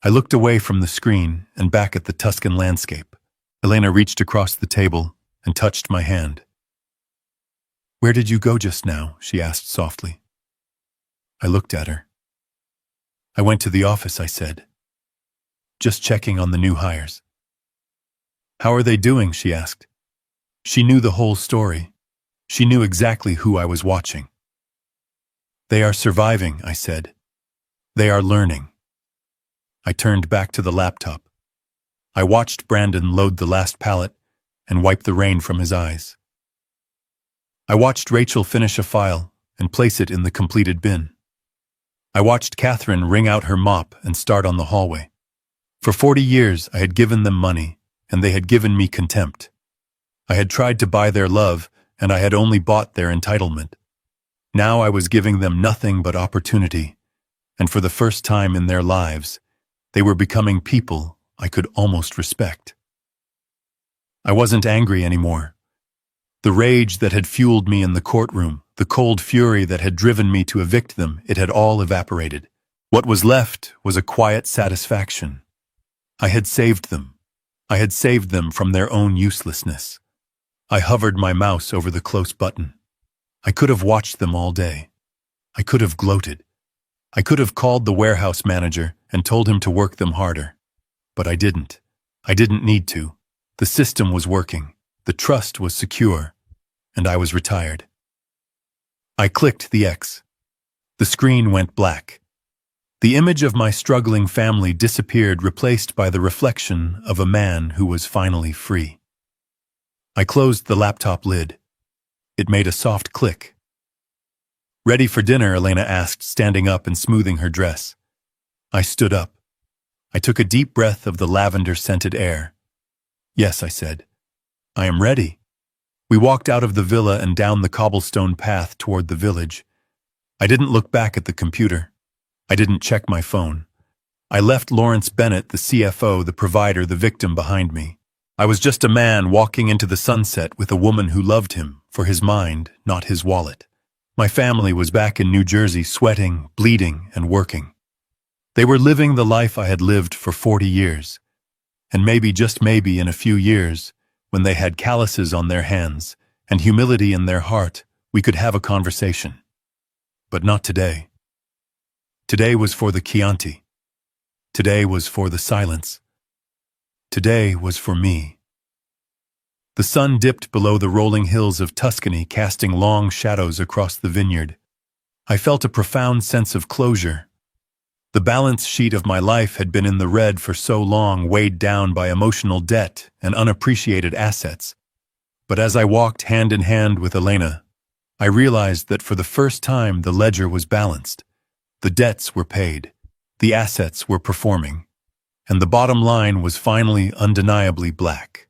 I looked away from the screen and back at the Tuscan landscape. Elena reached across the table and touched my hand. "Where did you go just now?" she asked softly. I looked at her. "I went to the office," I said. "Just checking on the new hires." "How are they doing?" she asked. She knew the whole story. She knew exactly who I was watching. "They are surviving," I said. "They are learning." I turned back to the laptop. I watched Brandon load the last pallet and wipe the rain from his eyes. I watched Rachel finish a file and place it in the completed bin. I watched Catherine wring out her mop and start on the hallway. For 40 years, I had given them money, and they had given me contempt. I had tried to buy their love, and I had only bought their entitlement. Now I was giving them nothing but opportunity, and for the first time in their lives, they were becoming people I could almost respect. I wasn't angry anymore. The rage that had fueled me in the courtroom, the cold fury that had driven me to evict them, it had all evaporated. What was left was a quiet satisfaction. I had saved them. I had saved them from their own uselessness. I hovered my mouse over the close button. I could have watched them all day. I could have gloated. I could have called the warehouse manager and told him to work them harder. But I didn't. I didn't need to. The system was working. The trust was secure. And I was retired. I clicked the X. The screen went black. The image of my struggling family disappeared, replaced by the reflection of a man who was finally free. I closed the laptop lid. It made a soft click. "Ready for dinner?" Elena asked, standing up and smoothing her dress. I stood up. I took a deep breath of the lavender-scented air. "Yes," I said. "I am ready." We walked out of the villa and down the cobblestone path toward the village. I didn't look back at the computer. I didn't check my phone. I left Lawrence Bennett, the CFO, the provider, the victim behind me. I was just a man walking into the sunset with a woman who loved him for his mind, not his wallet. My family was back in New Jersey, sweating, bleeding, and working. They were living the life I had lived for 40 years. And maybe, just maybe, in a few years, when they had calluses on their hands and humility in their heart, we could have a conversation. But not today. Today was for the Chianti. Today was for the silence. Today was for me. The sun dipped below the rolling hills of Tuscany, casting long shadows across the vineyard. I felt a profound sense of closure. The balance sheet of my life had been in the red for so long, weighed down by emotional debt and unappreciated assets. But as I walked hand in hand with Elena, I realized that for the first time the ledger was balanced. The debts were paid. The assets were performing. And the bottom line was finally undeniably black.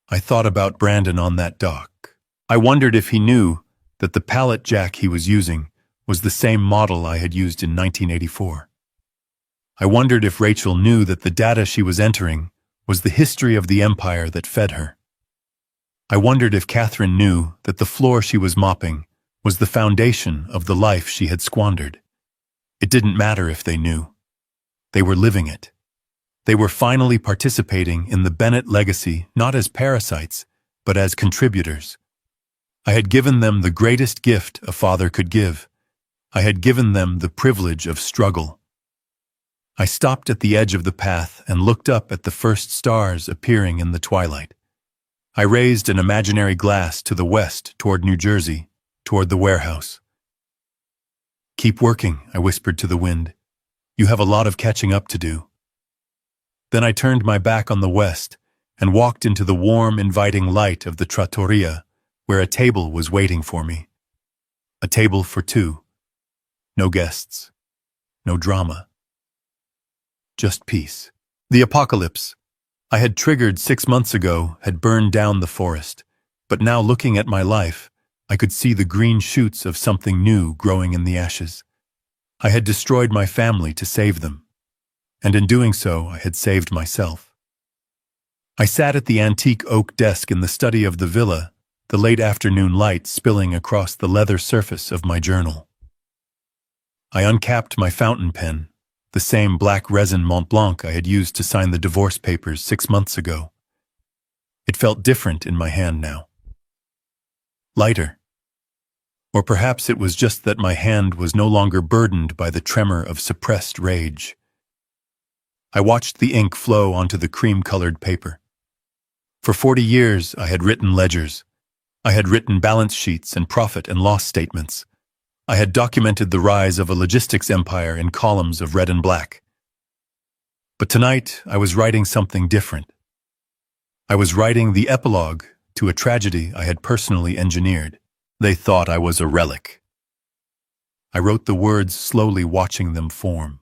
I thought about Brandon on that dock. I wondered if he knew that the pallet jack he was using was the same model I had used in 1984. I wondered if Rachel knew that the data she was entering was the history of the empire that fed her. I wondered if Catherine knew that the floor she was mopping was the foundation of the life she had squandered. It didn't matter if they knew. They were living it. They were finally participating in the Bennett legacy, not as parasites, but as contributors. I had given them the greatest gift a father could give. I had given them the privilege of struggle. I stopped at the edge of the path and looked up at the first stars appearing in the twilight. I raised an imaginary glass to the west, toward New Jersey, toward the warehouse. "Keep working," I whispered to the wind. "You have a lot of catching up to do." Then I turned my back on the west and walked into the warm, inviting light of the trattoria, where a table was waiting for me. A table for two. No guests. No drama. Just peace. The apocalypse I had triggered 6 months ago had burned down the forest, but now looking at my life, I could see the green shoots of something new growing in the ashes. I had destroyed my family to save them. And in doing so, I had saved myself. I sat at the antique oak desk in the study of the villa, the late afternoon light spilling across the leather surface of my journal. I uncapped my fountain pen, the same black resin Mont Blanc I had used to sign the divorce papers 6 months ago. It felt different in my hand now. Lighter. Or perhaps it was just that my hand was no longer burdened by the tremor of suppressed rage. I watched the ink flow onto the cream-colored paper. For 40 years, I had written ledgers. I had written balance sheets and profit and loss statements. I had documented the rise of a logistics empire in columns of red and black. But tonight, I was writing something different. I was writing the epilogue to a tragedy I had personally engineered. They thought I was a relic. I wrote the words slowly, watching them form.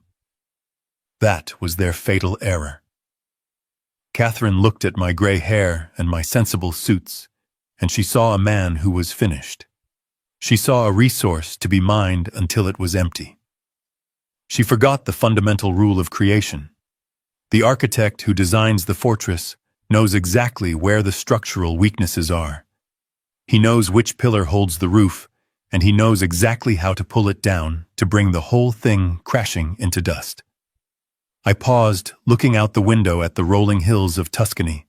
That was their fatal error. Catherine looked at my gray hair and my sensible suits, and she saw a man who was finished. She saw a resource to be mined until it was empty. She forgot the fundamental rule of creation. The architect who designs the fortress knows exactly where the structural weaknesses are. He knows which pillar holds the roof, and he knows exactly how to pull it down to bring the whole thing crashing into dust. I paused, looking out the window at the rolling hills of Tuscany.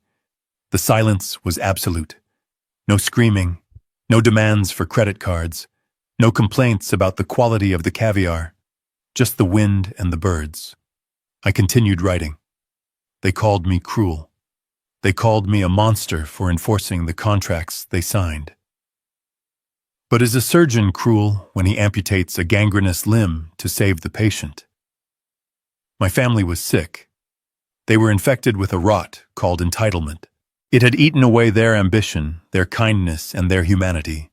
The silence was absolute. No screaming, no demands for credit cards, no complaints about the quality of the caviar, just the wind and the birds. I continued writing. They called me cruel. They called me a monster for enforcing the contracts they signed. But is a surgeon cruel when he amputates a gangrenous limb to save the patient? My family was sick. They were infected with a rot called entitlement. It had eaten away their ambition, their kindness, and their humanity.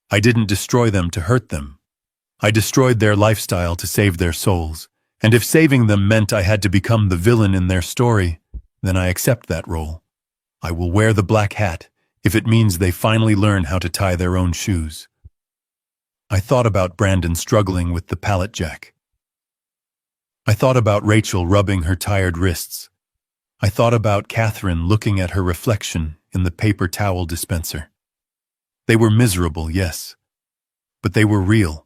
I didn't destroy them to hurt them. I destroyed their lifestyle to save their souls, and if saving them meant I had to become the villain in their story, then I accept that role. I will wear the black hat if it means they finally learn how to tie their own shoes. I thought about Brandon struggling with the pallet jack. I thought about Rachel rubbing her tired wrists. I thought about Catherine looking at her reflection in the paper towel dispenser. They were miserable, yes, but they were real.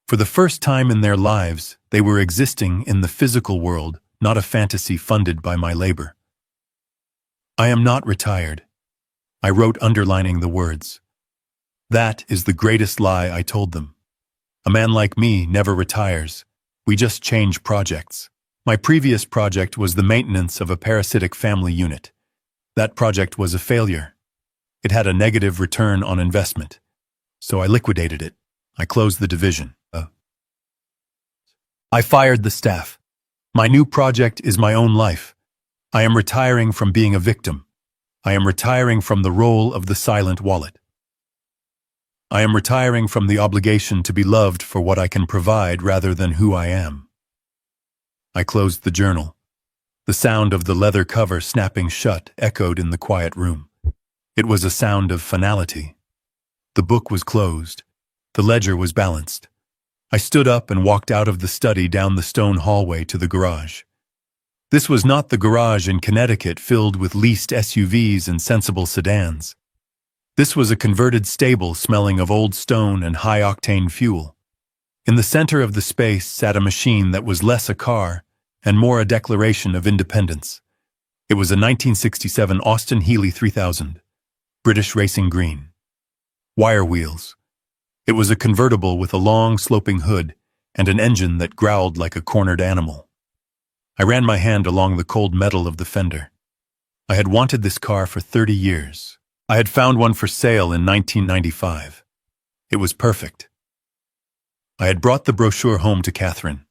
For the first time in their lives, they were existing in the physical world, not a fantasy funded by my labor. I am not retired. I wrote, underlining the words. That is the greatest lie I told them. A man like me never retires. We just change projects. My previous project was the maintenance of a parasitic family unit. That project was a failure. It had a negative return on investment. So I liquidated it. I closed the division. I fired the staff. My new project is my own life. I am retiring from being a victim. I am retiring from the role of the silent wallet. I am retiring from the obligation to be loved for what I can provide rather than who I am. I closed the journal. The sound of the leather cover snapping shut echoed in the quiet room. It was a sound of finality. The book was closed. The ledger was balanced. I stood up and walked out of the study down the stone hallway to the garage. This was not the garage in Connecticut filled with leased SUVs and sensible sedans. This was a converted stable smelling of old stone and high-octane fuel. In the center of the space sat a machine that was less a car and more a declaration of independence. It was a 1967 Austin Healey 3000, British racing green. Wire wheels. It was a convertible with a long, sloping hood and an engine that growled like a cornered animal. I ran my hand along the cold metal of the fender. I had wanted this car for 30 years. I had found one for sale in 1995. It was perfect. I had brought the brochure home to Catherine.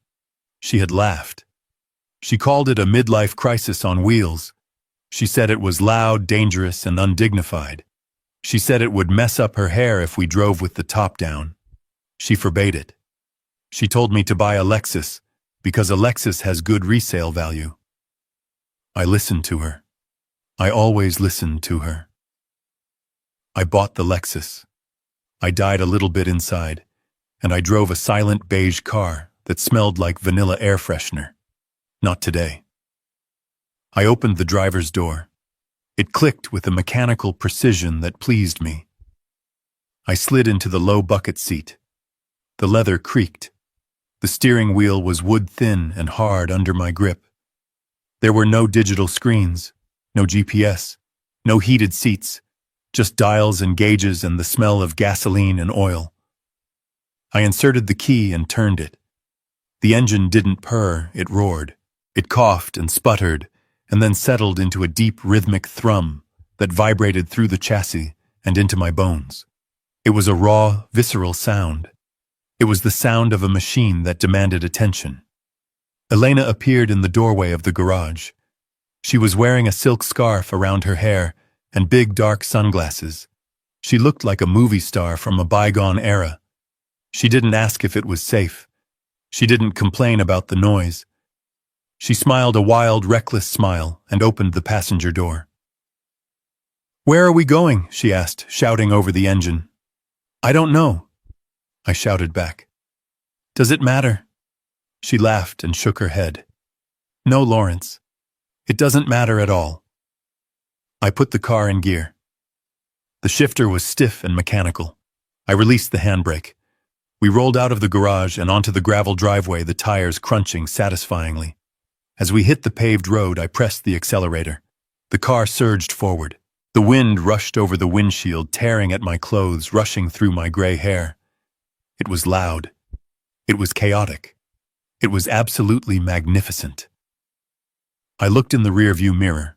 She had laughed. She called it a midlife crisis on wheels. She said it was loud, dangerous, and undignified. She said it would mess up her hair if we drove with the top down. She forbade it. She told me to buy a Lexus because a Lexus has good resale value. I listened to her. I always listened to her. I bought the Lexus. I died a little bit inside, and I drove a silent beige car that smelled like vanilla air freshener. Not today. I opened the driver's door. It clicked with a mechanical precision that pleased me. I slid into the low bucket seat. The leather creaked. The steering wheel was wood-thin and hard under my grip. There were no digital screens, no GPS, no heated seats, just dials and gauges and the smell of gasoline and oil. I inserted the key and turned it. The engine didn't purr, it roared. It coughed and sputtered, and then settled into a deep rhythmic thrum that vibrated through the chassis and into my bones. It was a raw, visceral sound. It was the sound of a machine that demanded attention. Elena appeared in the doorway of the garage. She was wearing a silk scarf around her hair and big dark sunglasses. She looked like a movie star from a bygone era. She didn't ask if it was safe. She didn't complain about the noise. She smiled a wild, reckless smile and opened the passenger door. "Where are we going?" she asked, shouting over the engine. "I don't know," I shouted back. "Does it matter?" She laughed and shook her head. "No, Lawrence. It doesn't matter at all." I put the car in gear. The shifter was stiff and mechanical. I released the handbrake. We rolled out of the garage and onto the gravel driveway, the tires crunching satisfyingly. As we hit the paved road, I pressed the accelerator. The car surged forward. The wind rushed over the windshield, tearing at my clothes, rushing through my gray hair. It was loud. It was chaotic. It was absolutely magnificent. I looked in the rearview mirror.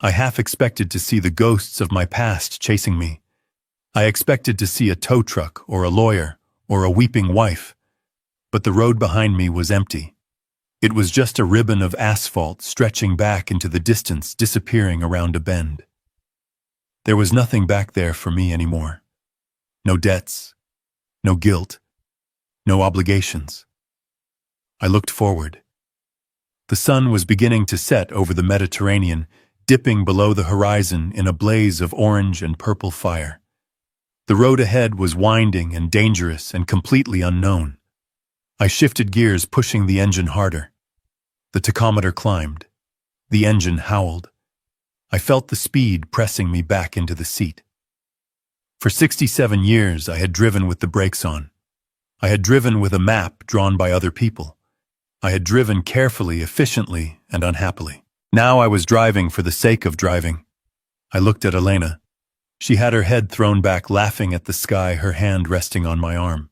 I half expected to see the ghosts of my past chasing me. I expected to see a tow truck or a lawyer or a weeping wife, but the road behind me was empty. It was just a ribbon of asphalt stretching back into the distance, disappearing around a bend. There was nothing back there for me anymore. No debts, no guilt, no obligations. I looked forward. The sun was beginning to set over the Mediterranean, dipping below the horizon in a blaze of orange and purple fire. The road ahead was winding and dangerous and completely unknown. I shifted gears, pushing the engine harder. The tachometer climbed. The engine howled. I felt the speed pressing me back into the seat. For 67 years, I had driven with the brakes on. I had driven with a map drawn by other people. I had driven carefully, efficiently, and unhappily. Now I was driving for the sake of driving. I looked at Elena. She had her head thrown back, laughing at the sky, her hand resting on my arm.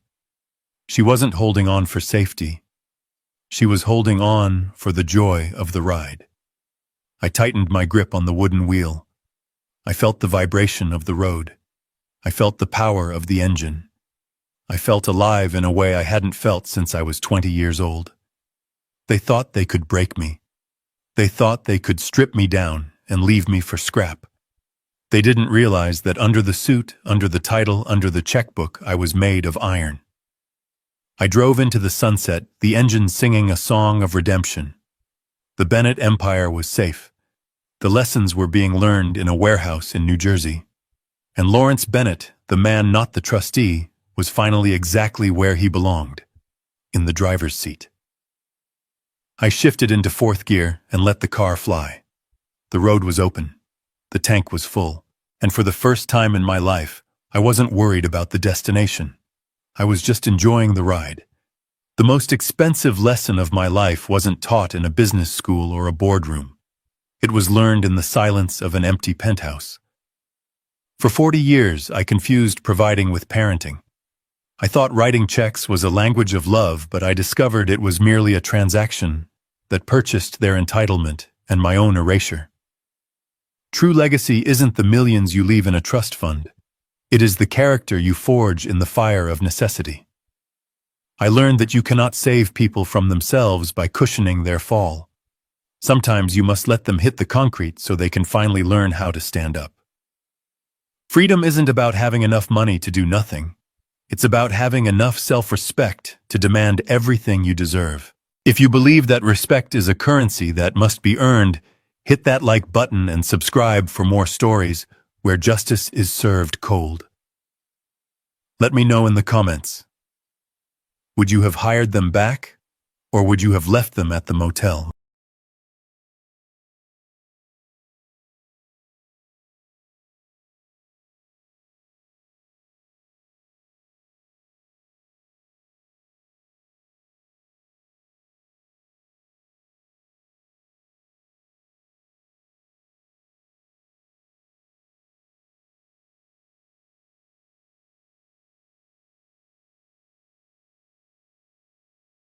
She wasn't holding on for safety. She was holding on for the joy of the ride. I tightened my grip on the wooden wheel. I felt the vibration of the road. I felt the power of the engine. I felt alive in a way I hadn't felt since I was 20 years old. They thought they could break me. They thought they could strip me down and leave me for scrap. They didn't realize that under the suit, under the title, under the checkbook, I was made of iron. I drove into the sunset, the engine singing a song of redemption. The Bennett empire was safe. The lessons were being learned in a warehouse in New Jersey. And Lawrence Bennett, the man not the trustee, was finally exactly where he belonged, in the driver's seat. I shifted into fourth gear and let the car fly. The road was open. The tank was full. And for the first time in my life, I wasn't worried about the destination. I was just enjoying the ride. The most expensive lesson of my life wasn't taught in a business school or a boardroom. It was learned in the silence of an empty penthouse. For 40 years, I confused providing with parenting. I thought writing checks was a language of love, but I discovered it was merely a transaction that purchased their entitlement and my own erasure. True legacy isn't the millions you leave in a trust fund. It is the character you forge in the fire of necessity. I learned that you cannot save people from themselves by cushioning their fall. Sometimes you must let them hit the concrete so they can finally learn how to stand up. Freedom isn't about having enough money to do nothing. It's about having enough self-respect to demand everything you deserve. If you believe that respect is a currency that must be earned, hit that like button and subscribe for more stories where justice is served cold. Let me know in the comments. Would you have hired them back, or would you have left them at the motel?